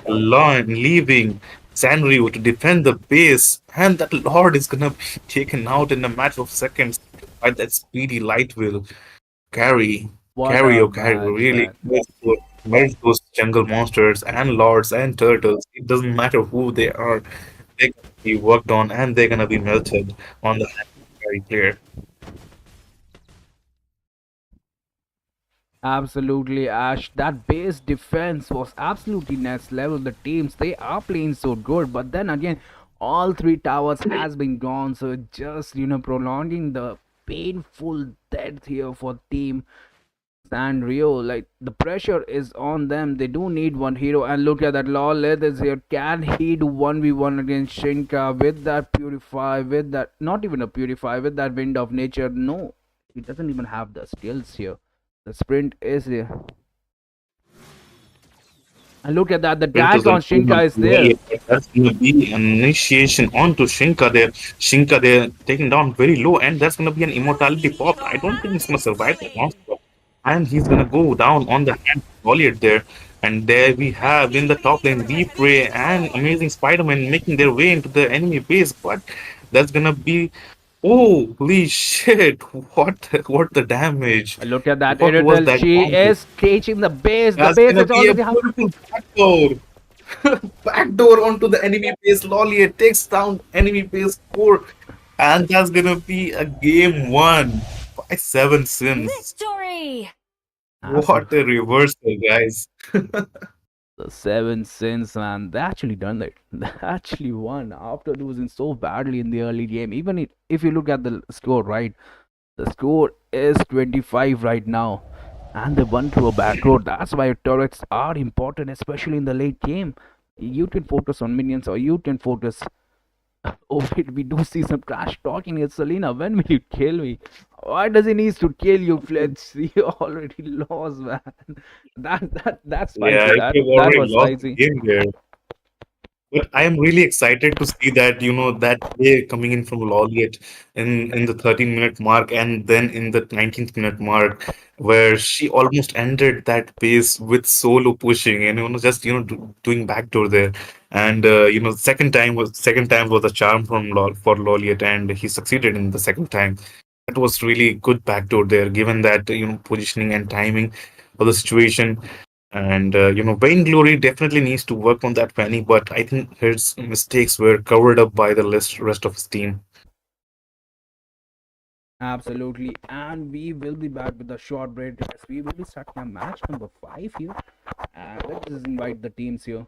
Leaving Sanrio to defend the base, and that Lord is gonna be taken out in a matter of seconds by that speedy light will carry, What carry, a oh carry, match, really man. merge those jungle monsters and lords and turtles. It doesn't matter who they are, they're gonna be worked on and they're gonna be melted on the hand. Very clear. Absolutely, Ash. That base defense was absolutely next level. The teams, they are playing so good, but then again, all three towers has been gone, so just prolonging the painful death here for Team Sanrio. Like the pressure is on them. They do need one hero, and look at that. Lawleth is here. Can he do 1v1 against Shinka with that purify? With that, not even a purify, with that wind of nature? No, he doesn't even have the skills here. The sprint is here. And look at that, the Sprint dash is on an Shinka is there. that's gonna be an initiation onto Shinka there. Shinka there taken down very low, and that's gonna be an immortality pop. I don't think he's gonna survive that monster. And he's gonna go down on the hand Goliath there. And there we have in the top lane Pray and Amazing Spider-Man making their way into the enemy base, but that's gonna be holy shit! What the damage? And look at that, What was Irrital. that She damage? is teaching the base. The That's base gonna is be a already. beautiful backdoor. Backdoor onto the enemy base. Lolly takes down enemy base core. And that's gonna be a game one by 7 Sims. Victory! What a reversal, guys. The 7 Sins, man, they actually done it. They actually won after losing so badly in the early game. Even if you look at the score, right, the score is 25 right now, and they won through a back road. That's why turrets are important, especially in the late game. You can focus on minions, or you can focus. Oh wait, we do see some trash talking here. Selena, when will you kill me? Why does he need to kill you, Fletch? You already lost, man. That's Yeah, spicy. if That you've that already was lost the spicy. game there. But I am really excited to see that, that play coming in from Loliet in the 13-minute mark and then in the 19th minute mark, where she almost ended that pace with solo pushing and just doing backdoor there. And second time was a charm from for Loliet, and he succeeded in the second time. That was really good backdoor there, given that positioning and timing for the situation. And Vainglory definitely needs to work on that Fanny, but I think his mistakes were covered up by the rest of his team. Absolutely. And we will be back with a short break, guys. We will be starting a match number 5 here. Let's just invite the teams here.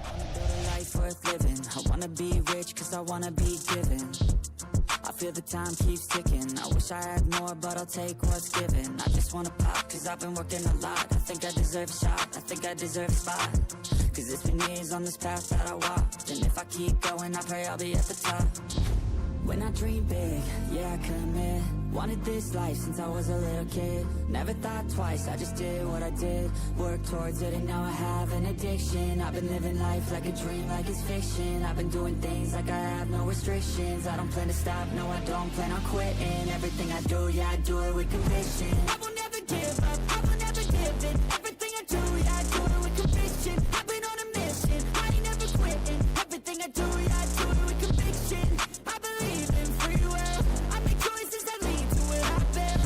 Build a life worth living. I wanna be rich cause I wanna be given. I feel the time keeps ticking. I wish I had more, but I'll take what's given. I just wanna pop cause I've been working a lot. I think I deserve a shot, I think I deserve a spot. Cause it's been years on this path that I walked, and if I keep going, I pray I'll be at the top. When I dream big, yeah, I commit. Wanted this life since I was a little kid. Never thought twice, I just did what I did. Worked towards it and now I have an addiction. I've been living life like a dream, like it's fiction. I've been doing things like I have no restrictions. I don't plan to stop, no I don't plan on quitting. Everything I do, yeah, I do it with conviction. I will never give up, I will never give in. Everything I do, yeah, I do it with conviction. I've been on a mission, I ain't never quitting. Everything I do, yeah, I do it with conviction. I believe in free will, I make choices that lead to where I've been.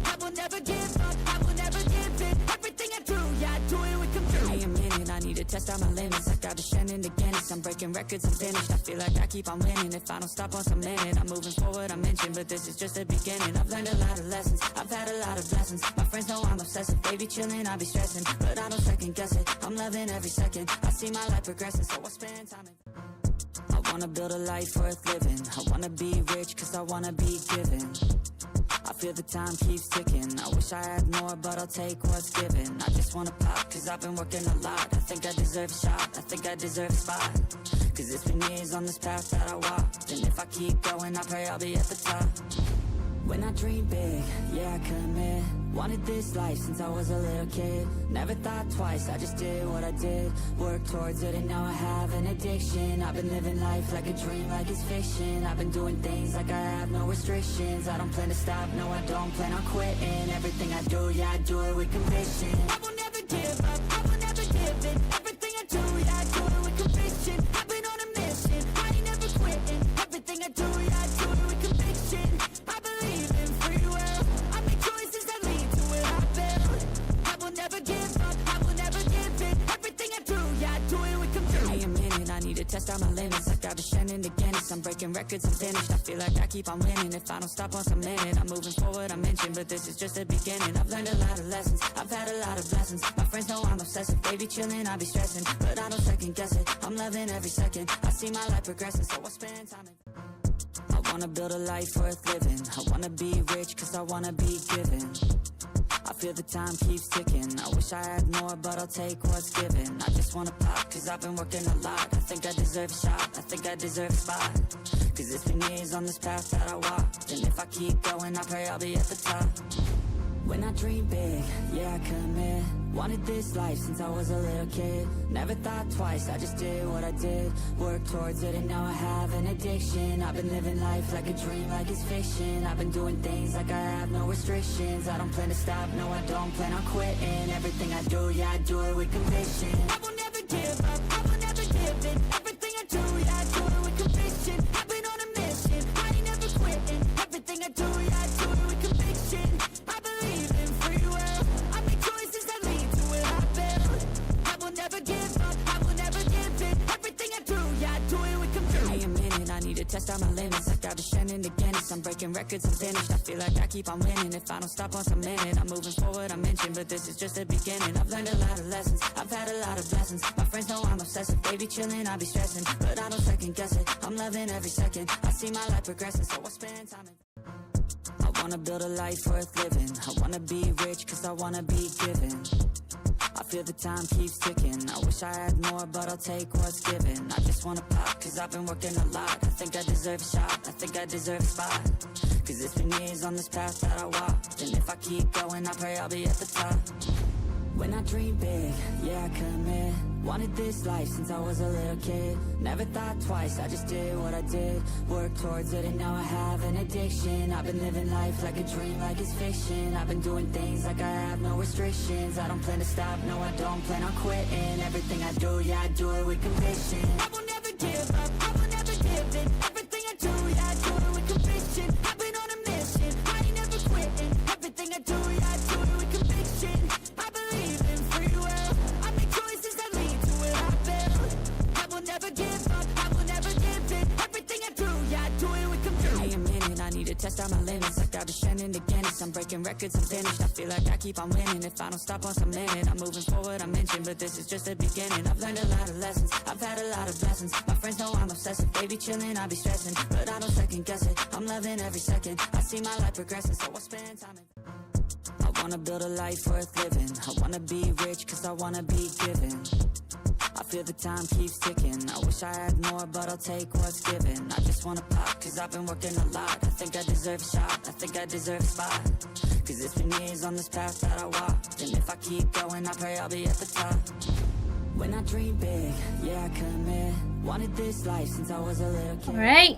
I will never give up, I will never give in. Everything I do, yeah, I do it with conviction. Give me a minute, I need to test out my limits. I got to shine in the Guinness, I'm breaking records, I'm finished. I feel like I keep on winning, if I don't stop once a minute. I'm moving forward, I mentioned, but this is just the beginning. I've learned a lot of lessons, I've had a lot of blessings. My friends know I'm obsessive, they be chilling, I be stressing. But I don't second guess it, I'm loving every second. I see my life progressing, so I spend time in. I wanna build a life worth living. I wanna be rich cause I wanna be given. I feel the time keeps ticking. I wish I had more, but I'll take what's given. I just wanna pop cause I've been working a lot. I think I deserve a shot, I think I deserve a spot. Cause it's been years on this path that I walked, and if I keep going, I pray I'll be at the top. When I dream big, yeah, I commit. Wanted this life since I was a little kid. Never thought twice, I just did what I did. Worked towards it and now I have an addiction. I've been living life like a dream, like it's fiction. I've been doing things like I have no restrictions. I don't plan to stop, no I don't plan on quitting. Everything I do, yeah, I do it with conviction. I will never give up, I will never give in. Everything I do, yeah, I do it with conviction. I've been on a mission, I ain't never quitting. Everything I do, yeah, I do it with conviction. I believe in free will, I make choices that lead to where I've been. I will never give up, I will never give in. Everything I do, yeah, I do it with conviction. Give me a minute, I need to test out my limits. I got to shine in the Guinness, I'm breaking records, I'm finished. I feel like I keep on winning, if I don't stop once a minute. I'm moving forward, I mentioned, but this is just the beginning. I've learned a lot of lessons, I've had a lot of blessings. My friends know I'm obsessive, they be chilling, I be stressing. But I don't second guess it, I'm loving every second. I see my life progressing, so I spend time in. I wanna build a life worth living. I wanna be rich cause I wanna be given. I feel the time keeps ticking. I wish I had more, but I'll take what's given. I just wanna pop cause I've been working a lot. I think I deserve a shot, I think I deserve a spot. Cause it's been years on this path that I walked, and if I keep going, I pray I'll be at the top. When I dream big, yeah, I commit. Wanted this life since I was a little kid. Never thought twice, I just did what I did. Worked towards it and now I have an addiction. I've been living life like a dream, like it's fiction. I've been doing things like I have no restrictions. I don't plan to stop, no I don't plan on quitting. Everything I do, yeah, I do it with conviction. I will never give up, I will never give in. Everything I do, yeah, I do it with conviction. I've been on a mission, I ain't never quitting. Everything I do, yeah, I do it with conviction. I believe in free will. I make choices that lead to what I build. I will never give up, I will never give in. Everything I do, yeah, I do it with conviction. Give me a minute, I need to test out my limits. I got to shine in the Guinness. I'm breaking records and finished. I feel like I keep on winning. If I don't stop once a minute, I'm moving forward, I mentioned. But this is just the beginning. I've learned a lot of lessons, I've had a lot of blessings. My friends know I'm obsessive, they be chilling, I be stressing. But I don't second guess it, I'm loving every second. I see my life progressing, so I spend time in. I wanna build a life worth living. I wanna be rich cause I wanna be given. I feel the time keeps ticking. I wish I had more, but I'll take what's given. I just wanna pop cause I've been working a lot. I think I deserve a shot, I think I deserve a spot. Cause it's been years on this path that I walked. And if I keep going, I pray I'll be at the top. When I dream big, yeah, I commit. Wanted this life since I was a little kid. Never thought twice, I just did what I did. Worked towards it and now I have an addiction. I've been living life like a dream, like it's fiction. I've been doing things like I have no restrictions. I don't plan to stop, no I don't plan on quitting. Everything I do, yeah, I do it with conviction. I will never give up, I will never give in. Everything I do, yeah, I do it with conviction. I've been on a mission, I ain't never quitting. Everything I do, yeah, I do it with conviction. I believe in free will. I make choices that lead to what I build. I will never give up, I will never give in. Everything I do, yeah, I do it with conviction. Give me a minute, I need to test out my limits. I got to shine in the Guinness. I'm breaking records and finished. I feel like I keep on winning. If I don't stop once a minute, I'm moving forward, I mentioned. But this is just the beginning. I've learned a lot of lessons, I've had a lot of blessings. My friends know I'm obsessive, they be chilling, I be stressing. But I don't second guess it, I'm loving every second. I see my life progressing, so I spend time in. I wanna build a life worth living. I wanna be rich cause I wanna be given. I feel the time keeps ticking. I wish I had more, but I'll take what's given. I just wanna pop cause I've been working a lot. I think I deserve a shot, I think I deserve a spot. Cause it's been years on this path that I walked. And if I keep going, I pray I'll be at the top. When I dream big, yeah, I commit. Wanted this life since I was a little kid. All right.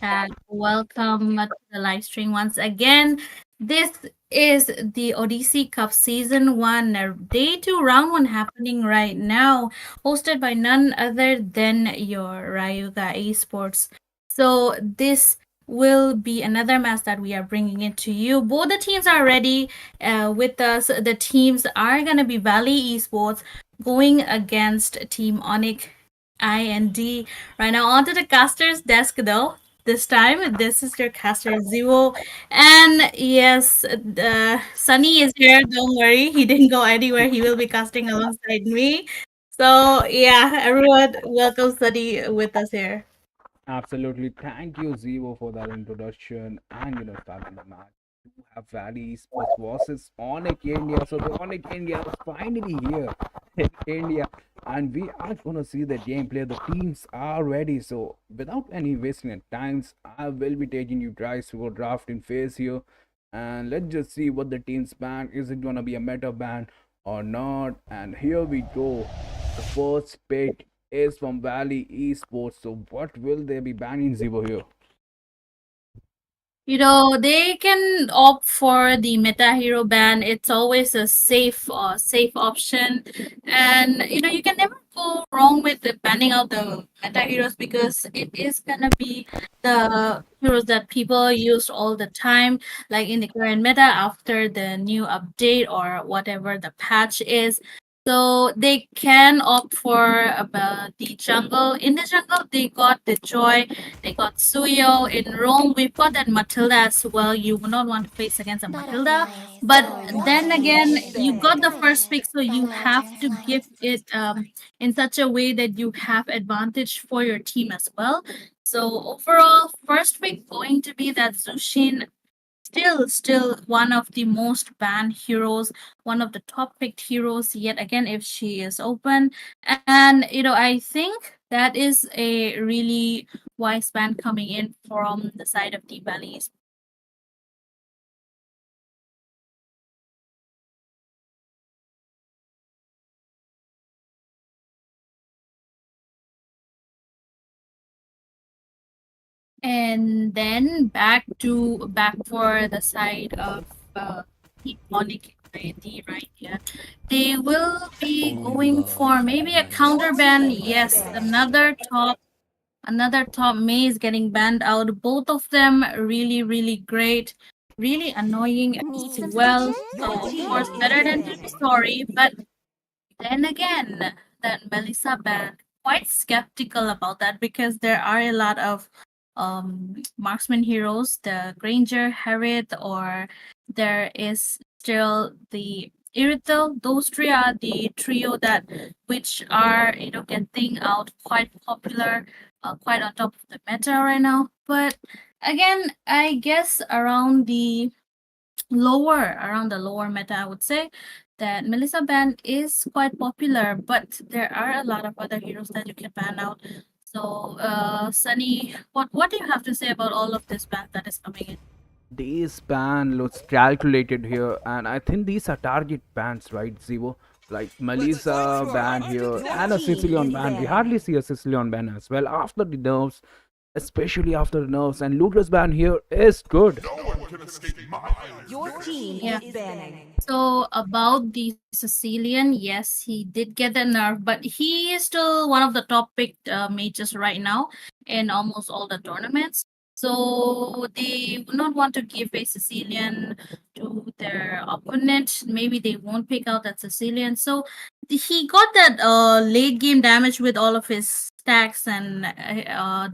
And welcome to the live stream once again. This is the Odyssey Cup Season 1, Day 2, Round 1 happening right now, hosted by none other than your Ryuga Esports. So this will be another match that we are bringing it to you. Both the teams are ready with us. The teams are going to be Valley Esports going against Team Onyx IND. Right now, onto the caster's desk though. This time, this is your caster Zero, and yes, Sunny is here. Don't worry, he didn't go anywhere. He will be casting alongside me. So yeah, everyone, welcome Sunny with us here. Absolutely. Thank you, Zero, for that introduction and starting the match. We have Valley Esports versus Onyx India. So the Onyx India is finally here in India, and we are gonna see the gameplay. The teams are ready. So without any wasting of times, I will be taking you guys to a drafting phase here, and let's just see what the teams ban. Is it gonna be a meta ban or not? And here we go. The first pick is from Valley Esports. So what will they be banning, Zero, here? They can opt for the meta hero ban. It's always a safe option, and you can never go wrong with the banning out the meta heroes because it is gonna be the heroes that people use all the time, like in the current meta after the new update or whatever the patch is. So they can opt for about the jungle. In the jungle, they got the Joy, they got Suyo. In Rome, we've got that Matilda as well. You would not want to face against a Matilda. But then again, you got the first pick, so you have to give it in such a way that you have advantage for your team as well. So overall, first pick going to be that Zushin, still one of the most banned heroes, one of the top picked heroes yet again if she is open. And I think that is a really wise ban coming in from the side of the Valleys. And then back for the side of the Onyx variety, right? Yeah, they will be going for maybe a counter ban. Yes, another top May is getting banned out. Both of them really great, really annoying Need as some well. stitches? Of course, better than to be sorry, but then again, that Melissa ban, quite skeptical about that because there are a lot of marksman heroes, the Granger, Harriet, or there is still the Irithel. Those three are the trio that which are getting out quite popular, quite on top of the meta right now. But again, I guess around the lower meta, I would say that Melissa ban is quite popular, but there are a lot of other heroes that you can ban out. So, Sunny, what do you have to say about all of this ban that is coming in? This ban looks calculated here, and I think these are target bans, right, Zivo? Like Melissa ban here Your and a team Sicilian is ban. We banning. hardly see a Sicilian ban as well after the nerfs, especially after the nerfs. And Ludra's ban here is good. Your team Yeah. is banning. So about the Sicilian, yes, he did get the nerf, but he is still one of the top picked mages right now in almost all the tournaments. So they would not want to give a Sicilian to their opponent. Maybe they won't pick out that Sicilian. So he got that late game damage with all of his stacks and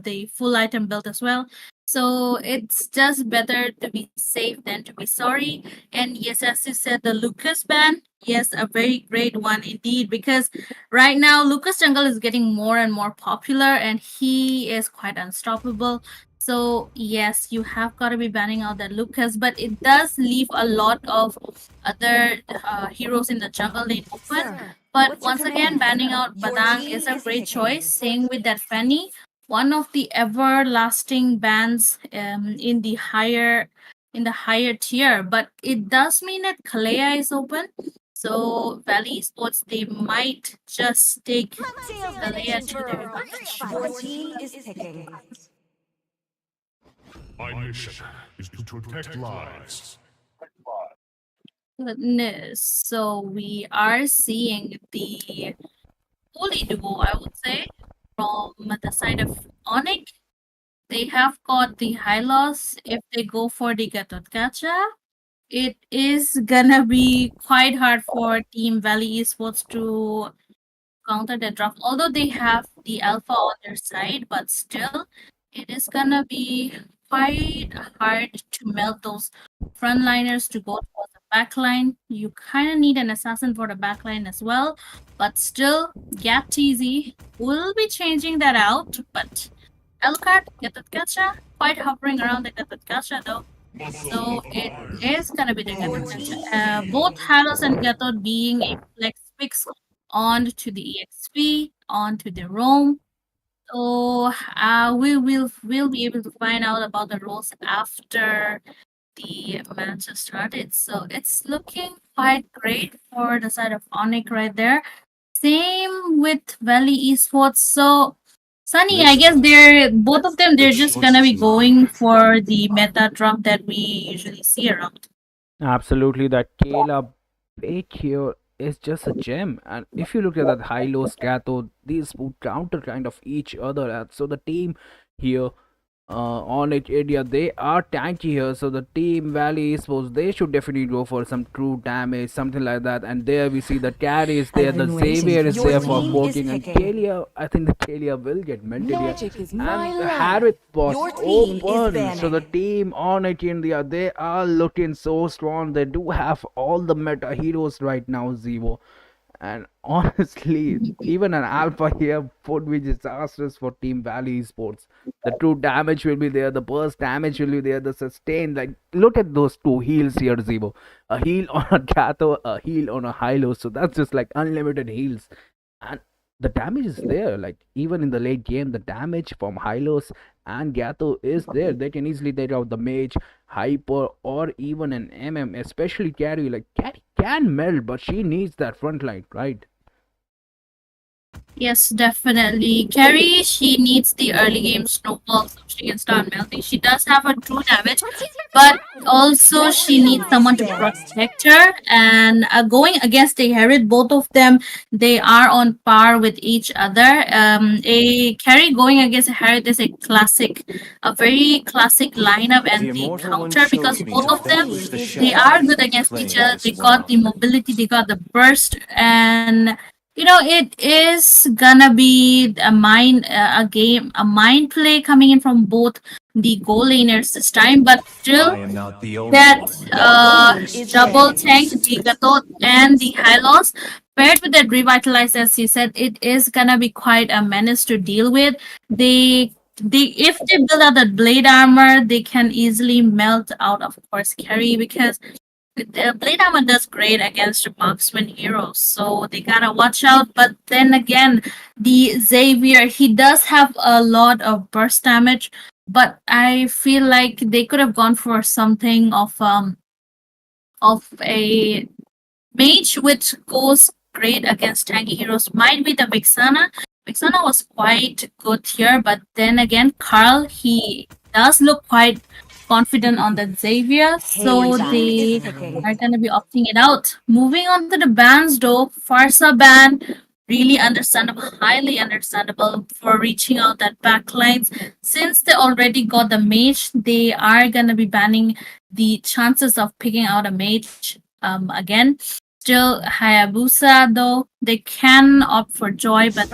the full item build as well. So it's just better to be safe than to be sorry. And yes, as you said, the Lucas ban, yes, a very great one indeed, because right now Lucas Jungle is getting more and more popular and he is quite unstoppable. So yes, you have got to be banning out that Lucas, but it does leave a lot of other heroes in the jungle lane open. Sir, But what's your once again, command? banning out Your Badang team is a is great picking. choice. Same with that Fanny, one of the everlasting bans in the higher tier, but it does mean that Kalea is open. So Valley Esports, they might just take Kalea to their advantage. Your team is picking. My mission is to protect lives. Goodness. So we are seeing the holy duo, I would say, from the side of Onyx. They have got the high loss. If they go for the Gatot Gacha, it is gonna be quite hard for Team Valley Esports to counter the drop. Although they have the alpha on their side, but still, it is gonna be quite hard to melt those frontliners to go for the backline. You kind of need an assassin for the backline as well, but still, Gap TZ will be changing that out. But Alucard, Gatot Gacha, quite hovering around the Gatot Gacha though. So it is gonna be the Gatot Gacha. Both Halos and Gatot being a flex picks onto the EXP, onto the roam. So we'll be able to find out about the roles after the match has started. So it's looking quite great for the side of Onyx right there. Same with Valley Esports. So Sunny, I guess they're both of them. They're just gonna be going for the meta drop that we usually see around. Absolutely, that Kayla bait here is just a gem. And if you look at that high low scato, these would counter kind of each other. And so the team here on it area, they are tanky here. So the team Valley Esports, they should definitely go for some true damage, something like that. And there we see the carry is there, the Xavier is Your there for team is poking, and picking. Kalia, I think the Kalia will get melted here. Magic is my And life. Harriet was Your team is open. So the banning. team on it India, they are looking so strong. They do have all the meta heroes right now, Zevo. And honestly, even an alpha here would be disastrous for Team Valley Esports. The true damage will be there, the burst damage will be there, the sustain. Like, look at those two heals here, Zebo. A heal on a Gato, a heal on a Hilo. So that's just like unlimited heals. And the damage is there. Like, even in the late game, the damage from Hylos and Gato is there. They can easily take out the mage, hyper, or even an MM, especially carry. Like, carry can melt, but she needs that front line, right? Yes, definitely. Carrie, she needs the early game snowball so she can start melting. She does have her true damage, but also Red she team needs is someone to next. protect her. And going against the Herod, both of them, they are on par with each other. A Carrie going against a Herod is a very classic lineup The and the Immortal One counter because chose me both to Your of them, team vanquish the is they are shadows good next. and against each claim other. this They got the world. mobility, they got the burst, and it is gonna be a mind play coming in from both the goal laners this time, but I still am not the only that one who Your team fights. is double tank, next. the Gatot and the Hylos, paired with that revitalize, as you said, it is gonna be quite a menace to deal with. They if they build out that blade armor, they can easily melt out, of course, carry because the Blade Armor does great against the marksman heroes, so they gotta watch out. But then again, the Xavier, he does have a lot of burst damage, but I feel like they could have gone for something of a mage which goes great against tanky heroes. Might be the Vixana. Vixana was quite good here, but then again, Carl, he does look quite confident on the Xavier, Your so team is they picking. are gonna be opting it out. Moving on to the bans though, Farsa ban, really understandable, highly understandable for reaching out that backlines. Since they already got the mage, they are gonna be banning the chances of picking out a mage again. Still, Hayabusa, though, they can opt for Joy, but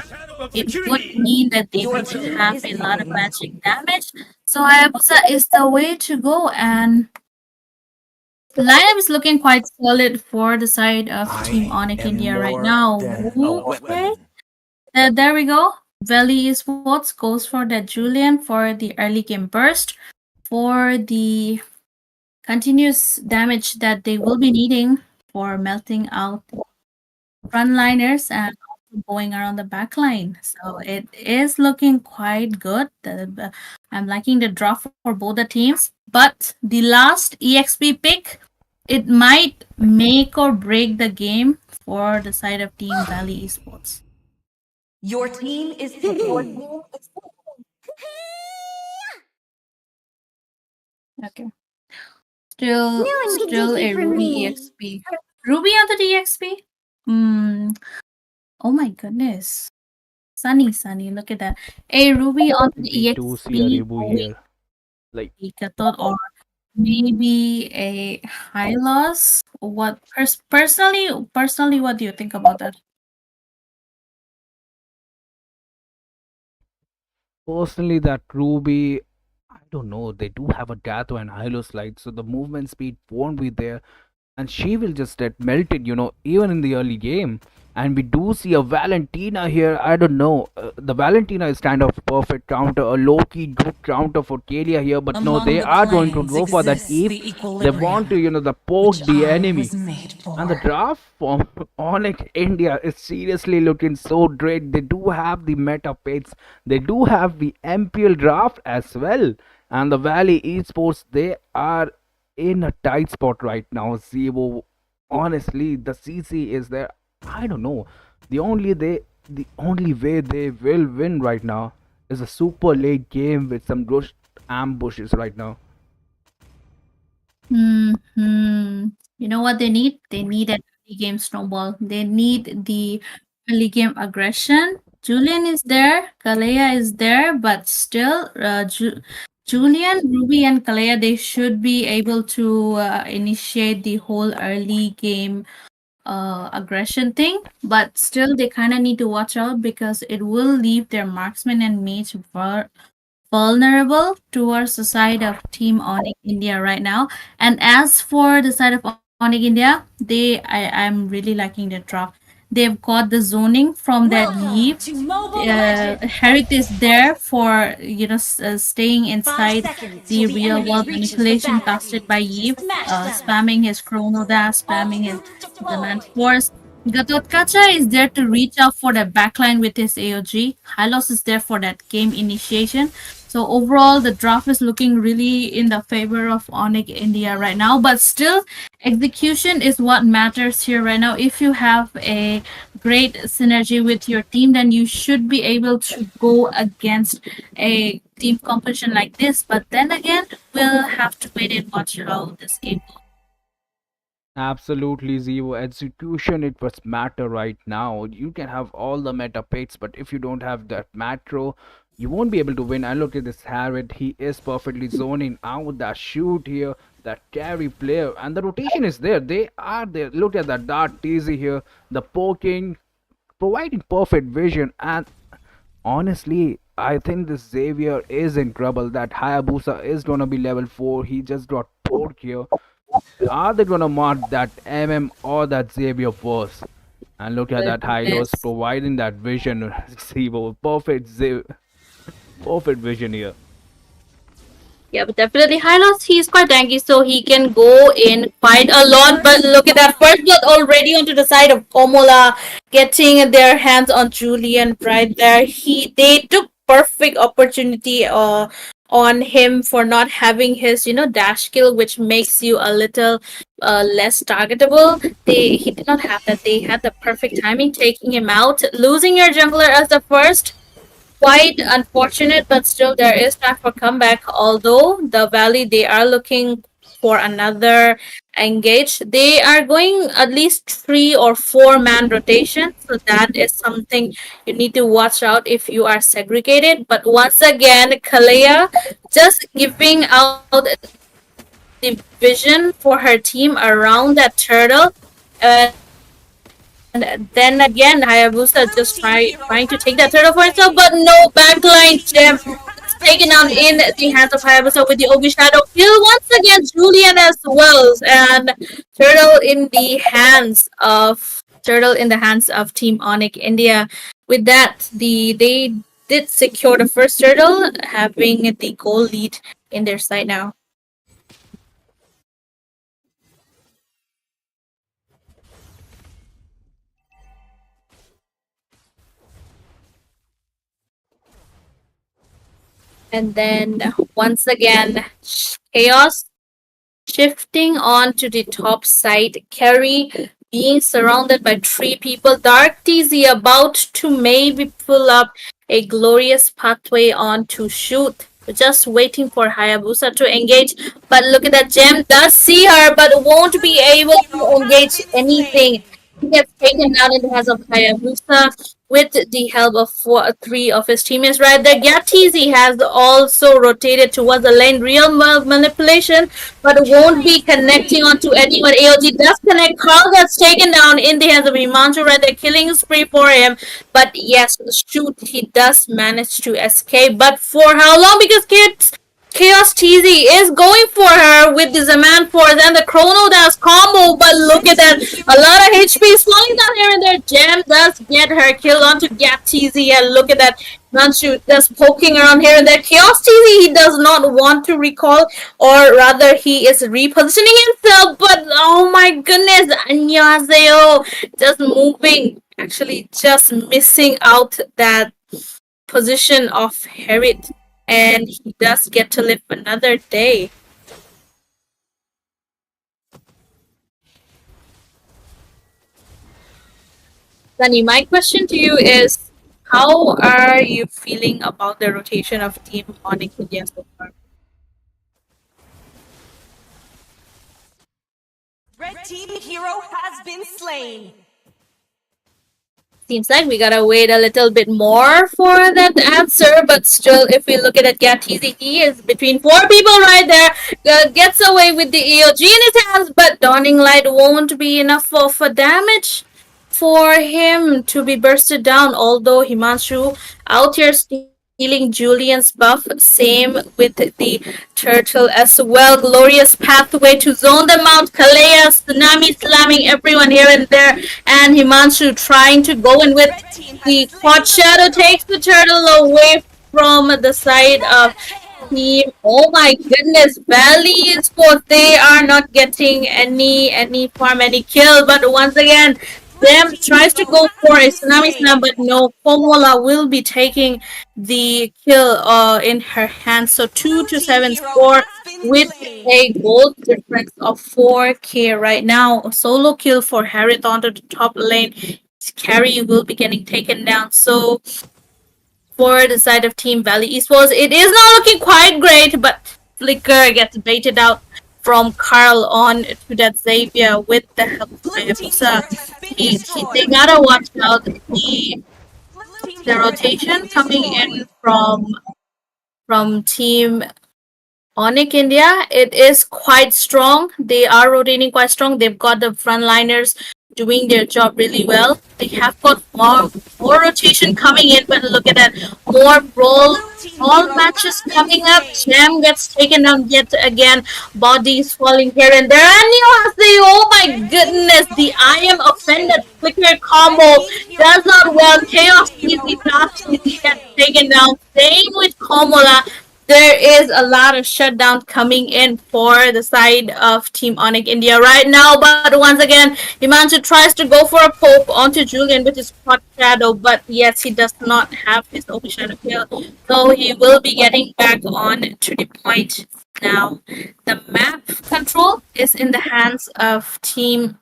it would mean that they Your would team have is a lot of picking. magic damage. So Hayabusa is the way to go, and lineup is looking quite solid for the side of Team I Onyx am India right more now. than a Okay, weapon. there we go. Valley Esports goes for that Julian for the early game burst for the continuous damage that they will be needing for melting out frontliners and also going around the back line. So it is looking quite good. I'm liking the draw for both the teams. But the last EXP pick, it might make or break the game for the side of Team Valley Esports. Your team is picking. Okay. Still a Ruby EXP. Ruby on the EXP? Hmm. Oh my goodness. Sunny, look at that. A Ruby on the We do see a EXP Rebu going here. Like, Ikatot or maybe a high loss. What personally, what do you think about that? personally, that Ruby, I don't know. They do have a Datto and Hilo slide, so the movement speed won't be there, and she will just get melted, even in the early game. And we do see a Valentina here. I don't know. The Valentina is kind of perfect counter, a low key good counter for Kalia here, but no, Among they the are going to planes go for that exists Eve. the They want to, equilibrium, the which poke the I enemy. was made And the for. draft from Onyx India is seriously looking so great. They do have the meta picks, they do have the MPL draft as well. And the Valley Esports, they are in a tight spot right now. Zebo, honestly, the CC is there. I don't know. The only way they will win right now is a super late game with some rushed ambushes right now. Hmm. You know what they need? They need an early game snowball. They need the early game aggression. Julian is there, Kalea is there, but still, Julian, Ruby, and Kalea, they should be able to initiate the whole early game aggression thing, but still they kind of need to watch out because it will leave their marksman and mage vulnerable towards the side of Team Onyx India right now. And as for the side of Onyx India, I'm really liking their drop. They've got the zoning from that Welcome Yeep. to Mobile Legends! Herit is there for staying 5 inside seconds till the the real enemy world reaches the manipulation casted battlefield. by Yeep, Smash them! spamming his Chrono Dash, spamming his Ultimate Demand deployed! Force. Gatotkacha is there to reach out for the backline with his AOG. Hylos is there for that game initiation. So overall, the draft is looking really in the favor of Onyx India right now. But still, execution is what matters here right now. If you have a great synergy with your team, then you should be able to go against a team competition like this. But then again, we'll have to wait and watch how this game goes. Absolutely, Zero. Execution, it was matter right now. You can have all the meta picks, but if you don't have that macro, you won't be able to win. And look at this Harriet. He is perfectly zoning out that shoot here, that carry player. And the rotation is there. They are there. Look at that Dart TZ here. The poking, providing perfect vision. And honestly, I think this Xavier is in trouble. That Hayabusa is gonna be level 4. He just got poked here. Are they gonna mark that MM or that Xavier first? And look at that Hylos Goodness. providing that vision. Sivo, perfect vision here. Yeah, but definitely Hylos, he's quite tanky, so he can go in quite a lot. But look at that first blood already onto the side of Komola, getting their hands on Julian right there. They took perfect opportunity on him for not having his dash kill, which makes you a little less targetable. He did not have that. They had the perfect timing, taking him out, losing your jungler as the first. Quite unfortunate, but still there is time for comeback. Although the Valley, they are looking for another engage. They are going at least 3 or 4 man rotation, so that is something you need to watch out if you are segregated. But once again, Kalea just giving out the vision for her team around that turtle, and then again Hayabusa just trying to take that turtle for himself, but no backline gem. It's taken down in the hands of Hayabusa with the Ogi Shadow. Kill once again Julian as well, and turtle in the hands of Team Onyx India. With that, they did secure the first turtle, having the goal lead in their side now. And then once again, chaos shifting on to the top side. Carry being surrounded by 3 people. Dark TZ about to maybe pull up a glorious pathway on to shoot. Just waiting for Hayabusa to engage. But look at that gem. Does see her, but won't be able to engage anything. He gets taken down in the hands of Hayabusa with the help of 3 of his teammates right there. Gatizi has also rotated towards the lane. Real manipulation, but won't be connecting onto anyone. AOG does connect. Carl gets taken down in the hands of Himanshu right there, killing spree for him. But yes, shoot, he does manage to escape. But for how long? Because kids. Chaos TZ is going for her with the Zaman Force and the Chrono Dash combo, but look at that. A lot of HP is falling down here and there. Gem does get her kill onto Gap TZ, and look at that. Nanshu just poking around here and there. Chaos TZ, he does not want to recall, or rather, he is repositioning himself, but oh my goodness, Annyeonghaseyo, just moving, actually just missing out that position of Herit, and he does get to live another day. Sunny, my question to you is, how are you feeling about the rotation of Team Onyx India so far? Red team hero has been slain. Seems like we gotta wait a little bit more for that answer, but still, if we look at it, Gatizi, he is between 4 people right there, gets away with the EOG in his hands, but Dawning Light won't be enough for damage for him to be bursted down, although Himanshu out here stealing Julian's buff, same with the turtle as well. Glorious pathway to zone them out. Kalea, Tsunami slamming everyone here and there, and Himanshu trying to go in with Red team the has quad slain shadow, takes the turtle away from the side of team. Oh my goodness, Valley Esports, they are not getting any farm, any kill, but once again, Them tries to go for a tsunami slam, but no, Komola will be taking the kill in her hands. So 2-7 score with a goal difference of 4k right now. A solo kill for Harith onto the top lane. Carry will be getting taken down. So for the side of Team Valley Esports, it is not looking quite great, but Flicker gets baited out from Carl on to that Xavier with the help of Hayabusa. They gotta watch out the rotation coming in from Team Onyx India. It is quite strong. They are rotating quite strong. They've got the frontliners doing their job really well. They have got more rotation coming in, but look at that. More all matches coming up. Jam gets taken down yet again. Bodies falling here and there. And you have the, oh my goodness, the I am offended flicker combo does not well. Chaos easy fast easy gets taken down. Same with Komola. There is a lot of shutdown coming in for the side of Team Onyx India right now. But once again, Himanshu tries to go for a poke onto Julian with his hot shadow. But yes, he does not have his open shadow kill. So he will be getting back on to the point now. The map control is in the hands of Team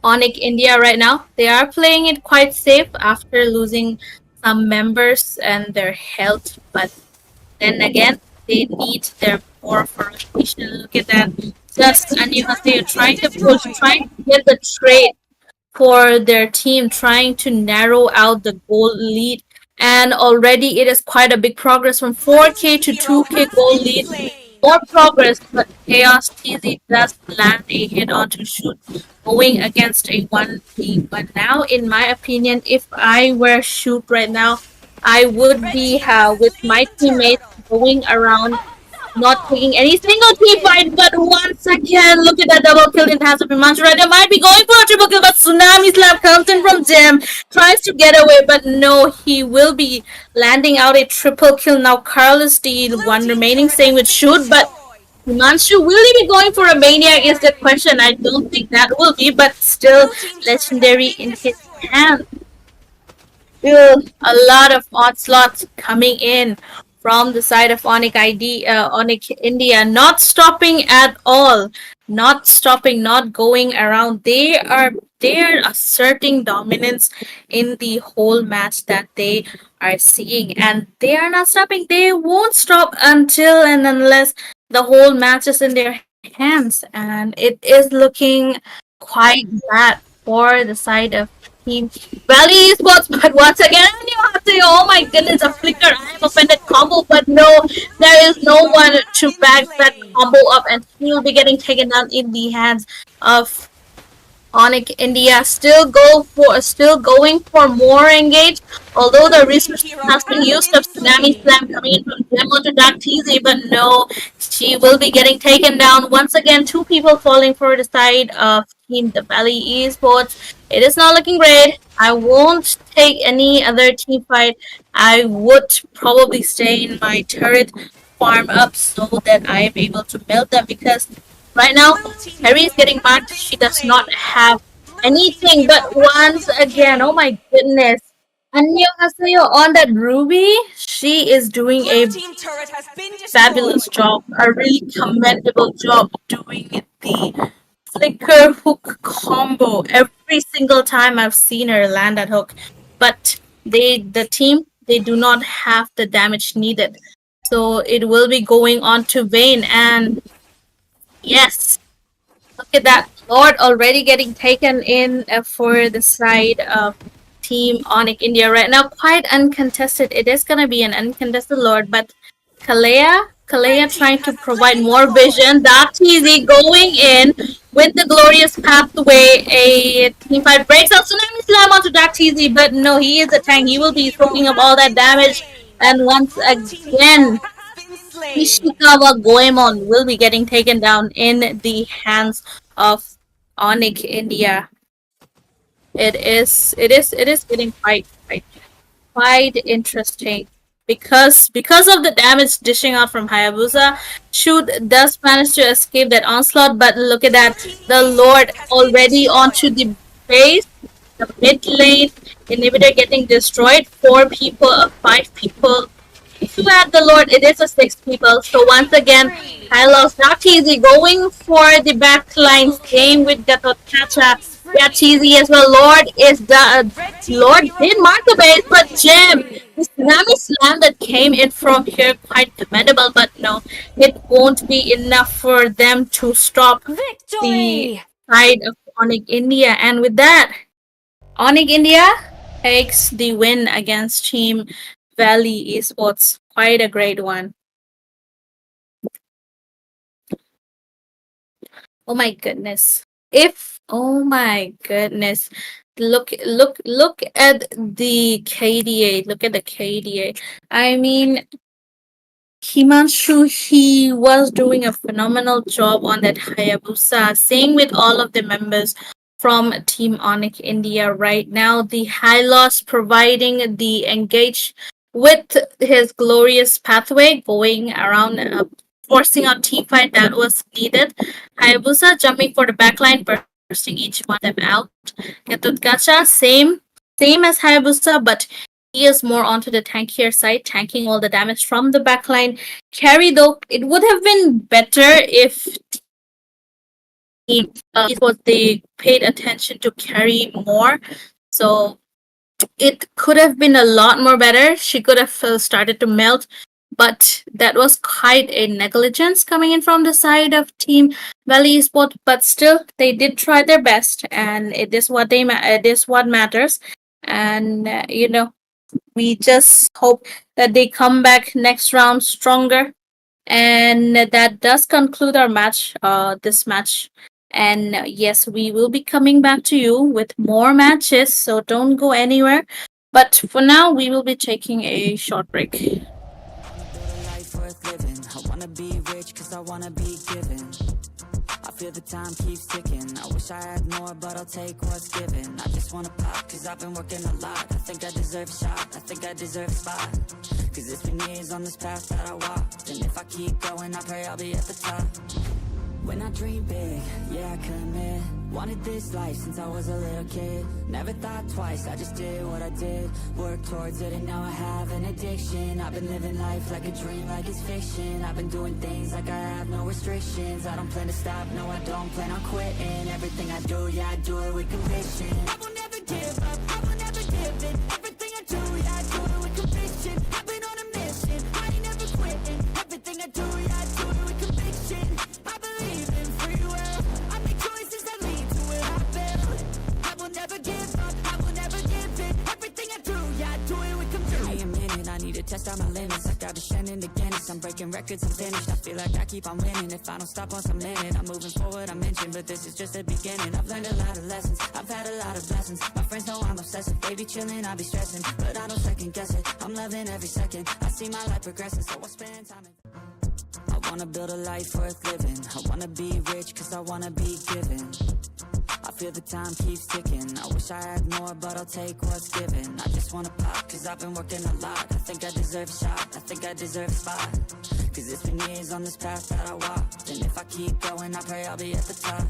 Onyx India right now. They are playing it quite safe after losing some members and their health. But then again, they need their more for rotation. Look at that. Just and you have to trying to push, trying to get the trade for their team, trying to narrow out the goal lead. And already it is quite a big progress from 4k to 2k goal lead. More progress, but Chaos TZ does land a hit onto shoot, going against a 1p. But now, in my opinion, if I were shoot right now, I would be with my teammates going around, not taking any single team fight. But once again, look at that double kill in the hands of Himanshu. Right, they might be going for a triple kill, but Tsunami Slam comes in from Jim, tries to get away, but no, he will be landing out a triple kill. Now Carl is the one remaining, same with shoot, but Himanshu, will he be going for a maniac is the question. I don't think that will be, but still legendary in his hand. A lot of onslaughts coming in from the side of Onyx India, not stopping at all, not stopping, not going around. They are asserting dominance in the whole match that they are seeing, and they are not stopping. They won't stop until and unless the whole match is in their hands, and it is looking quite bad for the side of Team Valley Esports. But once again, you have to, oh my goodness, a flicker, I am offended combo, but no, there is no one to back that combo up, and he will be getting taken down in the hands of Onyx India. Still going for more engage. Although the resource has been used of Tsunami Slam coming in from Demo to Dark TZ, but no, she will be getting taken down. Once again, two people falling for the side of Team the Valley Esports. It is not looking great. I won't take any other team fight. I would probably stay in my turret farm up so that I am able to melt them, because right now, Harry is getting marked. She does not have anything. But once again, oh my goodness. Annyeonghaseyo on that Ruby. She is doing a fabulous job. A really commendable job doing the flicker hook combo every single time I've seen her land that hook. But the team, they do not have the damage needed. So it will be going on to Vayne, and yes, look at that. Lord already getting taken in for the side of Team Onyx India right now. Quite uncontested. It is going to be an uncontested Lord, but Kalea trying to provide more vision. Dark TZ going in with the glorious pathway. A team fight breaks out. Tsunami Slam onto Dark TZ, but no, he is a tank. He will be soaking up all that damage. And once again, Ishikawa Goemon will be getting taken down in the hands of Onyx India. It is getting quite interesting, because of the damage dishing out from Hayabusa. Shoot does manage to escape that onslaught, but look at that, the Lord already onto the base, the mid lane, inhibitor getting destroyed, 4 people, 5 people. If you add the Lord, it is a 6 people. So once again, Hylos not easy going for the backline's game with the Totkacha. Yeah, cheesy as well. Lord is the Lord did mark the base, but Jim, the tsunami slam that came in from here quite commendable, but no, it won't be enough for them to stop the Victory! side of Onyx India. And with that, Onyx India takes the win against Team Valley Esports. Quite a great one. Oh my goodness. Oh my goodness. Look at the KDA. Look at the KDA. I mean, Himanshu, he was doing a phenomenal job on that Hayabusa. Same with all of the members from Team Onyx India right now. The Hylos providing the engage with his glorious pathway going around, forcing out team fight that was needed. Hayabusa jumping for the backline, bursting each one of them out. Ketutgacha, same as Hayabusa, but he is more onto the tankier side, tanking all the damage from the backline. Carry, though, it would have been better if they paid attention to carry more. So it could have been a lot more better. She could have started to melt, but that was quite a negligence coming in from the side of Team Valley Esports. But still, they did try their best, and it is what it is what matters. And we just hope that they come back next round stronger. And that does conclude our match, this match. And yes, we will be coming back to you with more matches, so don't go anywhere. But for now, we will be taking a short break. Life worth living. I wanna be rich cause I wanna be given. I feel the time keeps ticking. I wish I had more, but I'll take what's given. I just wanna pop cause I've been working a lot. I think I deserve a shot, I think I deserve a spot. Cause it's been years on this path that I walked, and if I keep going, I pray I'll be at the top. When I dream big, yeah, I commit. Wanted this life since I was a little kid. Never thought twice, I just did what I did. Worked towards it and now I have an addiction. I've been living life like a dream, like it's fiction. I've been doing things like I have no restrictions. I don't plan to stop, no I don't plan on quitting. Everything I do, yeah, I do it with conviction. I will never give up, I will never give in. Everything I do, yeah, I do it with conviction. I've been on a mission, I ain't never quitting. Everything I do, yeah, I do it with conviction. I believe in free will, I make choices that lead to where I build. I will never give up, I will never give in. Everything I do, yeah, I do it with conviction. Give me a minute, I need to test out my limits. I got a shining to Guinness, I'm breaking records, I'm finished. I feel like I keep on winning. If I don't stop once I'm in it, I'm moving forward, I mentioned. But this is just the beginning. I've learned a lot of lessons, I've had a lot of blessings. My friends know I'm obsessive, they be chilling, I be stressing. But I don't second guess it, I'm loving every second. I see my life progressing, so I spend time in. I wanna build a life worth living. I wanna be rich cause I wanna be given. I feel the time keeps ticking. I wish I had more, but I'll take what's given. I just wanna pop cause I've been working a lot. I think I deserve a shot, I think I deserve a spot. Cause it's been years on this path that I walked, and if I keep going, I pray I'll be at the top.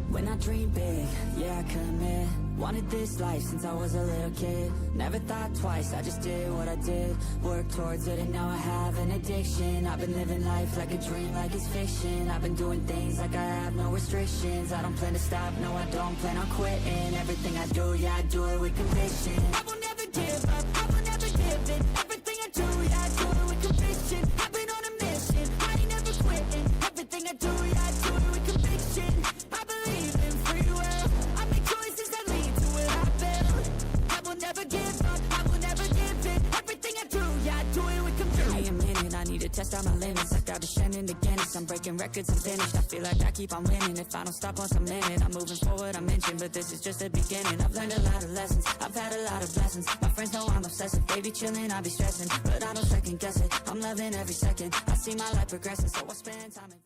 When I dream big, yeah, I commit. Wanted this life since I was a little kid. Never thought twice, I just did what I did. Worked towards it and now I have an addiction. I've been living life like a dream, like it's fiction. I've been doing things like I have no restrictions. I don't plan to stop, no I don't plan on quitting. Everything I do, yeah, I do it with conviction. I will never give up, I will never give in. Everything I do, yeah, I do it with conviction. I've been on a mission, I ain't never quitting. Everything I do, yeah, I do it with conviction. I believe in free will, I make choices that lead to where I build. I will never give up, I will never give in. Everything I do, yeah, I do it with conviction. Give me a minute, I need to test out my limits. I got a shining to Guinness, I'm breaking records, I'm finished. I feel like I keep on winning. If I don't stop once I'm in it, I'm moving forward, I mentioned. But this is just the beginning. I've learned a lot of lessons, I've had a lot of blessings. My friends know I'm obsessive, they be chilling, I be stressing. But I don't second guess it, I'm loving every second. I see my life progressing, so I spend time in.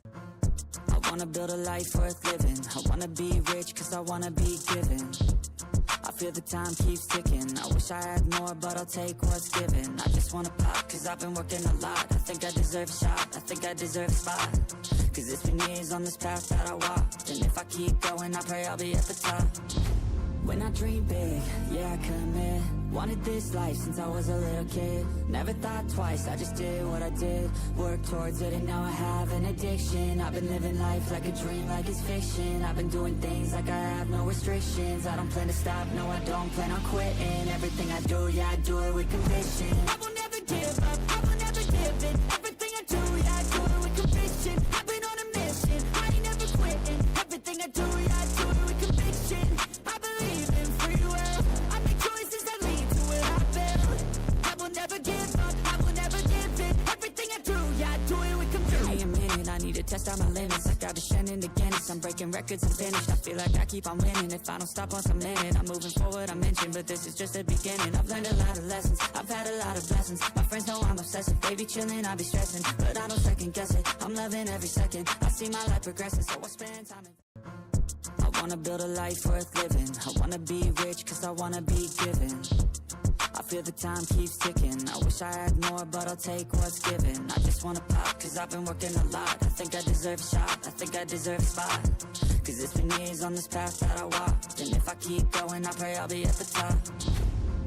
I wanna build a life worth living. I wanna be rich cause I wanna be given. I feel the time keeps ticking. I wish I had more, but I'll take what's given. I just wanna pop cause I've been working a lot. I think I deserve a shot, I think I deserve a spot. Cause it's been years on this path that I walked, and if I keep going, I pray I'll be at the top. When I dream big, yeah, I commit. Wanted this life since I was a little kid. Never thought twice, I just did what I did. Worked towards it and now I have an addiction. I've been living life like a dream, like it's fiction. I've been doing things like I have no restrictions. I don't plan to stop, no I don't plan on quitting. Everything I do, yeah, I do it with conviction. I will never give up, I will never give in. Everything I do, yeah, I do it with conviction. I've been on a mission, I ain't never quitting. Everything I do, yeah, I do it with conviction. I believe in free will, I make choices that lead to what I build. I will never give up, I will never give in. Everything I do, yeah, I do it with conviction. Give me a minute, I need to test out my limits. Like I've been shining again, I'm breaking records and finished. I feel like I keep on winning. If I don't stop once I'm in it, I'm moving forward, I mentioned. But this is just the beginning. I've learned a lot of lessons, I've had a lot of blessings. My friends know I'm obsessive, they be chilling, I be stressing. But I don't second guess it, I'm loving every second. I see my life progressing, so I spend time in. I wanna build a life worth living. I wanna be rich cause I wanna be given. I feel the time keeps ticking. I wish I had more, but I'll take what's given. I just wanna pop cause I've been working a lot. I think I deserve a shot, I think I deserve a spot. Cause it's been years on this path that I walked. And if I keep going, I pray I'll be at the top.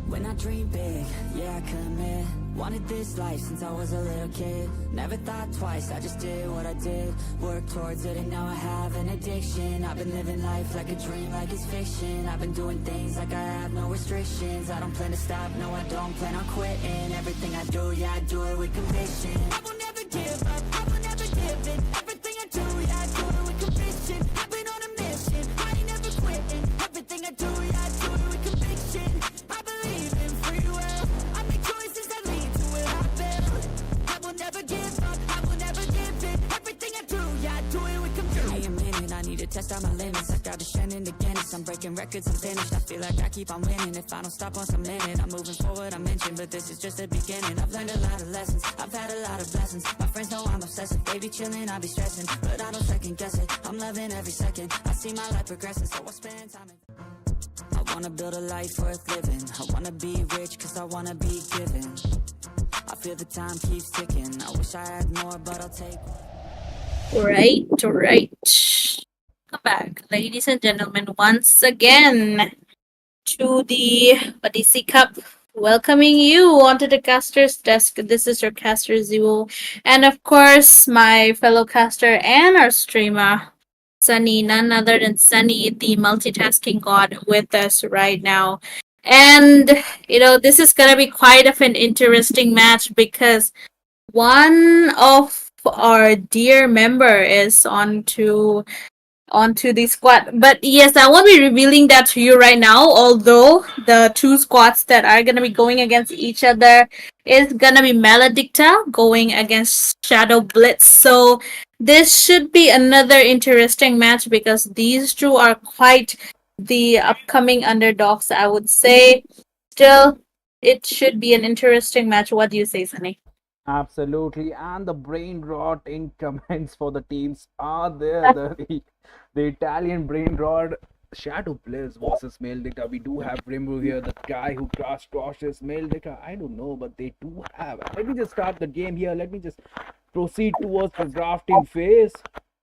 When I dream big, yeah, I commit. Wanted this life since I was a little kid. Never thought twice, I just did what I did. Worked towards it and now I have an addiction. I've been living life like a dream, like it's fiction. I've been doing things like I have no restrictions. I don't plan to stop, no I don't plan on quitting. Everything I do, yeah, I do it with conviction. I will never give up, I will never give in. Everything I do, yeah, I do it with conviction. I've been on a mission, I ain't never quitting. Everything I do, yeah, I do it with conviction. I believe in free will, I make choices that lead to what I build. I will never give up, I will never give in. Everything I do, yeah, I do it with conviction. Give me a minute, I need to test out my limits. Like I've been shining again, I'm breaking records and finished. I feel like I keep on winning. If I don't stop once I'm in it, I'm moving forward, I mentioned. But this is just the beginning. I've learned a lot of lessons, I've had a lot of blessings. My friends know I'm obsessive, they be chilling, I be stressing. But I don't second guess it, I'm loving every second. I see my life progressing, so I spend time in. I wanna build a life worth living. I wanna be rich cause I wanna be given. I feel the time keeps ticking. I wish I had more, but I'll take. Right, right. Come back, ladies and gentlemen, once again to the Odyssey Cup. Welcoming you onto the caster's desk. This is your caster Zero, and of course, my fellow caster and our streamer, Sunny, none other than Sunny, the multitasking god, with us right now. And this is gonna be quite of an interesting match because one of our dear member is onto the squad. But yes, I won't be revealing that to you right now, although the two squads that are gonna be going against each other is gonna be Maledicta going against Shadow Blitz. So this should be another interesting match because these two are quite the upcoming underdogs, I would say. Still, it should be an interesting match. What do you say, Sunny? Absolutely, and the brain rot in comments for the teams are there. The Italian brain rot. Shadow Bliss versus Male Dicta. We do have Rimuru here, the guy who crosses Male Dicta. I don't know, but they do have. Let me just start the game here. Let me just proceed towards the drafting phase.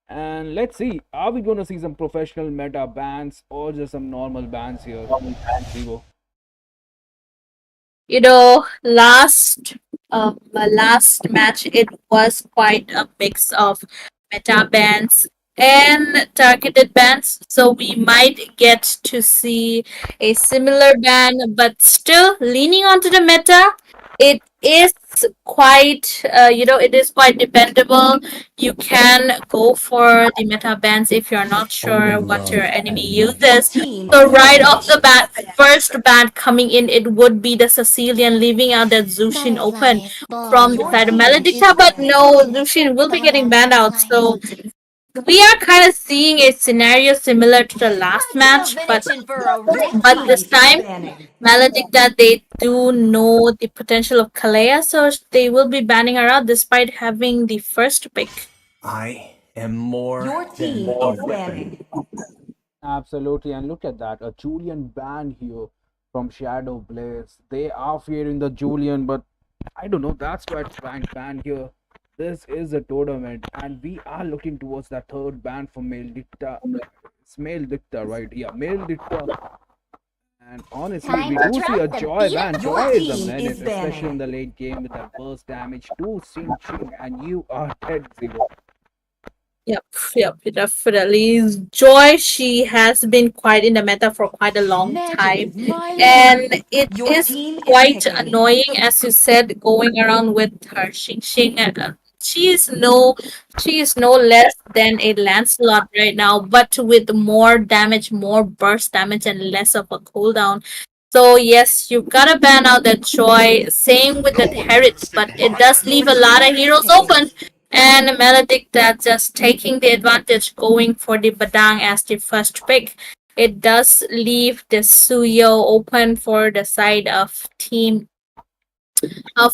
And let's see, are we going to see some professional meta bans or just some normal bans here? Vivo. Last match it was quite a mix of meta bans and targeted bans, so we might get to see a similar ban, but still leaning onto the meta. It is quite it is quite dependable. You can go for the meta bans if you're not sure what your enemy uses. So right off the bat, first ban coming in, it would be the Sicilian, leaving out that Zushin open from the side of Maledicta, but no, Zushin will be getting banned out. So we are kind of seeing a scenario similar to the last match, but this time Maledicta, they do know the potential of Kalea, so they will be banning her out despite having the first pick. I am more Your team than a is banning. Absolutely, and look at that, a Julian ban here from Shadow Blaze. They are fearing the Julian, but I don't know. That's why it's ranked ban here. This is a tournament, and we are looking towards that third ban for Male Dicta. It's Male Dicta, right? Yeah, Male Dicta. And honestly, Time we to do see drop a the Joy beat man. up your Joy is a team menace, is especially in banning. the late game with that burst damage to Sin Chin, and you are dead zero. Yep, yep, definitely. Joy, she has been quite in the meta for quite a long Magic time. is my And life. it Your is team is quite picking. annoying, as you said, going around with her Xing Xing. And, she is no, she is no less than a Lancelot right now, but with more damage, more burst damage, and less of a cooldown. So yes, you gotta ban out that Joy. Same with No that one can Herald, stick but it my does Your leave a feet. lot team of is heroes picking. open. And Melodic that just taking the advantage, going for the Badang as the first pick. It does leave the Suyo open for the side of team,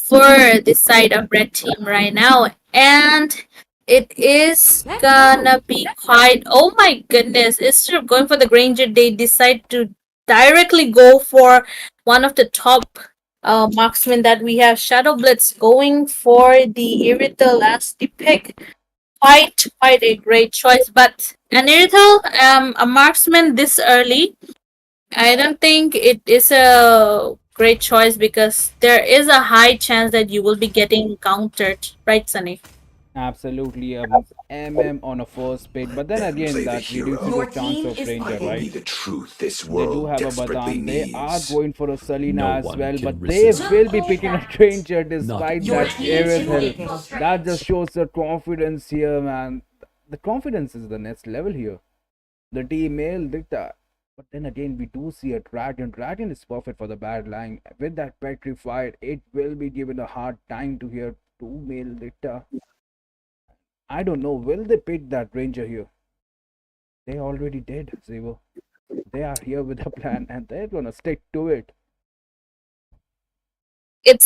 for the side of red team right now. And it is Let's gonna go. be quite, oh my goodness, instead of going for the Granger, they decide to directly go for one of the top marksmen that we have, Shadow Blitz, going for the Irrital as the pick. Quite a great choice, but an Irrital, a marksman this early, I don't think it is a great choice because there is a high chance that you will be getting countered, right, Sunny? Absolutely, MM on a first pick, but then Let them again, play the that reduces hero. Your the chance team of is I Ranger, will picking. be right? the truth this They do world have a desperately Badam. They are needs. going for a No Selena as one well, can but they resist. will be picking a Ranger Not despite Your that even team Aerith is Hill. Joy. picking. That just shows the confidence here, man. The confidence is the next level here. The team male did that. But then again, we do see a Dragon. Dragon is perfect for the bad line. With that petrified, it will be given a hard time to hear two male Dicta. I don't know, will they pick that Ranger here? They already did, Zivo. They are here with a plan and they're gonna stick to it. It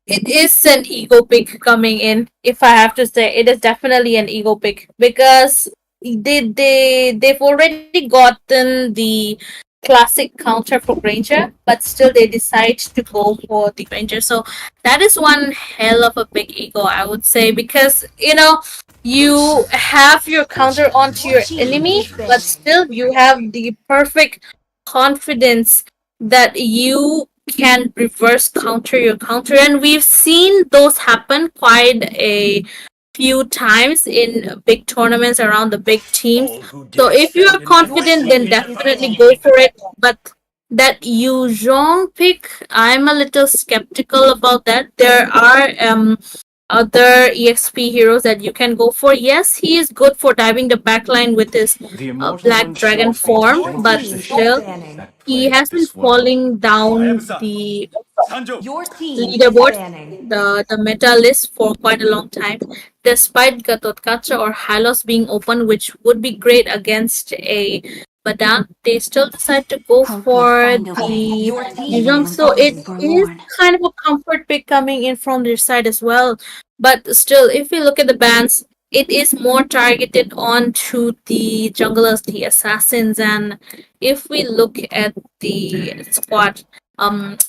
is an ego pick coming in. If I have to say, it is definitely an ego pick because they've already gotten the classic counter for Granger, but still they decide to go for the Granger. So that is one hell of a big ego, I would say, because you have your counter onto Your your team enemy, is but banning. still you have the perfect confidence that you can reverse counter your counter, and we've seen those happen quite a few times in big tournaments around the big teams. All who So dare if you are stand in my Your confident, then team way is definitely die. go banning. for it. But that Yu Zhong pick, I'm a little skeptical about that. There are other EXP heroes that you can go for. Yes, he is good for diving the backline with his The immortal Black ones Dragon showed me form, that Your no but team is still physician banning. that he plague has been this world. falling down the Your team is leaderboard, banning. the meta list for quite a long time, despite Gatotkacha or Hylos being open, which would be great against a Badang. They still decide to go Hope you'll for find a way, the Your team even Yuzhong. when is So all is it picking. is forlorn. kind of a comfort pick coming in from their side as well. But still, if you look at the bans, it is more targeted onto the junglers, the assassins, and if we look at the squad,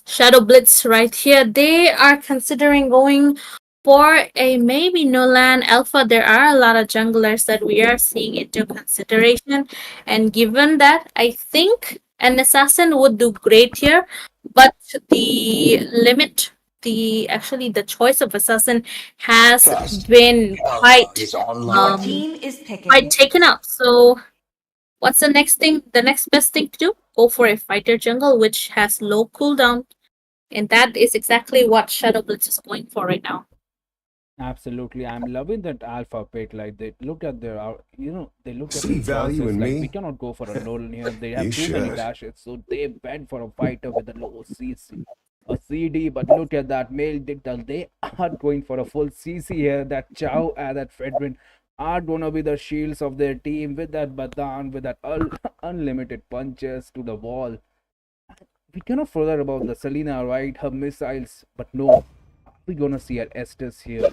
Shadow Blitz right here, they are considering going for a maybe Nolan Alpha. There are a lot of junglers that we are seeing into consideration, and given that, I think an assassin would do great here, but the limit, the choice of assassin has Trust. been Alpha is Your online. team is quite picking. taken up. So what's the next thing? The next best thing to do? Go for a fighter jungle which has low cooldown, and that is exactly what Shadow Blitz is going for right now. Absolutely, I'm loving that alpha pick. Like they look at their, they look at See their value choices. in Like we me? cannot go for a Nolan here. They You have too many should. dashes, so they went for a fighter with a low CC, a CD. But look at that male dictator. They are going for a full CC here. That Chow and that Fredrin are gonna be the shields of their team with that Badan, with that unlimited punches to the wall. We cannot forget about the Selena, right? Her missiles, but no, we're gonna see an Estes here.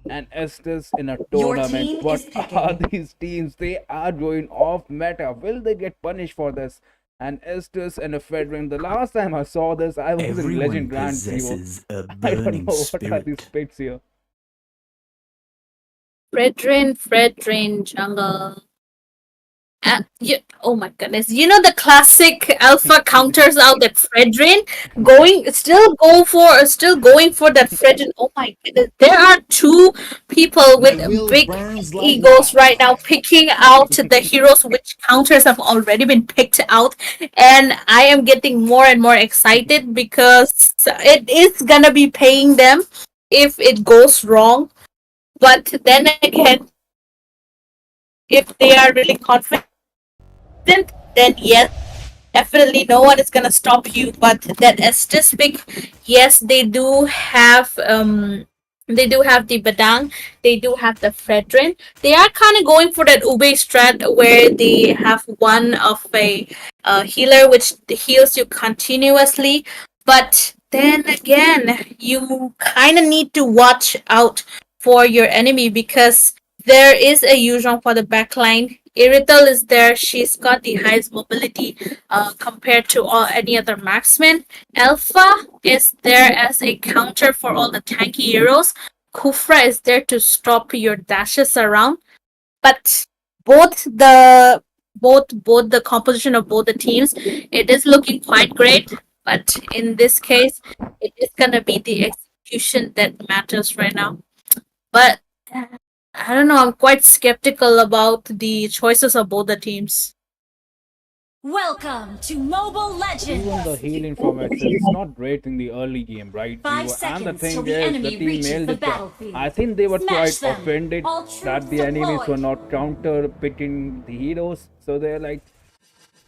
And Estes in a Your tournament. team What is are picking. these teams? They are going off meta. Will they get punished for this? And Estes and a Fedrin. The last time I saw this, I was in Everyone Legend Grand Zero. possesses a I don't burning know what are these spirit. picks here. Fred Drain Jungle. Oh my goodness! You know the classic alpha counters out that Fredrin still going for that Fredrin. Oh my goodness! There are two people My with will big burns like egos right now wax. picking out the heroes which counters have already been picked out, and I am getting more and more excited because it is gonna be paying them if it goes wrong. But then again, if they are really confident, then yes, definitely no one is gonna stop you. But that Estes pick, yes, they do have the Badang, they do have the Fredrin. They are kind of going for that Ube strat where they have one of a healer which heals you continuously. But then again, you kind of need to watch out for your enemy because there is a Yuzhong for the backline. Irital is there. She's got the highest mobility compared to any other marksman. Alpha is there as a counter for all the tanky heroes. Kufra is there to stop your dashes around. But both the both the composition of both the teams, it is looking quite great. But in this case, it is gonna be the execution that matters right now. But I don't know. I'm quite skeptical about the choices of both the teams. Welcome to Mobile Even the Legends! healing from Excel, it's not great in the early game, right? Five And the seconds till thing the is, the enemy team reaches nailed the it. I battlefield. think they were Smash quite them! offended All that troops the enemies were deployed! not counter picking the heroes. So they're like,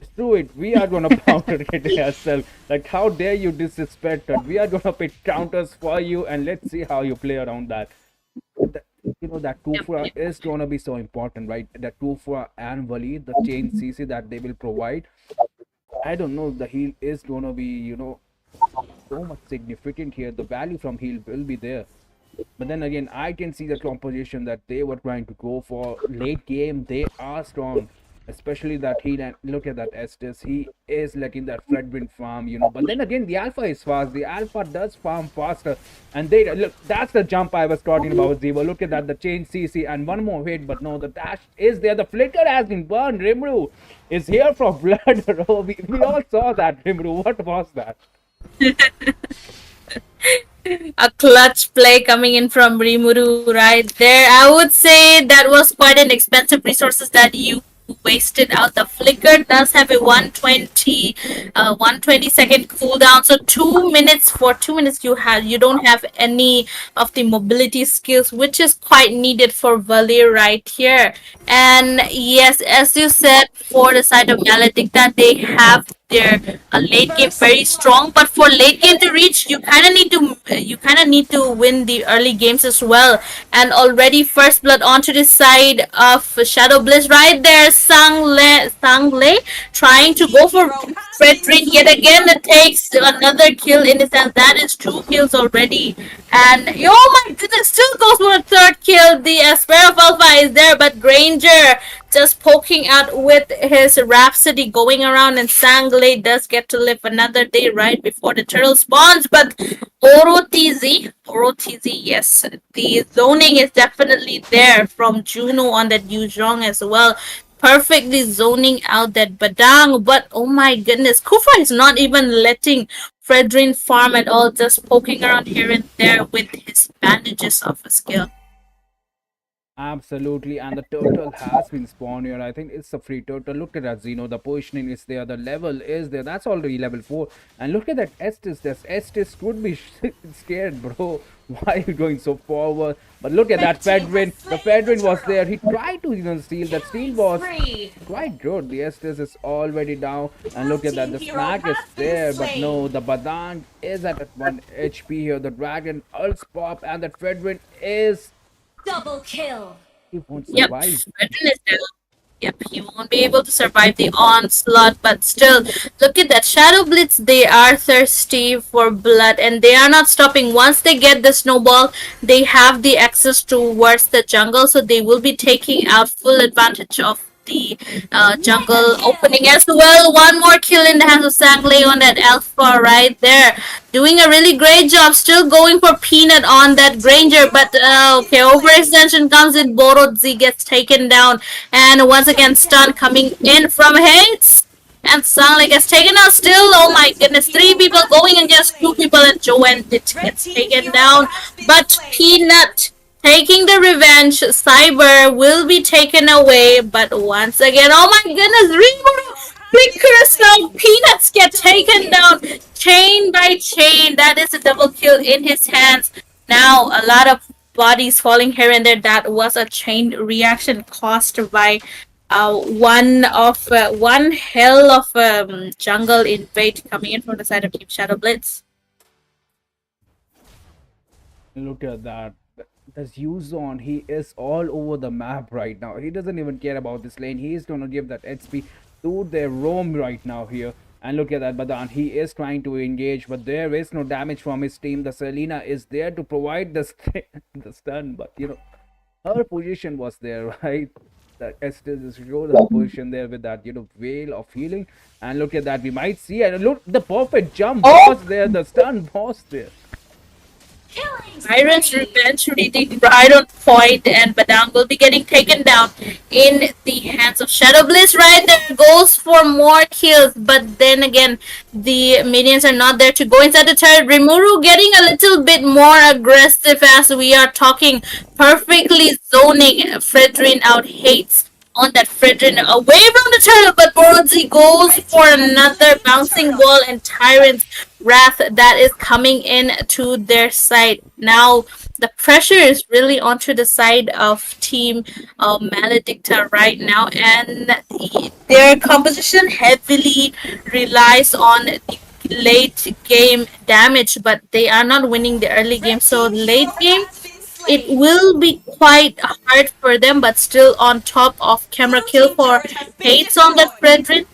screw it, we are gonna counter it ourselves. Like, how dare you disrespect us? We are gonna pick counters for you, and let's see how you play around that. That that Kufra is gonna be so important, right? That Kufra and Vali, the chain CC that they will provide. I don't know, the heal is gonna be, so much significant here. The value from heal will be there. But then again, I can see the composition that they were trying to go for. Late game, they are strong. Especially that heal, and look at that Estes. He is letting that Fredwind farm. But then again, the Alpha is fast. The Alpha does farm faster. And they look, that's the jump I was talking about, Ziva. Look at that, the chain CC and one more hit, but no, the dash is there. The flicker has been burned. Rimru is here for blood. Oh, we all saw that, Rimru. What was that? A clutch play coming in from Rimuru right there. I would say that was quite an expensive resources that you wasted out. The flicker does have a 120 second cooldown. So 2 minutes, for 2 minutes you don't have any of the mobility skills, which is quite needed for Valir right here. And yes, as you said, for the side of Maledicta, they have their late game very strong, but for late game to reach, you kind of need to win the early games as well. And already first blood onto the side of Shadow Bliss right there. Sangle trying to go for Frederick yet again. It takes another kill in his hand. That is two kills already. And oh my goodness, still goes for a third kill. The Asper of Alpha is there, but Granger just poking out with his Rhapsody going around, and Sanglade does get to live another day right before the turtle spawns. But Oro TZ, yes, the zoning is definitely there from Juno on that Yuzhong as well. Perfectly zoning out that Badang, but oh my goodness, Kufa is not even letting Fredrin farm at all, just poking around here and there with his bandages of a skill. Absolutely, and the turtle has been spawned here. I think it's a free turtle. Look at that, Zeno. The positioning is there. The level is there. That's already level 4. And look at that Estes. This Estes could be scared, bro. Why are you going so forward? But look at that Fedwin. The Fedwin was there. He tried to steal. That steal was quite good. The Estes is already down. And look at that. The snack is there. But no, the Badang is at 1 HP here. The Dragon Ults pop. And that Fedwin is... Double kill! he won't Yep, survive. Fredrin is there. Yep, he won't be able to survive the onslaught, but still, look at that Shadow Blitz. They are thirsty for blood, and they are not stopping. Once they get the snowball, they have the access towards the jungle, so they will be taking out full advantage of the jungle opening as well. One more kill in the hands of Sagley on that Alpha right there. Doing a really great job. Still going for Peanut on that Granger. But okay, overextension comes in. Borodzi gets taken down. And once again, stun coming in from Hades. And Sangli gets taken out still. Oh my goodness. Three people going against two people. And Joanne gets taken down. But Peanut taking the revenge. Cyber will be taken away. But once again, oh my goodness. Flickers now. Peanuts get taken down. Chain by chain. That is a double kill in his hands. Now, a lot of bodies falling here and there. That was a chain reaction caused by one hell of jungle invade coming in from the side of Team Shadow Blitz. Look at that. This Yuzon, he is all over the map right now. He doesn't even care about this lane. He is going to give that HP to their roam right now here. And look at that, Badan. He is trying to engage, but there is no damage from his team. The Selena is there to provide the, the stun, but her position was there, right? That Estes is showed her position there with that, veil of healing. And look at that, we might see, and look, the perfect jump was there, the stun was there. Iron's Revenge reading right on point, and Badang will be getting taken down in the hands of Shadow Bliss. Right there goes for more kills, but then again, the minions are not there to go inside the turret. Rimuru getting a little bit more aggressive as we are talking, perfectly zoning Fredrin out. Hates on that Fredrin away from the turtle, but Borodzi goes for another bouncing ball, and Tyrant's Wrath that is coming in to their side. Now the pressure is really onto the side of Team Maledicta right now, and their composition heavily relies on the late game damage, but they are not winning the early game. So late game, it will be quite hard for them, but still on top of camera kill for Hates on that Fredrin.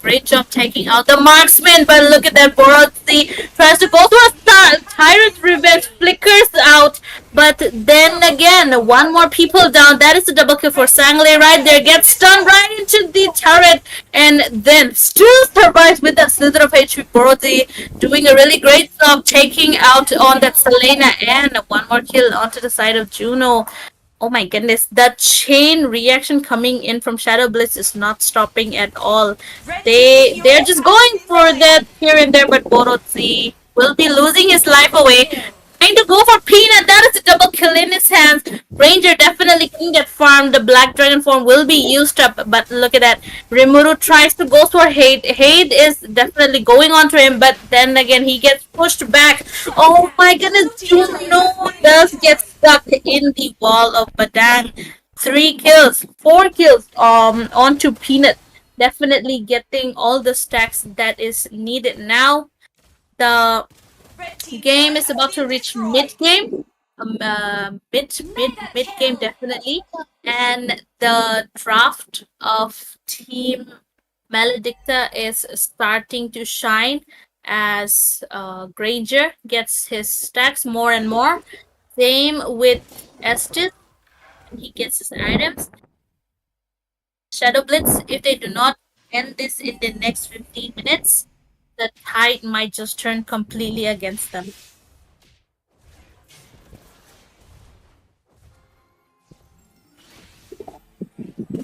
Great job taking out the marksman, but look at that. Borodzi tries to go to a Tyrant Revenge, flickers out, but then again, one more people down. That is a double kill for Sangle right there. Gets stunned right into the turret, and then still survives with a slither of HP. Borodzi doing a really great job taking out on that Selena, and one more kill onto the side of Juno. Oh my goodness, the chain reaction coming in from Shadow Blitz is not stopping at all. They're just going for that here and there, but Borodzi will be losing his life away. Trying to go for Peanut, that is a double kill in his hands. Ranger definitely can get farmed. The Black Dragon form will be used up, but look at that. Rimuru tries to go for Hate. Hate is definitely going onto him, but then again he gets pushed back. Oh my goodness, Juno does get stuck in the wall of Badang. 4 kills onto Peanut. Definitely getting all the stacks that is needed now. The game is about to reach mid game, mid game definitely, and the draft of Team Maledicta is starting to shine as Granger gets his stacks more and more. Same with Estes, he gets his items. Shadow Blitz, if they do not end this in the next 15 minutes, the tide might just turn completely against them.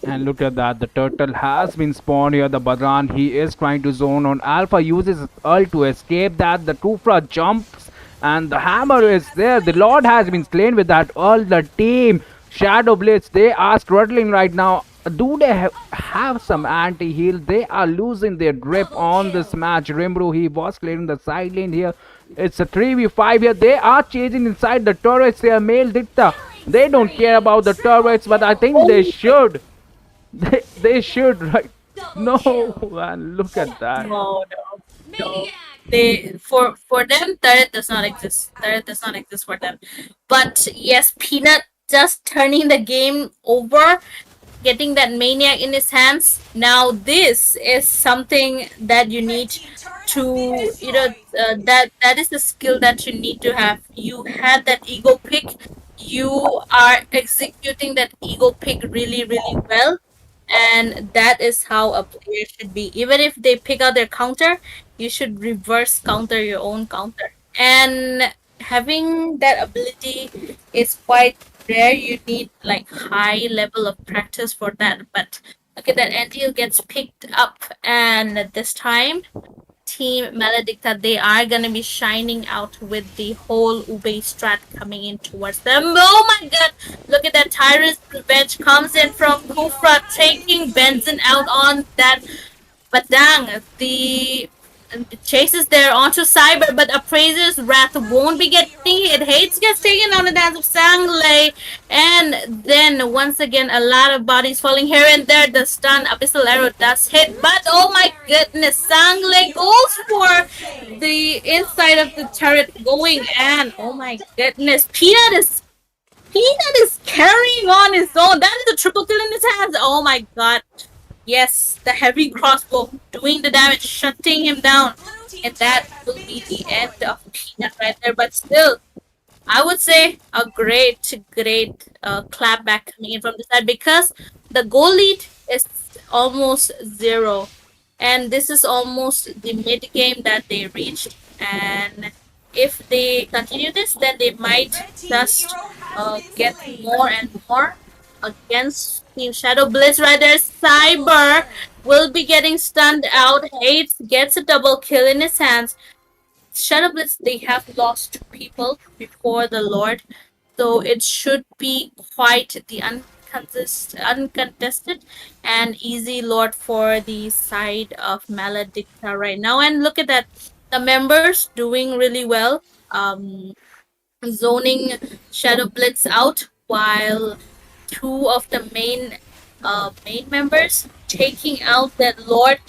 And look at that, the turtle has been spawned here. The Badran, he is trying to zone on. Alpha uses his ult to escape that. The Tufra jumps and the hammer is there. The Lord has been slain with that ult. The team Shadow Blitz, they are struggling right now. Do they have some anti-heal? They are losing their grip on this match. Rimru, he was clearing the side lane here. It's a 3v5 here. They are chasing inside the turrets here. Male Dicta, they don't care about the turrets, but I think they should. They should, right? No, man, look at that. No. They for them, turret does not exist. Turret does not exist for them. But yes, Peanut just turning the game over, getting that maniac in his hands. Now this is something that you need to, that is the skill that you need to have. You had that ego pick. You are executing that ego pick really, really well. And that is how a player should be. Even if they pick out their counter, you should reverse counter your own counter. And having that ability is quite rare. You need like high level of practice for that. But okay, that anti gets picked up, and this time Team Maledicta, they are gonna be shining out with the whole Ube strat coming in towards them. Oh my god! Look at that Tyrant's Revenge comes in from Kufra, taking Benson out on that. But dang, the chases there onto Cyber, but Appraiser's Wrath won't be getting hit. Hates gets taken on the dance of Sangley, and then once again a lot of bodies falling here and there. The stun Abyssal Arrow does hit, but oh my goodness, Sangley goes for the inside of the turret going, and oh my goodness, Peanut is carrying on his own. That is a triple kill in his hands. Oh my god. Yes, the heavy crossbow doing the damage, shutting him down. And that will be the end of Peanut right there. But still, I would say a great clapback coming in from the side because the goal lead is almost zero. And this is almost the mid game that they reached. And if they continue this, then they might just get more and more against Team Shadow Blitz right there. Cyber will be getting stunned out. Hades gets a double kill in his hands. Shadow Blitz, they have lost two people before the Lord, so it should be quite the uncontested and easy Lord for the side of Maledicta right now. And look at that, the members doing really well. Zoning Shadow Blitz out while two of the main members taking out that Lord.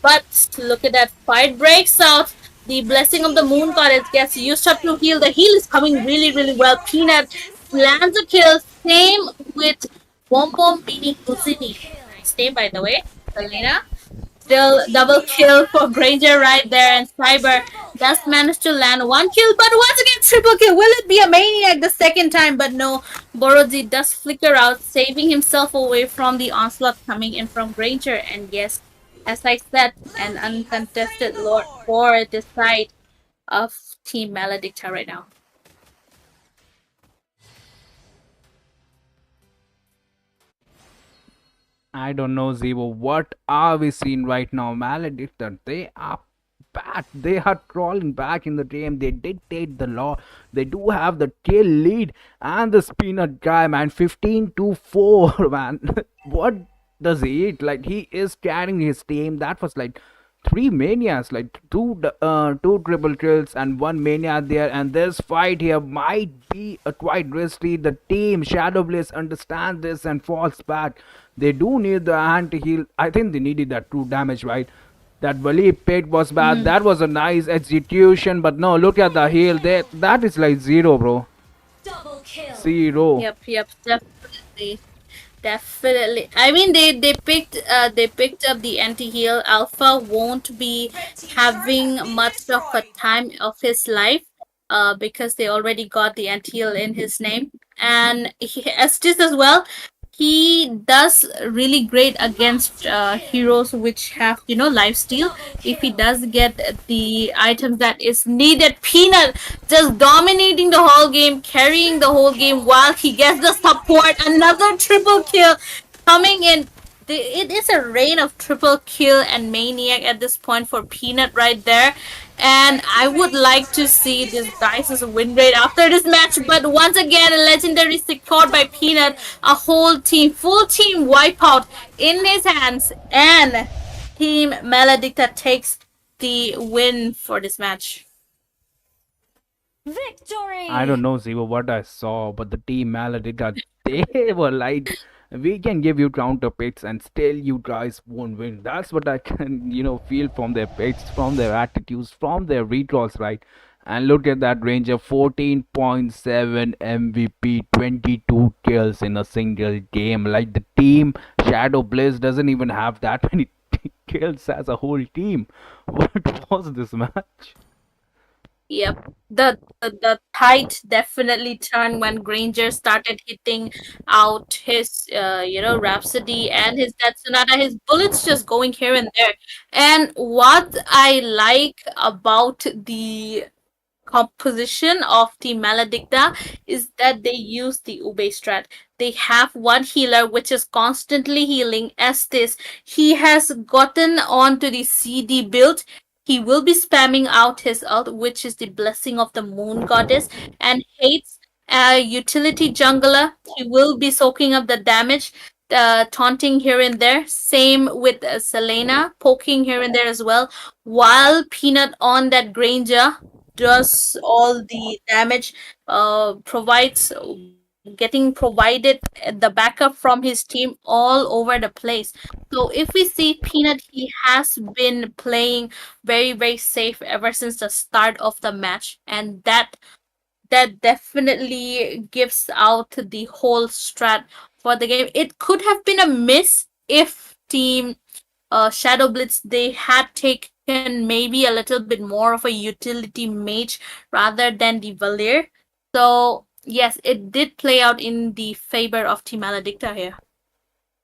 But look at that fight breaks out. The blessing of the moon goddess gets used up to heal. The heal is coming really well. Peanut lands a kill. Same with Wom Wom beating Kusini. Nice name by the way. Selena. Still double kill for Granger right there, and Cyber does manage to land one kill, but once again triple kill. Will it be a maniac the second time? But no, Borodzi does flicker out, saving himself away from the onslaught coming in from Granger. And yes, as I said, an uncontested Lord for the side of Team Maledicta right now. I don't know, Zevo. What are we seeing right now? Maledictor, they are back. They are crawling back in the game. They dictate the law. They do have the kill lead and the peanut guy, man. 15 to 4, man. What does he eat? Like, he is carrying his team. That was like three manias, like two triple kills and one mania there. And this fight here might be quite risky. The team Shadow Blaze understands this and falls back. They do need the anti-heal. I think they needed that 2 damage, right? That Valley pick was bad. That was a nice execution, but no, look at the heal. That is like zero, bro. Double kill. Zero. Yep, definitely. Definitely. I mean, they picked up the anti-heal. Alpha won't be having much of a time of his life, because they already got the anti-heal in his name. And Estes as well. He does really great against heroes which have life steal. If he does get the items that is needed, Peanut just dominating the whole game, carrying the whole game while he gets the support. Another triple kill coming in. It is a reign of triple kill and maniac at this point for Peanut right there. And I would like to see this Dice's win rate after this match. But once again, a legendary secured by Peanut. A whole team, full team wipeout in his hands. And Team Maledicta takes the win for this match. Victory. I don't know, Ziva, what I saw, but the team Maledicta, they were like, we can give you counter picks and still you guys won't win. That's what I can, feel from their picks, from their attitudes, from their recalls, right? And look at that Ranger, 14.7 MVP, 22 kills in a single game. Like, the team Shadow Blaze doesn't even have that many kills as a whole team. What was this match? Yep. The tide definitely turned when Granger started hitting out his Rhapsody and his Death Sonata, his bullets just going here and there. And what I like about the composition of the Maledicta is that they use the Ube strat. They have one healer which is constantly healing Estes. He has gotten onto the CD build. He will be spamming out his ult, which is the blessing of the moon goddess, and hates a utility jungler. He will be soaking up the damage, taunting here and there. Same with Selena, poking here and there as well. While Peanut on that Granger does all the damage, provides getting provided the backup from his team all over the place. So if we see Peanut, he has been playing very, very safe ever since the start of the match, and that definitely gives out the whole strat for the game. It could have been a miss if team Shadow Blitz they had taken maybe a little bit more of a utility mage rather than the Valir. So yes, it did play out in the favor of Team Maledicta here.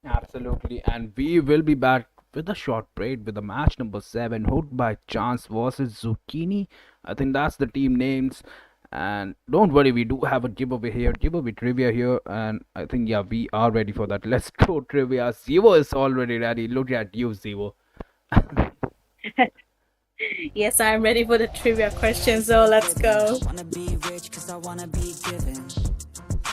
Absolutely, and we will be back with a short break with the match number 7, Hooked by Chance versus Zucchini. I think that's the team names. And don't worry, we do have a giveaway trivia here, and I think yeah, we are ready for that. Let's go trivia. Zivo is already ready. Look at you, Zivo. Yes, I'm ready for the trivia question, so let's go. I wanna be rich cause I wanna be given.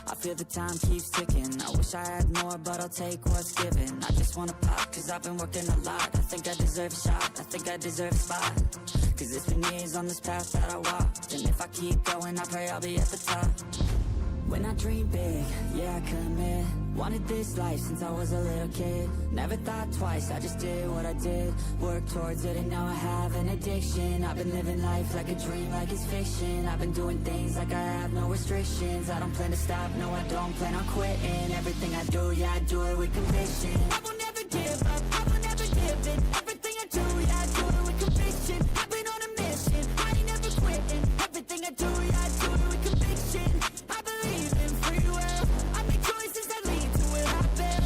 I feel the time keeps ticking. I wish I had more, but I'll take what's given. I just wanna pop cause I've been working a lot. I think I deserve a shot, I think I deserve a spot. Cause it's been years on this path that I walked, and if I keep going, I pray I'll be at the top. When I dream big, yeah, I commit. Wanted this life since I was a little kid. Never thought twice, I just did what I did. Worked towards it and now I have an addiction. I've been living life like a dream, like it's fiction. I've been doing things like I have no restrictions. I don't plan to stop, no I don't plan on quitting. Everything I do, yeah, I do it with conviction. I will never give up, I will never give in. Everything I do, yeah, I do it with conviction. I've been on a mission, I ain't never quitting. Everything I do, yeah, I do it with conviction. I believe in free will, I make choices that lead to where I've been.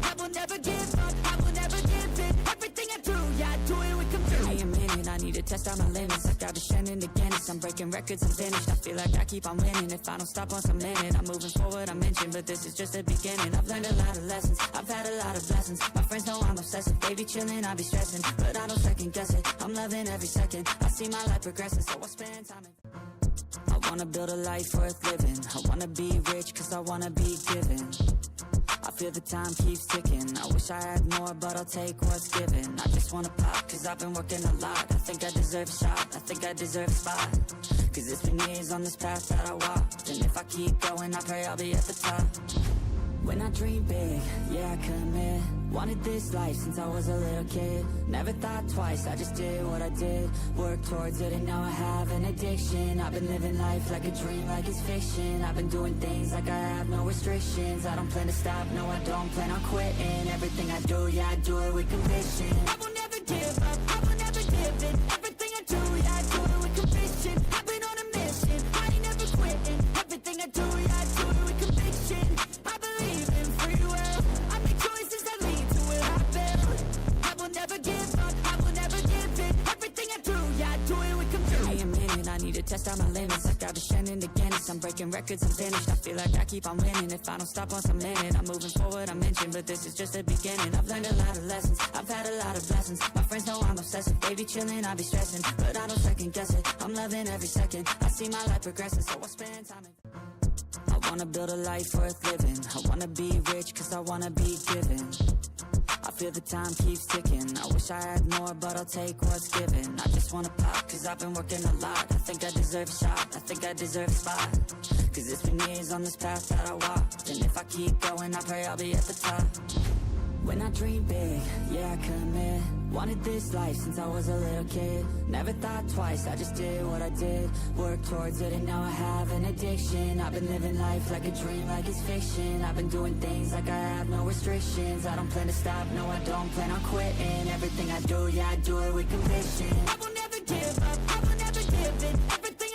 I will never give up, I will never give in. Everything I do, yeah, I do it with conviction. Give me a minute, I need to test out my limits. I've got descending to Guinness, I'm breaking records, I'm finished. I feel like I keep on winning, if I don't stop once a minute. I'm moving forward, I mentioned, but this is just the beginning. I've learned a lot of lessons, I've had a lot of blessings. My friends know I'm obsessive, they be chilling, I be stressing. But I don't second guess it, I'm loving every second. I see my life progressing, so I spend time in. I wanna build a life worth living. I wanna be rich cause I wanna be given. I feel the time keeps ticking. I wish I had more, but I'll take what's given. I just wanna pop cause I've been working a lot. I think I deserve a shot, I think I deserve a spot. Cause it's been years on this path that I walked, and if I keep going, I pray I'll be at the top. When I dream big, yeah, I commit. Wanted this life since I was a little kid. Never thought twice, I just did what I did. Worked towards it and now I have an addiction. I've been living life like a dream, like it's fiction. I've been doing things like I have no restrictions. I don't plan to stop, no I don't plan on quitting. Everything I do, yeah, I do it with conviction. I will never give up, I will never give in. Everything I do, yeah, I do it with conviction. I've been on a mission, I ain't never quitting. Everything I do, yeah, I do it with conviction. I believe in free will, I make choices that lead to where I've been. I will never give up, I will never give in. Everything I do, yeah, I do it with conviction. Give me a minute, I need to test out my limits. I've got descending to Guinness, I'm breaking records, I'm finished. I feel like I keep on winning, if I don't stop once a minute. I'm moving forward, I mentioned, but this is just the beginning. I've learned a lot of lessons, I've had a lot of blessings. My friends know I'm obsessive, they be chilling, I be stressing. But I don't second guess it, I'm loving every second. I see my life progressing, so I spend time in. I wanna build a life worth living. I wanna be rich cause I wanna be given. I feel the time keeps ticking. I wish I had more, but I'll take what's given. I just wanna pop cause I've been working a lot. I think I deserve a shot, I think I deserve a spot. Cause it's been years on this path that I walked, and if I keep going, I pray I'll be at the top. When I dream big, yeah, I commit. Wanted this life since I was a little kid. Never thought twice, I just did what I did. Worked towards it and now I have an addiction. I've been living life like a dream, like it's fiction. I've been doing things like I have no restrictions. I don't plan to stop, no I don't plan on quitting. Everything I do, yeah, I do it with conviction. I will never give up, I will never give in. Everything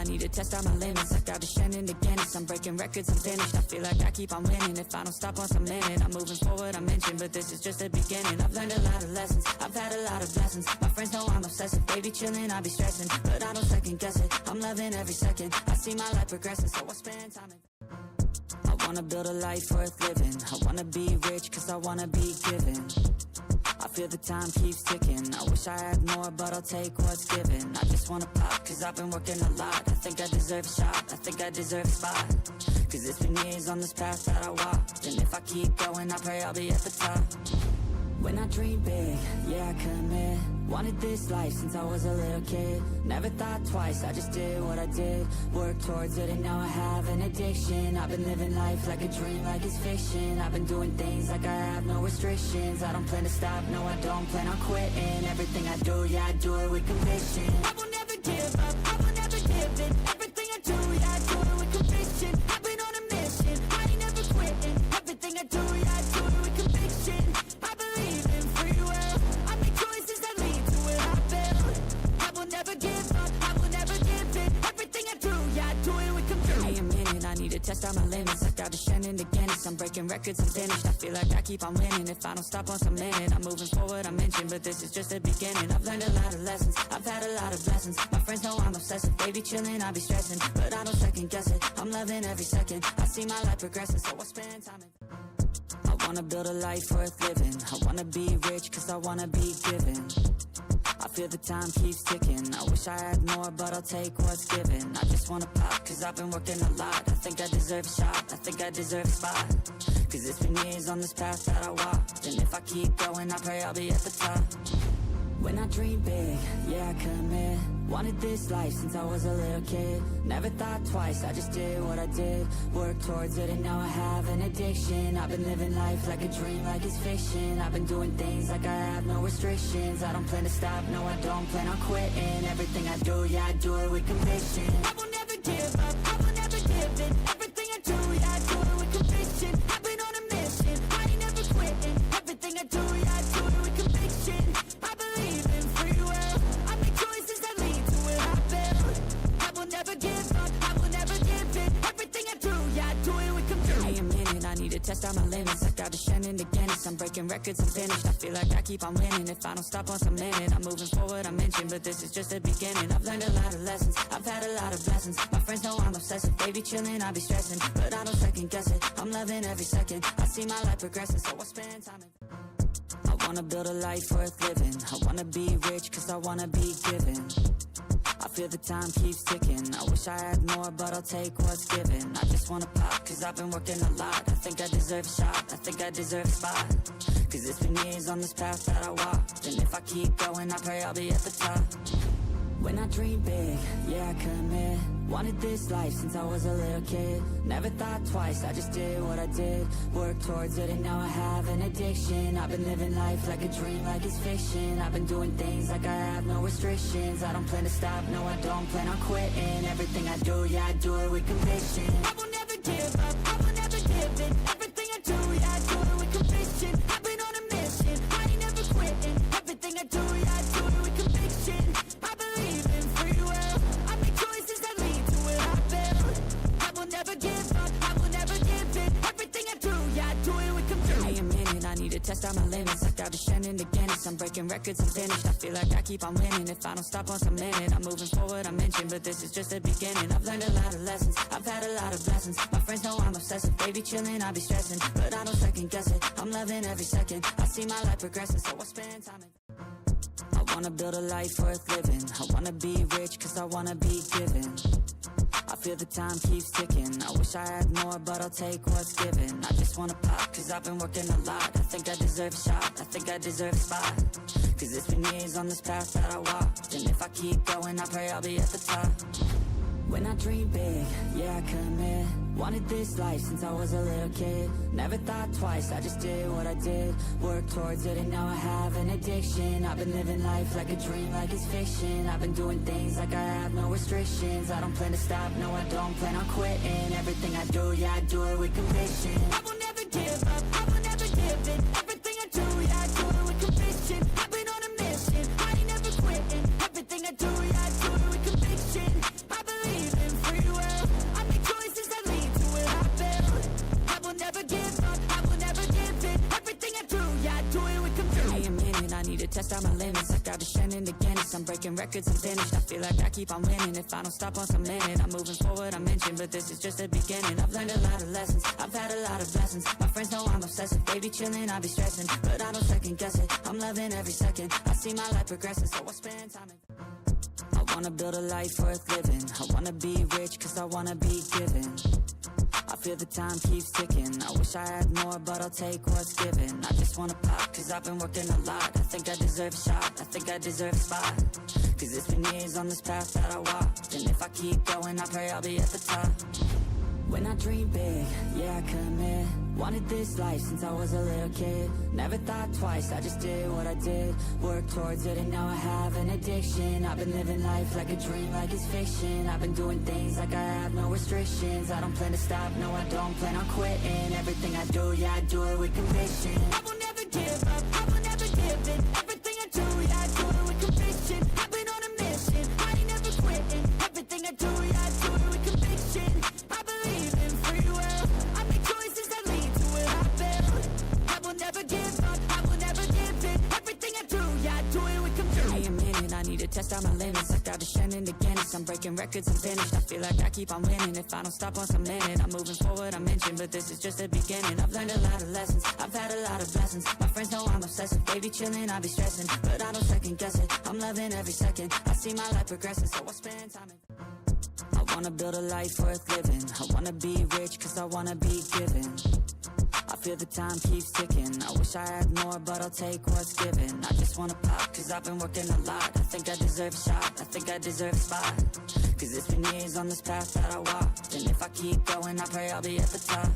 I need to test out my limits. I got descending to Guinness. I'm breaking records, I'm finished. I feel like I keep on winning. If I don't stop once I'm in it, I'm moving forward, I'm inching. But this is just the beginning. I've learned a lot of lessons, I've had a lot of blessings. My friends know I'm obsessive, they be chilling, I be stressing. But I don't second guess it, I'm loving every second. I see my life progressing, so I spend time in. I wanna build a life worth living. I wanna be rich, cause I wanna be given. I feel the time keeps ticking. I wish I had more, but I'll take what's given. I just wanna pop, cause I've been working a lot. I think I deserve a shot, I think I deserve a spot. Cause it's been years on this path that I walked. And if I keep going, I pray I'll be at the top. When I dream big, yeah, I commit. Wanted this life since I was a little kid. Never thought twice, I just did what I did. Worked towards it and now I have an addiction. I've been living life like a dream, like it's fiction. I've been doing things like I have no restrictions. I don't plan to stop, no I don't plan on quitting. Everything I do, yeah, I do it with conviction. I will never give up, I will never give in. Everything I do, yeah, I do it with conviction. I've been on a mission, I ain't never quitting. Everything I do, yeah, I do it with conviction. I believe in free will, I make choices that lead to where I build. I will never give up, I will never give in. Everything I do, yeah, I do it with conviction. Give me a minute, I need to test out my limits. I got descending to Guinness, I'm breaking records, I'm finished. I feel like I keep on winning. If I don't stop once I'm in it, I'm moving forward, I'm inching. But this is just the beginning. I've learned a lot of lessons, I've had a lot of blessings. My friends know I'm obsessive, they be chilling, I be stressing. But I don't second guess it, I'm loving every second. I see my life progressing, so I spend time in. I wanna build a life worth living. I wanna be rich, cause I wanna be given. I feel the time keeps ticking. I wish I had more, but I'll take what's given. I just wanna pop, cause I've been working a lot. I think I deserve a shot, I think I deserve a spot. Cause it's been years on this path that I walked. And if I keep going, I pray I'll be at the top. When I dream big, yeah, I commit. Wanted this life since I was a little kid. Never thought twice, I just did what I did. Worked towards it and now I have an addiction. I've been living life like a dream, like it's fiction. I've been doing things like I have no restrictions. I don't plan to stop, no I don't plan on quitting. Everything I do, yeah, I do it with conviction. I will never give up, I will never give in. Everything I do, yeah, I do it with conviction. I've been on a mission, I ain't never quitting. Everything I do, yeah, I do it with conviction. I believe in free will, I make choices that lead to where I build. I will never give up, I will never give in. Everything I do, yeah, I do it with conviction. Give me a minute, I need to test out my limits. I got descending to Guinness, I'm breaking records, I'm finished. I feel like I keep on winning. If I don't stop once I'm in it, I'm moving forward, I'm inching. But this is just the beginning. I've learned a lot of lessons, I've had a lot of blessings. My friends know I'm obsessive, they be chilling, I be stressing. But I don't second guess it, I'm loving every second. I see my life progressing, so I spend time in. I wanna build a life worth living. I wanna be rich, cause I wanna be given. I feel the time keeps ticking. I wish I had more, but I'll take what's given. I just wanna pop, cause I've been working a lot. I think I deserve a shot, I think I deserve a spot. Cause it's been years on this path that I walked. And if I keep going, I pray I'll be at the top. When I dream big, yeah, I commit. Wanted this life since I was a little kid. Never thought twice, I just did what I did. Worked towards it and now I have an addiction. I've been living life like a dream, like it's fiction. I've been doing things like I have no restrictions. I don't plan to stop, no I don't plan on quitting. Everything I do, yeah, I do it with conviction. I will never give up, I will never give in. Everything I do, yeah, I do it with conviction. I've been on a mission, I ain't never quitting. Everything I do, yeah, I do it with conviction. I believe in free will, I make choices that lead to where I build. I will never give up, I will never give in. Everything I do, yeah, I do it with conviction. Give me a minute, I need to test out my limits. I got descending to Guinness, I'm breaking records, I'm finished. I feel like I keep on winning. If I don't stop once I'm in it, I'm moving forward, I'm inching. But this is just the beginning. I've learned a lot of lessons, I've had a lot of blessings. My friends know I'm obsessive, they be chilling, I be stressing. But I don't second guess it, I'm loving every second. I see my life progressing, so I spend time in. I wanna build a life worth living. I wanna be rich, cause I wanna be given. I feel the time keeps ticking. I wish I had more, but I'll take what's given. I just wanna pop, cause I've been working a lot. I think I deserve a shot, I think I deserve a spot. Cause it's been years on this path that I walked. And if I keep going, I pray I'll be at the top. When I dream big, yeah, I commit. Wanted this life since I was a little kid. Never thought twice, I just did what I did. Worked towards it and now I have an addiction. I've been living life like a dream, like it's fiction. I've been doing things like I have no restrictions. I don't plan to stop, no I don't plan on quitting. Everything I do, yeah, I do it with conviction. I will never give up, I will never give in. Everything I do, yeah, I do it with conviction. I've been on a mission, I ain't never quitting. Everything I do, yeah, I do it with conviction. I believe test out my limits. I got descending to Guinness. I'm breaking records, I'm finished. I feel like I keep on winning. If I don't stop once I'm in it, I'm moving forward, I'm inching. But this is just the beginning. I've learned a lot of lessons, I've had a lot of blessings. My friends know I'm obsessive, they be chilling, I be stressing. But I don't second guess it, I'm loving every second. I see my life progressing, so I spend time in. I wanna build a life worth living. I wanna be rich, cause I wanna be given. I feel the time keeps ticking. I wish I had more, but I'll take what's given. I just wanna pop, cause I've been working a lot. I think I deserve a shot, I think I deserve a spot. Cause it's been years on this path that I walked. And if I keep going, I pray I'll be at the top. When I dream big, yeah, I commit. Wanted this life since I was a little kid. Never thought twice, I just did what I did. Worked towards it and now I have an addiction. I've been living life like a dream, like it's fiction. I've been doing things like I have no restrictions. I don't plan to stop, no I don't plan on quitting. Everything I do, yeah, I do it with conviction. I will never give up, I will never give in. Everything I do, yeah, I do it with conviction. I've been on a mission, I ain't never quitting. Everything I do, yeah, I do it with conviction. I believe in free will, I make choices that lead to where I've been. I will never give up, I will never give in. Everything I do, yeah, I do it with conviction. Give me a minute, I need to test out my limits. I got descending to Guinness, I'm breaking records, I'm finished. I feel like I keep on winning. If I don't stop once I'm in it, I'm moving forward, I'm inching. But this is just the beginning. I've learned a lot of lessons, I've had a lot of blessings. My friends know I'm obsessive, they be chilling, I be stressing. But I don't second guess it, I'm loving every second. I see my life progressing, so I spend time in. I wanna build a life worth living. I wanna be rich, cause I wanna be given. I feel the time keeps ticking. I wish I had more, but I'll take what's given. I just wanna pop, cause I've been working a lot. I think I deserve a shot, I think I deserve a spot. Cause it's been years on this path that I walked. And if I keep going, I pray I'll be at the top.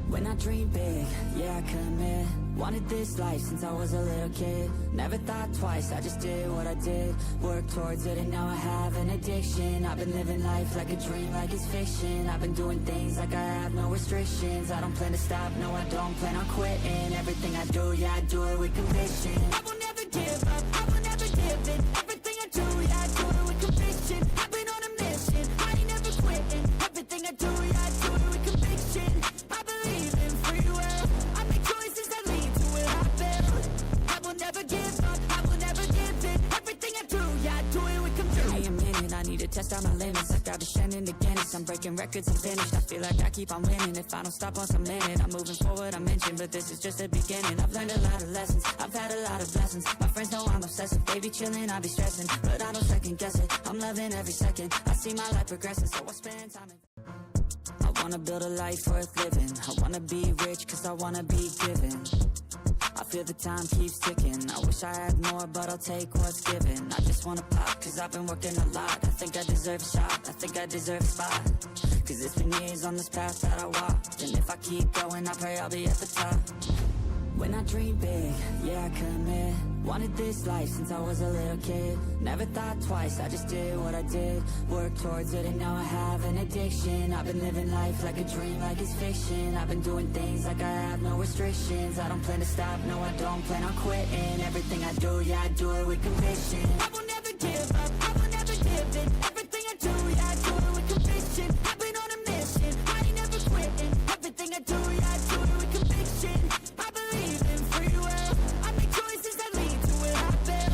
When I dream big, yeah, I commit. Wanted this life since I was a little kid. Never thought twice, I just did what I did. Worked towards it and now I have an addiction. I've been living life like a dream, like it's fiction. I've been doing things like I have no restrictions. I don't plan to stop, no I don't plan on quitting. Everything I do, yeah, I do it with conviction. I will never give up, I will never give in. Everything I do, yeah, I do it with conviction. I've been on a mission, I ain't never quitting. Everything I do, yeah, I do it with conviction. I believe in free will, I make choices that lead to where I've been. I will never give up, I will never give in. Everything I do, yeah, I do it with conviction. Give me a minute, I need to test out my limits. I got descending to Guinness, I'm breaking records, I'm finished. I feel like I keep on winning. If I don't stop once I'm in it, I'm moving forward, I'm inching. But this is just the beginning. I've learned a lot of lessons, I've had a lot of blessings. My friends know I'm obsessive, they be chilling, I be stressing. But I don't second guess it, I'm loving every second. I see my life progressing, so I spend time in. I wanna build a life worth living. I wanna be rich, cause I wanna be given. I feel the time keeps ticking. I wish I had more, but I'll take what's given. I just wanna pop, cause I've been working a lot. I think I deserve a shot, I think I deserve a spot. Cause it's been years on this path that I walked. And if I keep going, I pray I'll be at the top. When I dream big, yeah, I commit. Wanted this life since I was a little kid. Never thought twice, I just did what I did. Worked towards it and now I have an addiction. I've been living life like a dream, like it's fiction. I've been doing things like I have no restrictions. I don't plan to stop, no I don't plan on quitting. Everything I do, yeah, I do it with conviction. I will never give up, I will never give in. Everything I do, yeah, I do it with conviction. I've been on a mission, I ain't never quitting. Everything I do, yeah, I do it with conviction. I believe in free will, I make choices that lead to where I've been.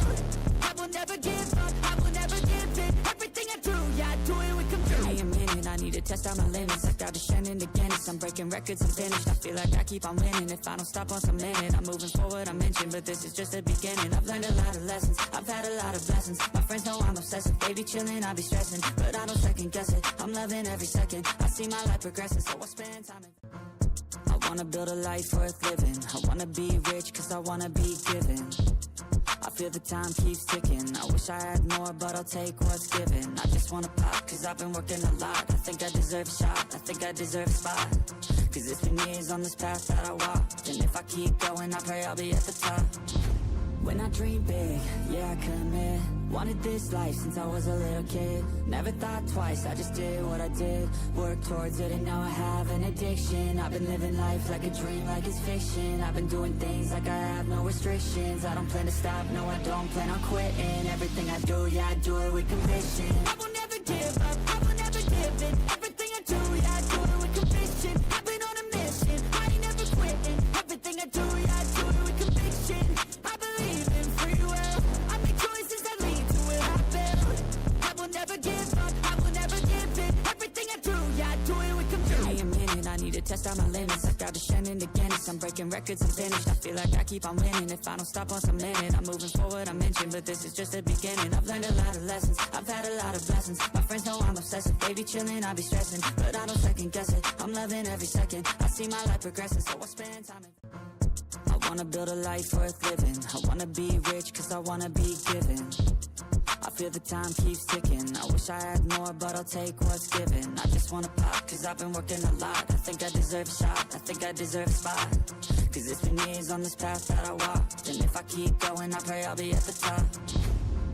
I will never give up, I will never give in. Everything I do, yeah, I do it with conviction. Give me a minute, I need to test out my limits. I got descending to Guinness, I'm breaking records, I'm finished. I feel like I keep on winning. If I don't stop once I'm in it, I'm moving forward, I'm inching. But this is just the beginning. I've learned a lot of lessons, I've had a lot of blessings. My friends know I'm obsessive, they be chilling, I be stressing. But I don't second guess it, I'm loving every second. I see my life progressing, so I spend time in. I wanna build a life worth living. I wanna be rich, cause I wanna be given. I feel the time keeps ticking. I wish I had more, but I'll take what's given. I just wanna pop, cause I've been working a lot. I think I deserve a shot, I think I deserve a spot. Cause it's been years on this path that I walked. And if I keep going, I pray I'll be at the top. When I dream big, yeah, I commit. Wanted this life since I was a little kid. Never thought twice, I just did what I did. Worked towards it and now I have an addiction. I've been living life like a dream, like it's fiction. I've been doing things like I have no restrictions. I don't plan to stop, no I don't plan on quitting. Everything I do, yeah, I do it with conviction. I will never give up, I will never give in. Everything I do, yeah, I do it with conviction. I've been on a mission, I ain't never quitting. Everything I do, yeah, I do it with conviction. I believe in free minute. I need to test out my limits. I got descending to Guinness. I'm breaking records and finished. I feel like I keep on winning. If I don't stop once I'm in it, I'm moving forward, I mentioned, but this is just the beginning. I've learned a lot of lessons. I've had a lot of blessings. My friends know I'm obsessive. They be chilling, I be stressing, but I don't second guess it. I'm loving every second. I see my life progressing, so I spend time in. I wanna build a life worth living. I wanna be rich cause I wanna be given. I feel the time keeps ticking. I wish I had more, but I'll take what's given. I just wanna pop cause I've been working a lot. I think I deserve a shot, I think I deserve a spot. Cause it's been years on this path that I walked. And if I keep going, I pray I'll be at the top.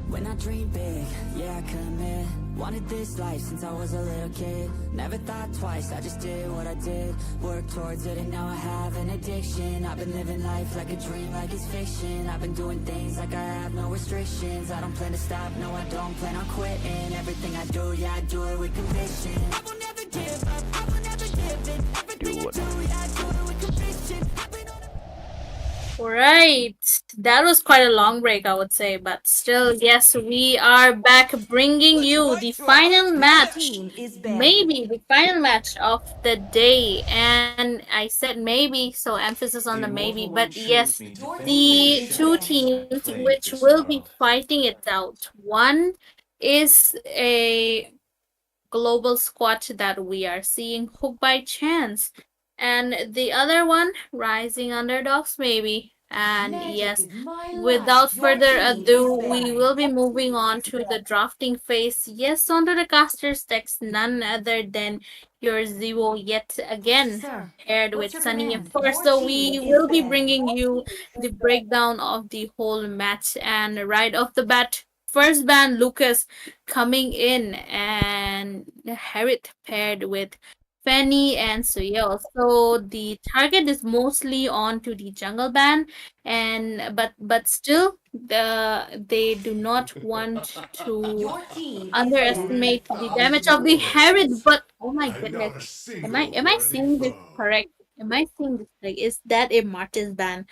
When I dream big, yeah, I commit. Wanted this life since I was a little kid. Never thought twice, I just did what I did. Worked towards it and now I have an addiction. I've been living life like a dream, like it's fiction. I've been doing things like I have no restrictions. I don't plan to stop, no I don't plan on quitting. Everything I do, yeah, I do it with conviction. I will never give up, I will never give in. Everything I do, yeah, I do it with conviction. I've been on Right. That was quite a long break, I would say, but still, yes, we are back bringing you the final match. Maybe the final match of the day. And I said maybe, so emphasis on the A maybe, MOBA but won't yes, choose me defensively or the two shadow. teams I'm playing which this will be model. fighting it out. One is a global squad that we are seeing hook by chance, and the other one rising underdogs maybe. And yes, without further ado, we will be moving on to the drafting phase. Yes, onto the caster decks, none other than your Zero yet again, paired with Sunny, of course. So we will be bringing you the breakdown of the whole match. And right off the bat, first ban Lucas coming in, and Harriet paired with Fanny and Suyeo. So the target is mostly on to the jungle ban, and but still they do not want to underestimate the damage of the Harriet. But oh my I'm goodness, not a am I single-worthy seeing this foe. correct? Am I seeing this correct? Is that a Martin's ban?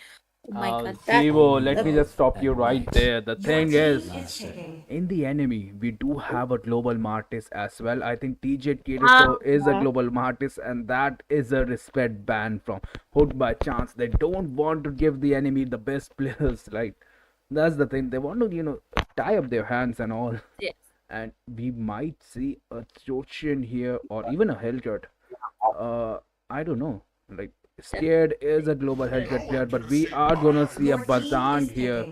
Oh my god, that Zivo, Only let me the just hope stop you and right might there. The shall thing take is, last say. in the enemy, we do have a global Martis as well. I think TJ ah Kiriso is a global Martis, and that is a respect ban from Hood by Chance. They don't want to give the enemy the best players, right? That's the thing. They want to, tie up their hands and all. yes. And we might see a Chochin here or even a Hellcat. Uh, I don't know. Like, Scared is a global Hellcat player, but we are gonna see a Bazang here.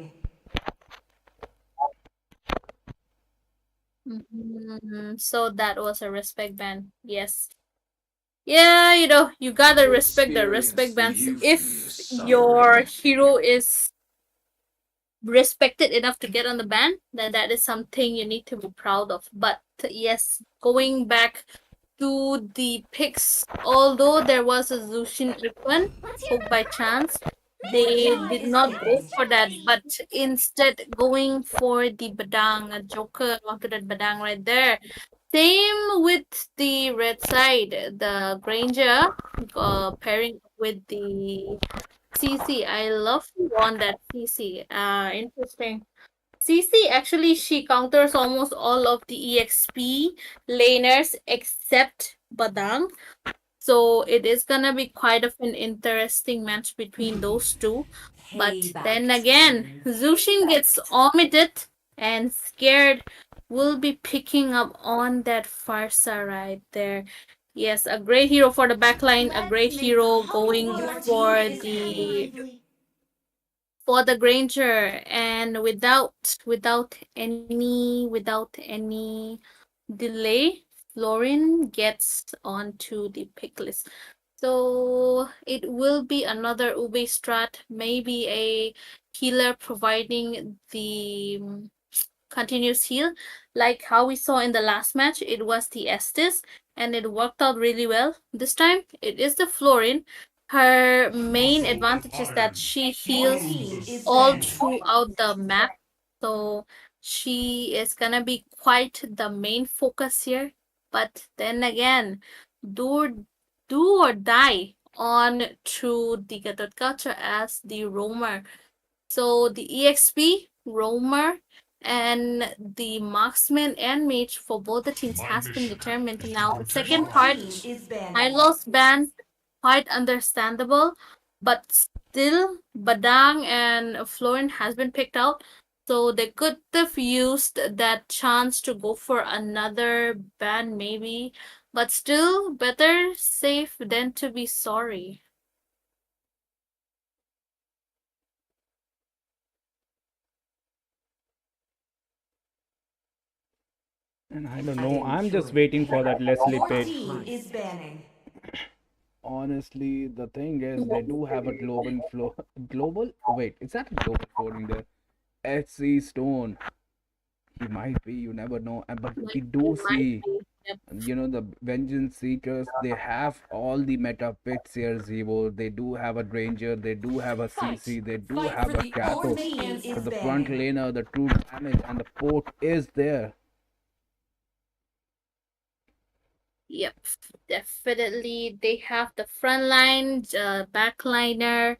So that was a respect ban. Yes. Yeah, you gotta respect the respect bans. If your hero is respected enough to get on the ban, then that is something you need to be proud of. But yes, going back to the picks, although there was a Zushin Ipman hook by chance, they did not go for that, but instead going for the Badang, a Joker onto that Badang right there. Same with the red side, the Granger pairing with the CC. I love to on that CC. Interesting. CC actually she counters almost all of the EXP laners except Badang. So it is gonna be quite of an interesting match between those two. But then again, Zushin gets omitted, and Scared will be picking up on that Farsa right there. Yes, a great hero for the backline, a great hero going for the Granger, and without any delay, Florin gets onto the pick list. So it will be another Ube strat, maybe a healer providing the continuous heal, like how we saw in the last match. It was the Estes, and it worked out really well. This time, it is the Florin. Her main Muscle advantage is that defines. she My heals move is all speed. throughout the map. So she is gonna be quite the main focus here. But then again, do do or die on to the Gatot culture as the roamer. So the EXP roamer and the marksman and mage for both the teams My has been mission determined is to now. protect Second Your part, team is lives. banning. Hylos ban, quite understandable, but still Badang and Florin has been picked out. So they could have used that chance to go for another ban maybe, but still better safe than to be sorry. And I don't know. I'm just waiting for that Leslie Your pick. team is banning. Honestly, the thing is, they do have a global floor. Global? Wait, is that a global floor in there? HC Stone. He might be, you never know. But we do Might see, be. Yep. the Vengeance Seekers, they have all the meta picks here, Zevo. They do have a Ranger, they do have a CC, they do Fight have for a the Your Kato. team But is the front banning. laner, the true damage, and the port is there. Yep, definitely. They have the front line, backliner,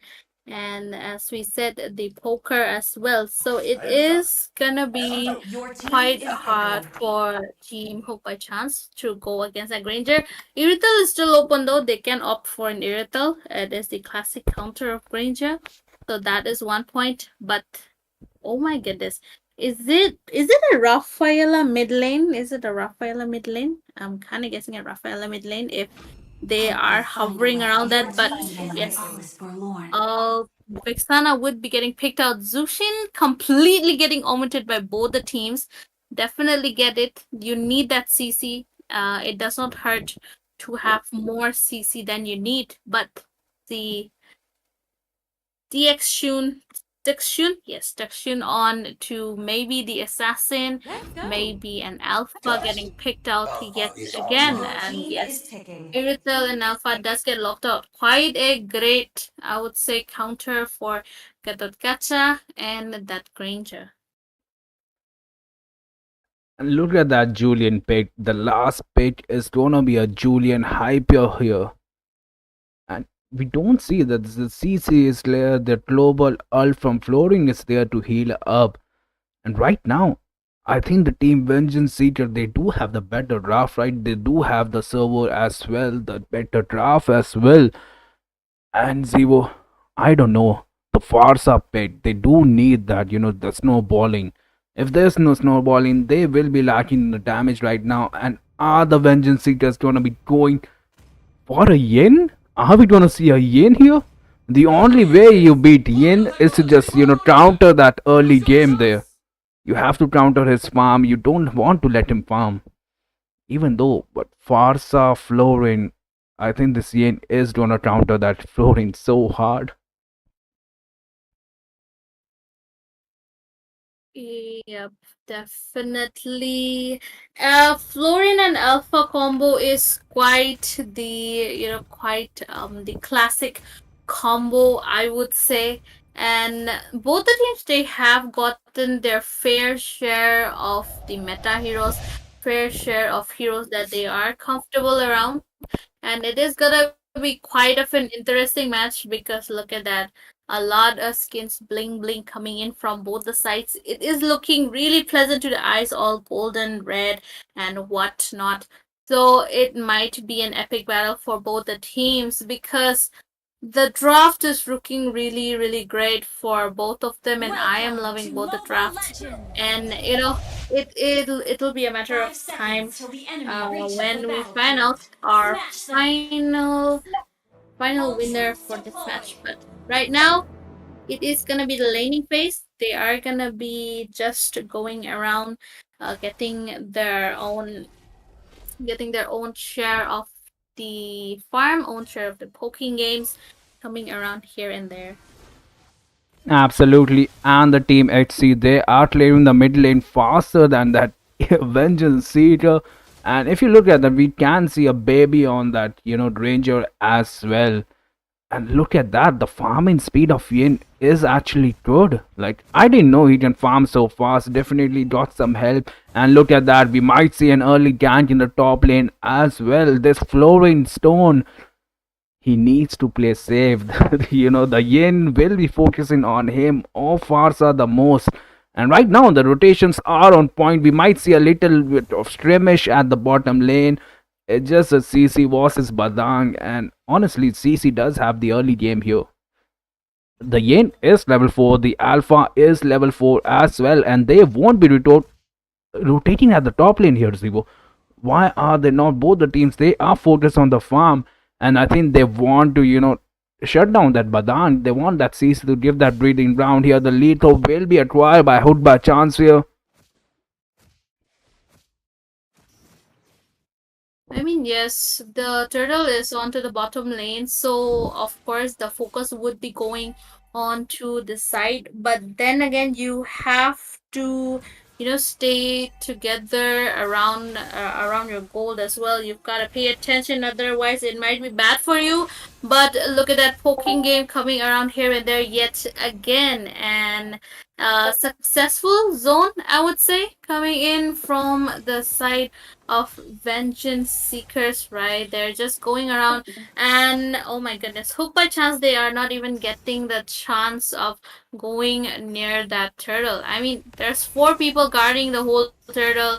and as we said, the poker as well. So it is gonna be Your team quite is hard picking. for Team Hope by Chance to go against a Granger. Irithel is still open though. They can opt for an Irithel. It is the classic counter of Granger. So that is one point. But oh my goodness. Is it a Rafaela mid lane? Is it a Rafaela mid lane? I'm kind of guessing a Rafaela mid lane if they are hovering around Your that. But team has been yes, forlorn. Vexana would be getting picked out. Zushin completely getting omitted by both the teams. Definitely get it. You need that CC. It does not hurt to have more CC than you need, but the Dexshun on to maybe the assassin, maybe an alpha getting picked out yet again, Your and team is yes, picking. Irithel and alpha does get locked out. Quite a great, I would say, counter for Gatot Gacha and that Granger. And look at that Julian pick. The last pick is gonna be a Julian Hyper here. And we don't see that the CC is there, the global ult from Flooring is there to heal up. And right now, I think the team Vengeance Seeker, they do have the better draft, right? They do have the server as well, the better draft as well. And Zevo, I don't know. The Farsa pick, they do need that, the snowballing. If there's no snowballing, they will be lacking the damage right now. And are the Vengeance Seekers gonna be going for a yin? Are we gonna see a yin here? The only way you beat yin is to just, counter that early game there. You have to counter his farm. You don't want to let him farm. Even though, but Farsa Florin, I think this yin is gonna counter that Florin so hard. Yep, definitely. Florin and Alpha combo is quite the classic combo, I would say. And both the teams they have gotten their fair share of the meta heroes, fair share of heroes that they are comfortable around. And it is gonna be quite of an interesting match because look at that. A lot of skins bling bling coming in from both the sides. It is looking really pleasant to the eyes, all golden, red, and whatnot. So it might be an epic battle for both the teams because the draft is looking really, really great for both of them, and I am Welcome loving to both the Mobile drafts. Legends! And it'll be a matter of 5 seconds time till the enemy reaches the when we find battlefield. out our Smash them! final winner Ultimate for this match. deployed! But right now, it is gonna be the laning phase. They are gonna be just going around, getting their own share of the farm, own share of the poking games, coming around here and there. Absolutely. And the team HC, they are clearing the mid lane faster than that Vengeance Seeker. And if you look at that, we can see a baby on that, Ranger as well. And look at that, the farming speed of Yin is actually good. Like, I didn't know he can farm so fast. Definitely got some help. And look at that, we might see an early gank in the top lane as well. This Flooring Stone, he needs to play safe. The Yin will be focusing on him or Farsa the most. And right now the rotations are on point. We might see a little bit of skirmish at the bottom lane. It's just a CC versus Badang, and honestly, CC does have the early game here. The Yin is level 4, the Alpha is level 4 as well, and they won't be rotating at the top lane here, Zivo. Why are they not? Both the teams, they are focused on the farm, and I think they want to, shut down that Badan. They want that CC to give that breathing ground here. The lead though will be acquired by Hood by chance here. I mean, yes, the turtle is onto the bottom lane, so of course the focus would be going onto the side. But then again, you have to, stay together around your goal as well. You've got to pay attention, otherwise it might be bad for you. But look at that poking game coming around here and there yet again, and successful zone, I would say, coming in from the side of vengeance seekers, right? They're just going around, and oh my goodness, hook by chance, they are not even getting the chance of going near that turtle. I mean, there's 4 people guarding the whole turtle,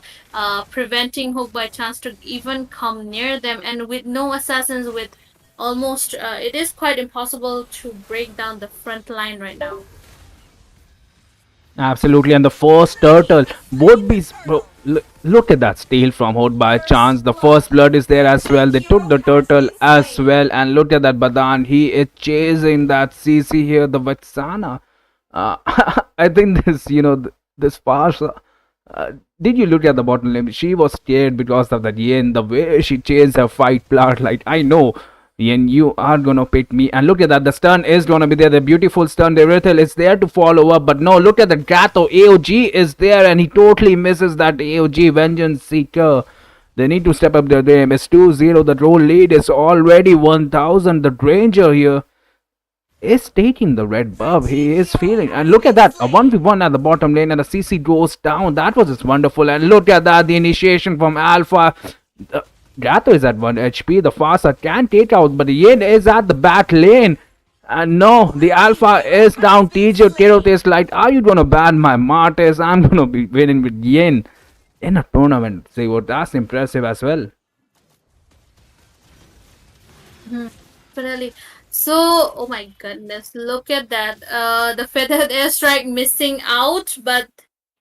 preventing hook by chance to even come near them, and with no assassins, with almost it is quite impossible to break down the front line right now. Absolutely, and the first turtle would be. Bro, look at that steal from Hood by chance. The first blood is there as well. They took the turtle as well, and look at that Badan. He is chasing that CC here, the Vetsana. Uh, I think this, this Parsha. Did you look at the bottom lane? She was scared because of that Yen, the way she chased her fight plot. Like, I know, Yen, you are gonna pick me. And look at that, the stun is gonna be there. The beautiful stun, the Rithel is there to follow up. But no, look at the Gato. AOG is there, and he totally misses that AOG Vengeance Seeker. They need to step up their game. It's 2-0. The role lead is already 1000. The Ranger here is taking the red buff. He is feeling, and look at that, a 1v1 at the bottom lane, and the CC goes down. That was just wonderful. And look at that, the initiation from Alpha. The Gato is at 1 HP. The Fasa can take out, but the Yin is at the back lane. And no, the Alpha is down. TJ Kirot is like, are you gonna ban my Martis? I'm gonna be winning with Yin in a tournament. See what, that's impressive as well. Definitely. So, oh my goodness, look at that. The feathered airstrike missing out, but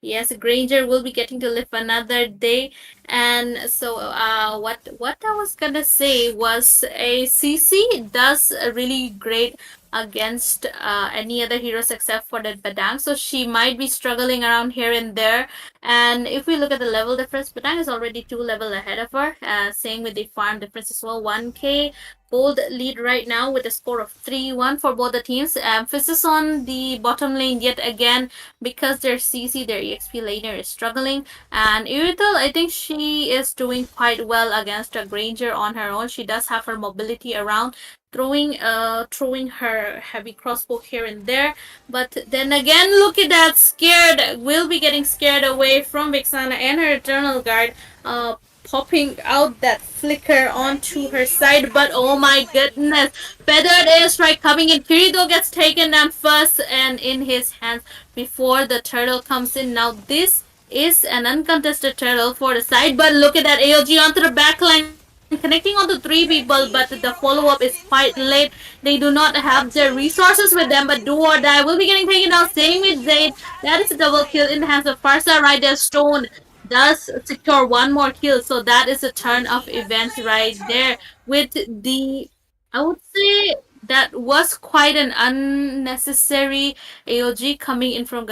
yes, Granger will be getting to live another day. And so, what I was gonna say was a CC does really great against any other heroes except for that Badang. So she might be struggling around here and there. And if we look at the level difference, Badang is already 2 levels ahead of her. Same with the farm difference as well, 1k. Bold lead right now with a score of 3-1 for both the teams. Emphasis on the bottom lane yet again, because their CC, their EXP laner, is struggling. And Irital, I think she is doing quite well against a Granger on her own. She does have her mobility around, throwing her heavy crossbow here and there. But then again, look at that, scared, will be getting scared away from Vixana and her Eternal Guard. Popping out that flicker onto her side, but oh my goodness, feathered airstrike coming in. Kirito gets taken down first and in his hands before the turtle comes in. Now this is an uncontested turtle for the side, but look at that, AOG onto the backline, connecting onto 3 people, but the follow-up is quite late. They do not have the resources with them, but do or die will be getting taken down. Same with Zaid. That is a double kill in the hands of Farsa right there. Stone does secure 1 more kill, so that is a turn of events right there. With the, I would say that was quite an unnecessary AOG coming in from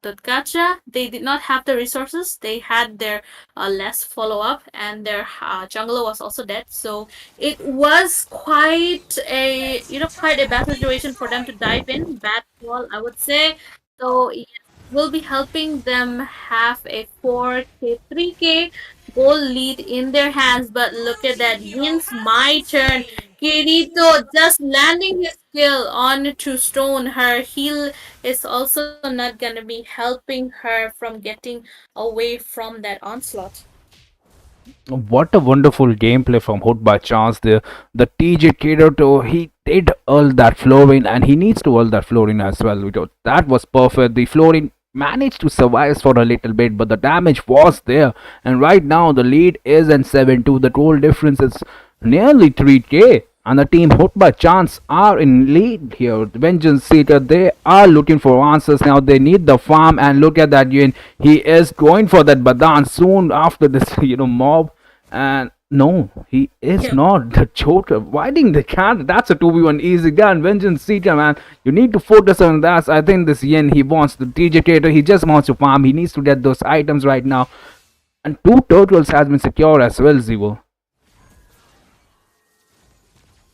Gacha. They did not have the resources. They had their less follow-up, and their jungler was also dead. So it was quite a bad situation for them to dive in. Bad call, I would say. So yes, will be helping them have a 4k, 3k goal lead in their hands. But look at that, Yin's my turn. Kirito just landing his skill onto Stone. Her heal is also not gonna be helping her from getting away from that onslaught. What a wonderful gameplay from Hood by chance there. The TJ Kirito, he did earn that Florin, and he needs to earn that Florin as well. That was perfect. The Florin managed to survive for a little bit, but the damage was there. And right now, the lead is in 7-2. The goal difference is nearly 3k. And the team hit by chance are in lead here. Vengeance Seeker, they are looking for answers now. They need the farm, and look at that Yin. He is going for that Badan soon after this, mob. And no, he is Yeah. not the Joker. Why didn't they can't? That's a 2v1 easy gun. Vengeance Seeker, man. You need to focus on that. I think this Yin, he wants the TJ Cater. He just wants to farm. He needs to get those items right now. And two turtles has been secured as well, Zivo.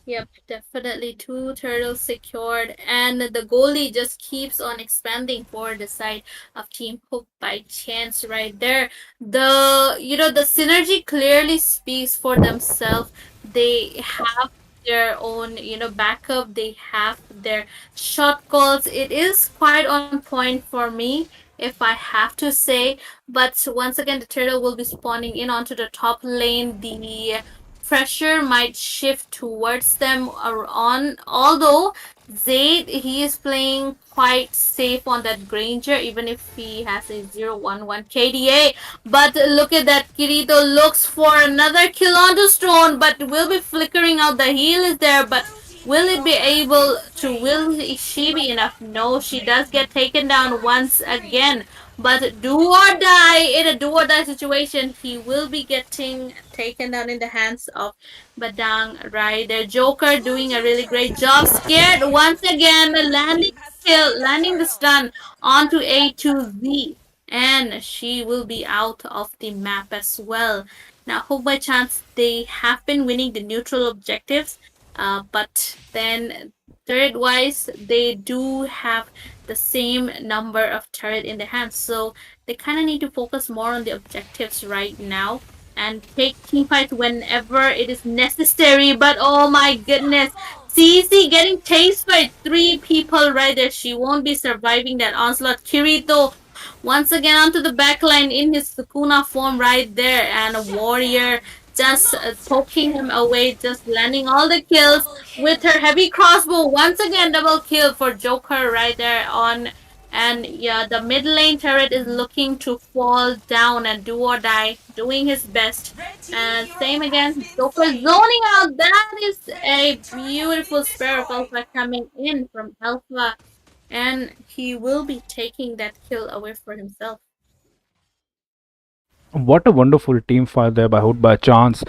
Yep, definitely two turtles secured, and the goalie just keeps on expanding for the side of Team Hook by chance right there. The synergy clearly speaks for themselves. They have their own backup. They have their shot calls. It is quite on point for me, if I have to say. But once again, the turtle will be spawning in onto the top lane. The pressure might shift towards them or on, although Zayd, he is playing quite safe on that Granger, even if he has a 0-1-1 KDA. But look at that, Kirito looks for another kill onto Stone, but will be flickering out. The heal is there, but Blue team will it be double able kill. to, will she be enough? No, she does get taken down Killing once spree. again. But do or die, in a do or die situation, he will be getting taken down in the hands of Badang right there. Joker Blue doing a team really turret great has job. been Scared destroyed. once again, Red landing team has kill, slain the landing the turtle. stun onto A2Z. And she will be out of the map as well. Now, hope by chance they have been winning the neutral objectives, but then turret wise, they do have the same number of turret in their hands. So they kind of need to focus more on the objectives right now and take team fights whenever it is necessary. But oh my goodness, Double. CC getting chased by three people right there. She won't be surviving that onslaught. Kirito once again onto the backline in his Sukuna form right there, and a Shut warrior down. just Monster poking him kill. away, just landing all the kills Double with kill. her heavy crossbow. Once again, double kill for Joker right there on. And yeah, the mid lane turret is looking to fall down and do or die, doing his best. Red team And hero same has again, been Joker slain. zoning out. That is Red a team turret has beautiful been spare of destroyed. Alpha coming in from Alpha, and he will be taking that kill away for himself. What a wonderful team fight there by Hood by chance.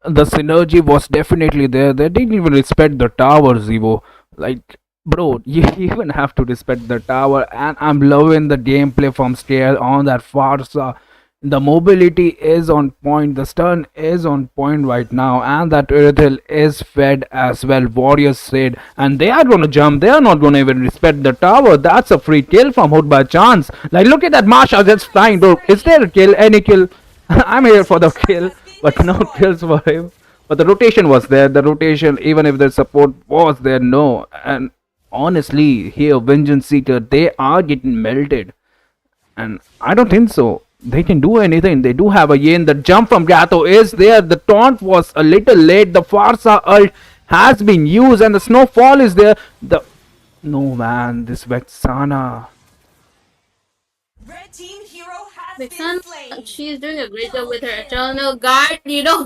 The synergy was definitely there. They didn't even respect the tower, Zivo. Like, bro, you even have to respect the tower. And I'm loving the gameplay from Scale on that Farsa. The mobility is on point. The stun is on point right now, and that Earthhill is fed as well. Warriors said, and they are gonna jump. They are not gonna even respect the tower. That's a free kill from Hood by chance. Like, look at that Marsha just Killing flying, bro. Is there a spree. kill? Any kill? I'm Red here for the team's turret kill, has been but no destroyed. kills for him. But the rotation was there. The rotation, even if the support was there, no. And honestly, here, Vengeance Seeker, they are getting melted. And I don't think so. They can do anything. They do have a yin. The jump from Gato is there. The taunt was a little late. The Farsa ult has been used, and the snowfall is there. The no man, this Vexana. Red team hero has been Vixen, slain. she's doing a great job Double with her kill. eternal guard,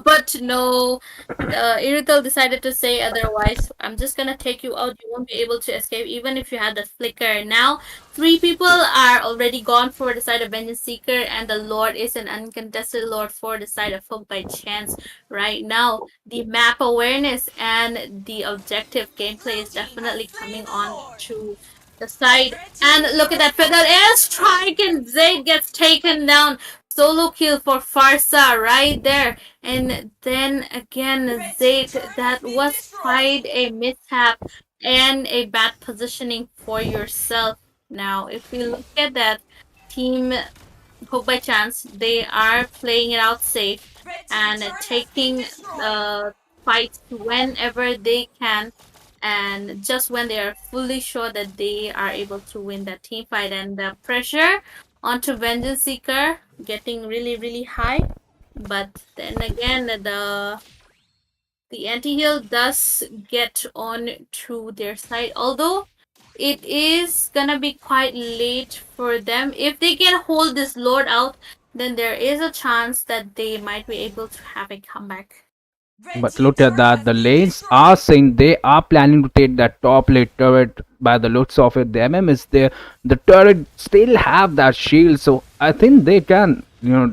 but no, Irital decided to say otherwise. I'm just gonna take you out. You won't be able to escape, even if you had the flicker. Now, three people are already gone for the side of Vengeance Seeker, and the Lord is an uncontested Lord for the side of Hope by Chance. Right now, the map awareness and the objective gameplay Blue is team has definitely slain coming the on Lord. to the side. Red team And look at that turret feather has been airstrike, destroyed. and Zayd gets taken down. Solo kill for Farsa right there. And then again, Red team Zayd, turret has that been was destroyed. quite a mishap and a bad positioning for yourself. Now, if we look at that, Team Hope by Chance, they are playing it out safe Red team and turret has been taking destroyed. fights whenever they can, and just when they are fully sure that they are able to win that team fight. And the pressure onto Vengeance Seeker getting really, really high. But then again, the anti-heal does get on to their side. Although it is gonna be quite late for them. If they can hold this Lord out, then there is a chance that they might be able to have a comeback. Red But team look at turret that. has The been lanes are destroyed. saying they are planning to take that top lane turret by the looks of it. The MM is there. The turret still have that shield, so I think they can,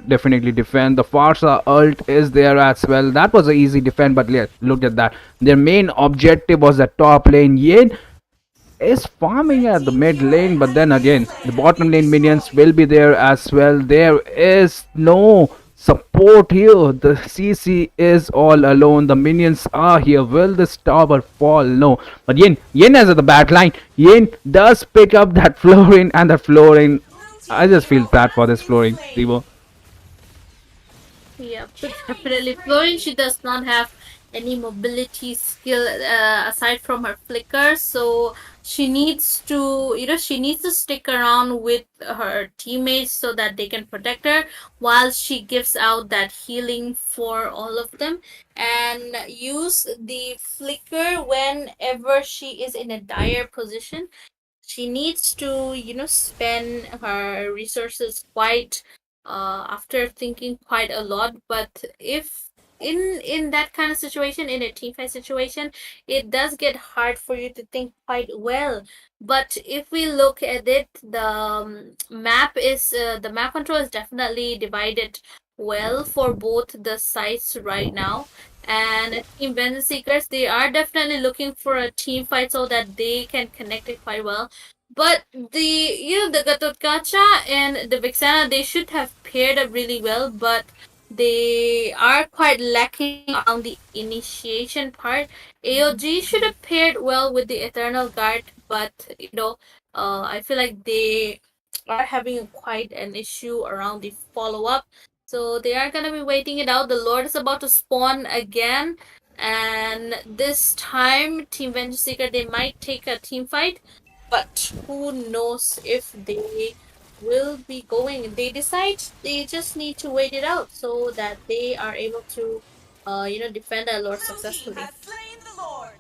definitely defend. The Farsa ult is there as well. That was an easy defend, but look at that. Their main objective was the top lane. Yin is farming Red at the team mid turret lane, but has then been again, the has bottom been lane minions destroyed. will be there as well. There is no support here. The CC is all alone. The minions are here. Will this tower fall? No. But Yin is at the back line. Yin does pick up that flooring, and that flooring. Blue I team just feel hero bad for has this been flooring, slain. Devo. Yep, Killing definitely. Florian, spree. she does not have any mobility skill aside from her flicker, so she needs to stick around with her teammates so that they can protect her while she gives out that healing for all of them, and use the flicker whenever she is in a dire position. She needs to spend her resources quite after thinking quite a lot. But if in that kind of situation, in a team fight situation, it does get hard for you to think quite well. But if we look at it, the map control is definitely divided well for both the sides right now. And Team Vengeance Seekers, they are definitely looking for a team fight so that they can connect it quite well. But the Gatot Kacha and the Vixana, they should have paired up really well, but they are quite lacking around the initiation part. AOG should have paired well with the Eternal Guard, but I feel like they are having quite an issue around the follow up. So they are gonna be waiting it out. The Lord is about to spawn again, and this time Team Vengeance Seeker, they might take a team fight, but who knows if they will be going. They decide they just need to wait it out so that they are able to defend their lord Blue team successfully. has slain the Lord.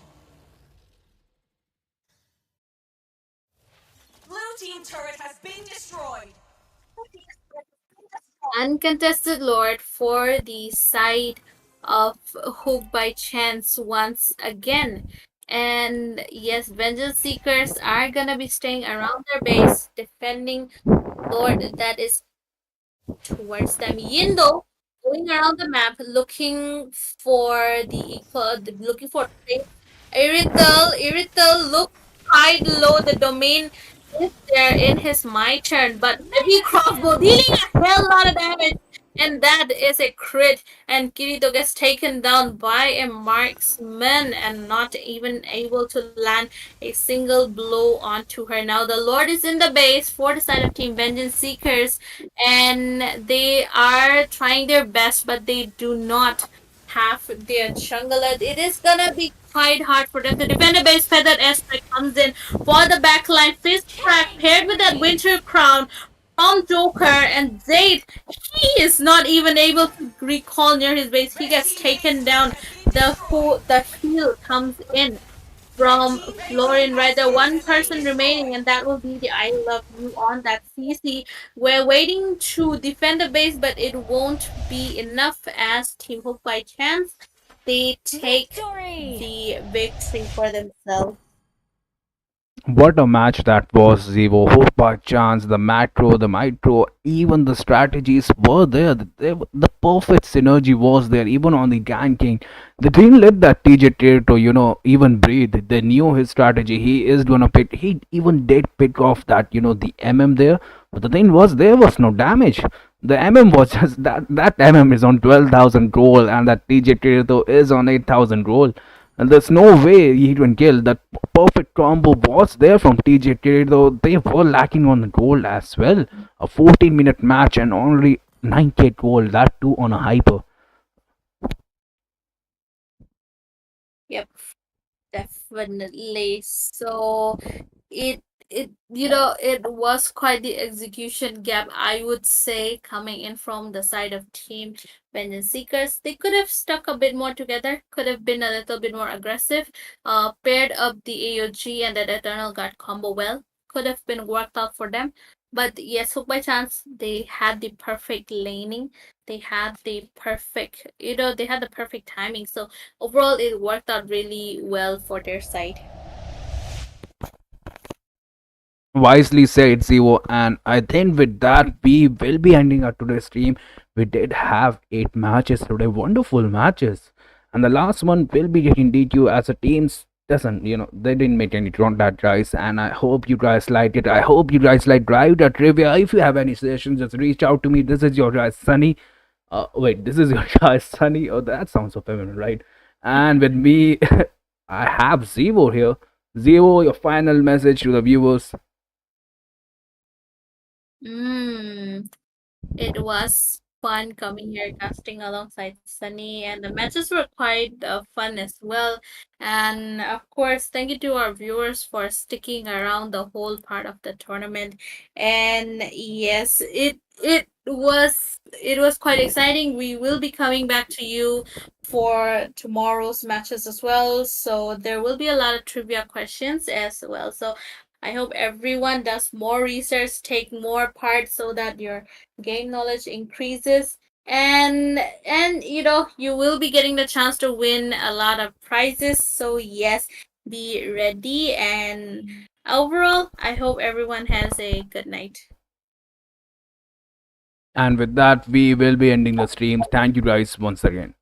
Blue team turret has been destroyed. Uncontested lord for the side of Hook by Chance once again. And yes, Vengeance Seekers are gonna be staying around their base, defending Lord that is towards them. Yindo going around the map looking for looking for the Iritel look quite low. The domain is there in his my turn, but heavy Mega crossbow kill. dealing a hell lot of damage. And that is a crit, and Kirito gets taken down by a marksman and not even able to land a single blow onto her. Now the Lord is in the base for the side of Team Vengeance Seekers, and they are trying their best, but they do not have their jungler. It is gonna be quite hard for them to defend the base. Feathered Aspect comes in for the backline. Fist crack Killing paired with that spree. winter crown from Joker, and Zayd, he is not even able to recall near his base. He Red gets team base taken turret down. has been The destroyed. the heal comes in Red from team base Florian, right has there. been One person remaining, destroyed. and that will be the I Love You on that CC. We're waiting to defend the base, but it won't be enough as Team Hope by Chance, they take Victory! the victory for themselves. What a match that was, Zevo. Hope by chance, the macro, the micro, even the strategies were there. The perfect synergy was there, even on the ganking. They didn't let that TJ Tirto, even breathe. They knew his strategy. He is gonna pick. He even did pick off that, the MM there. But the thing was, there was no damage. The MM was just that MM is on 12,000 gold, and that TJ Tirto is on 8,000 gold. And there's no way he can kill. That perfect combo was there from TJ, though they were lacking on the gold as well. A 14-minute match and only 9k gold, that too on a hyper. Yep, definitely. So it it was quite the execution gap, I would say, coming in from the side of Team Vengeance Seekers. They could have stuck a bit more together, could have been a little bit more aggressive, paired up the AOG and that Eternal Guard combo well, could have been worked out for them. But yes, hook by chance, they had the perfect laning, they had the perfect, they had the perfect timing. So overall, it worked out really well for their side. Wisely said, Zero. And I think with that, we will be ending our today's stream. We did have 8 matches today, wonderful matches. And the last one will be getting DQ as a teams. Doesn't, they didn't make any wrong that guys. And I hope you guys liked it. I hope you guys like Drive the Trivia. If you have any suggestions, just reach out to me. This is your guy, Sunny. Wait, this is your guy, Sunny. Oh, that sounds so feminine, right? And with me, I have Zero here. Zero, your final message to the viewers. It was fun coming here casting alongside Sunny, and the matches were quite fun as well. And of course, thank you to our viewers for sticking around the whole part of the tournament. And yes, it was quite exciting. We will be coming back to you for tomorrow's matches as well. So there will be a lot of trivia questions as well. So I hope everyone does more research, take more part so that your game knowledge increases, and you will be getting the chance to win a lot of prizes. So yes, be ready, and overall, I hope everyone has a good night. And with that, we will be ending the stream. Thank you guys once again.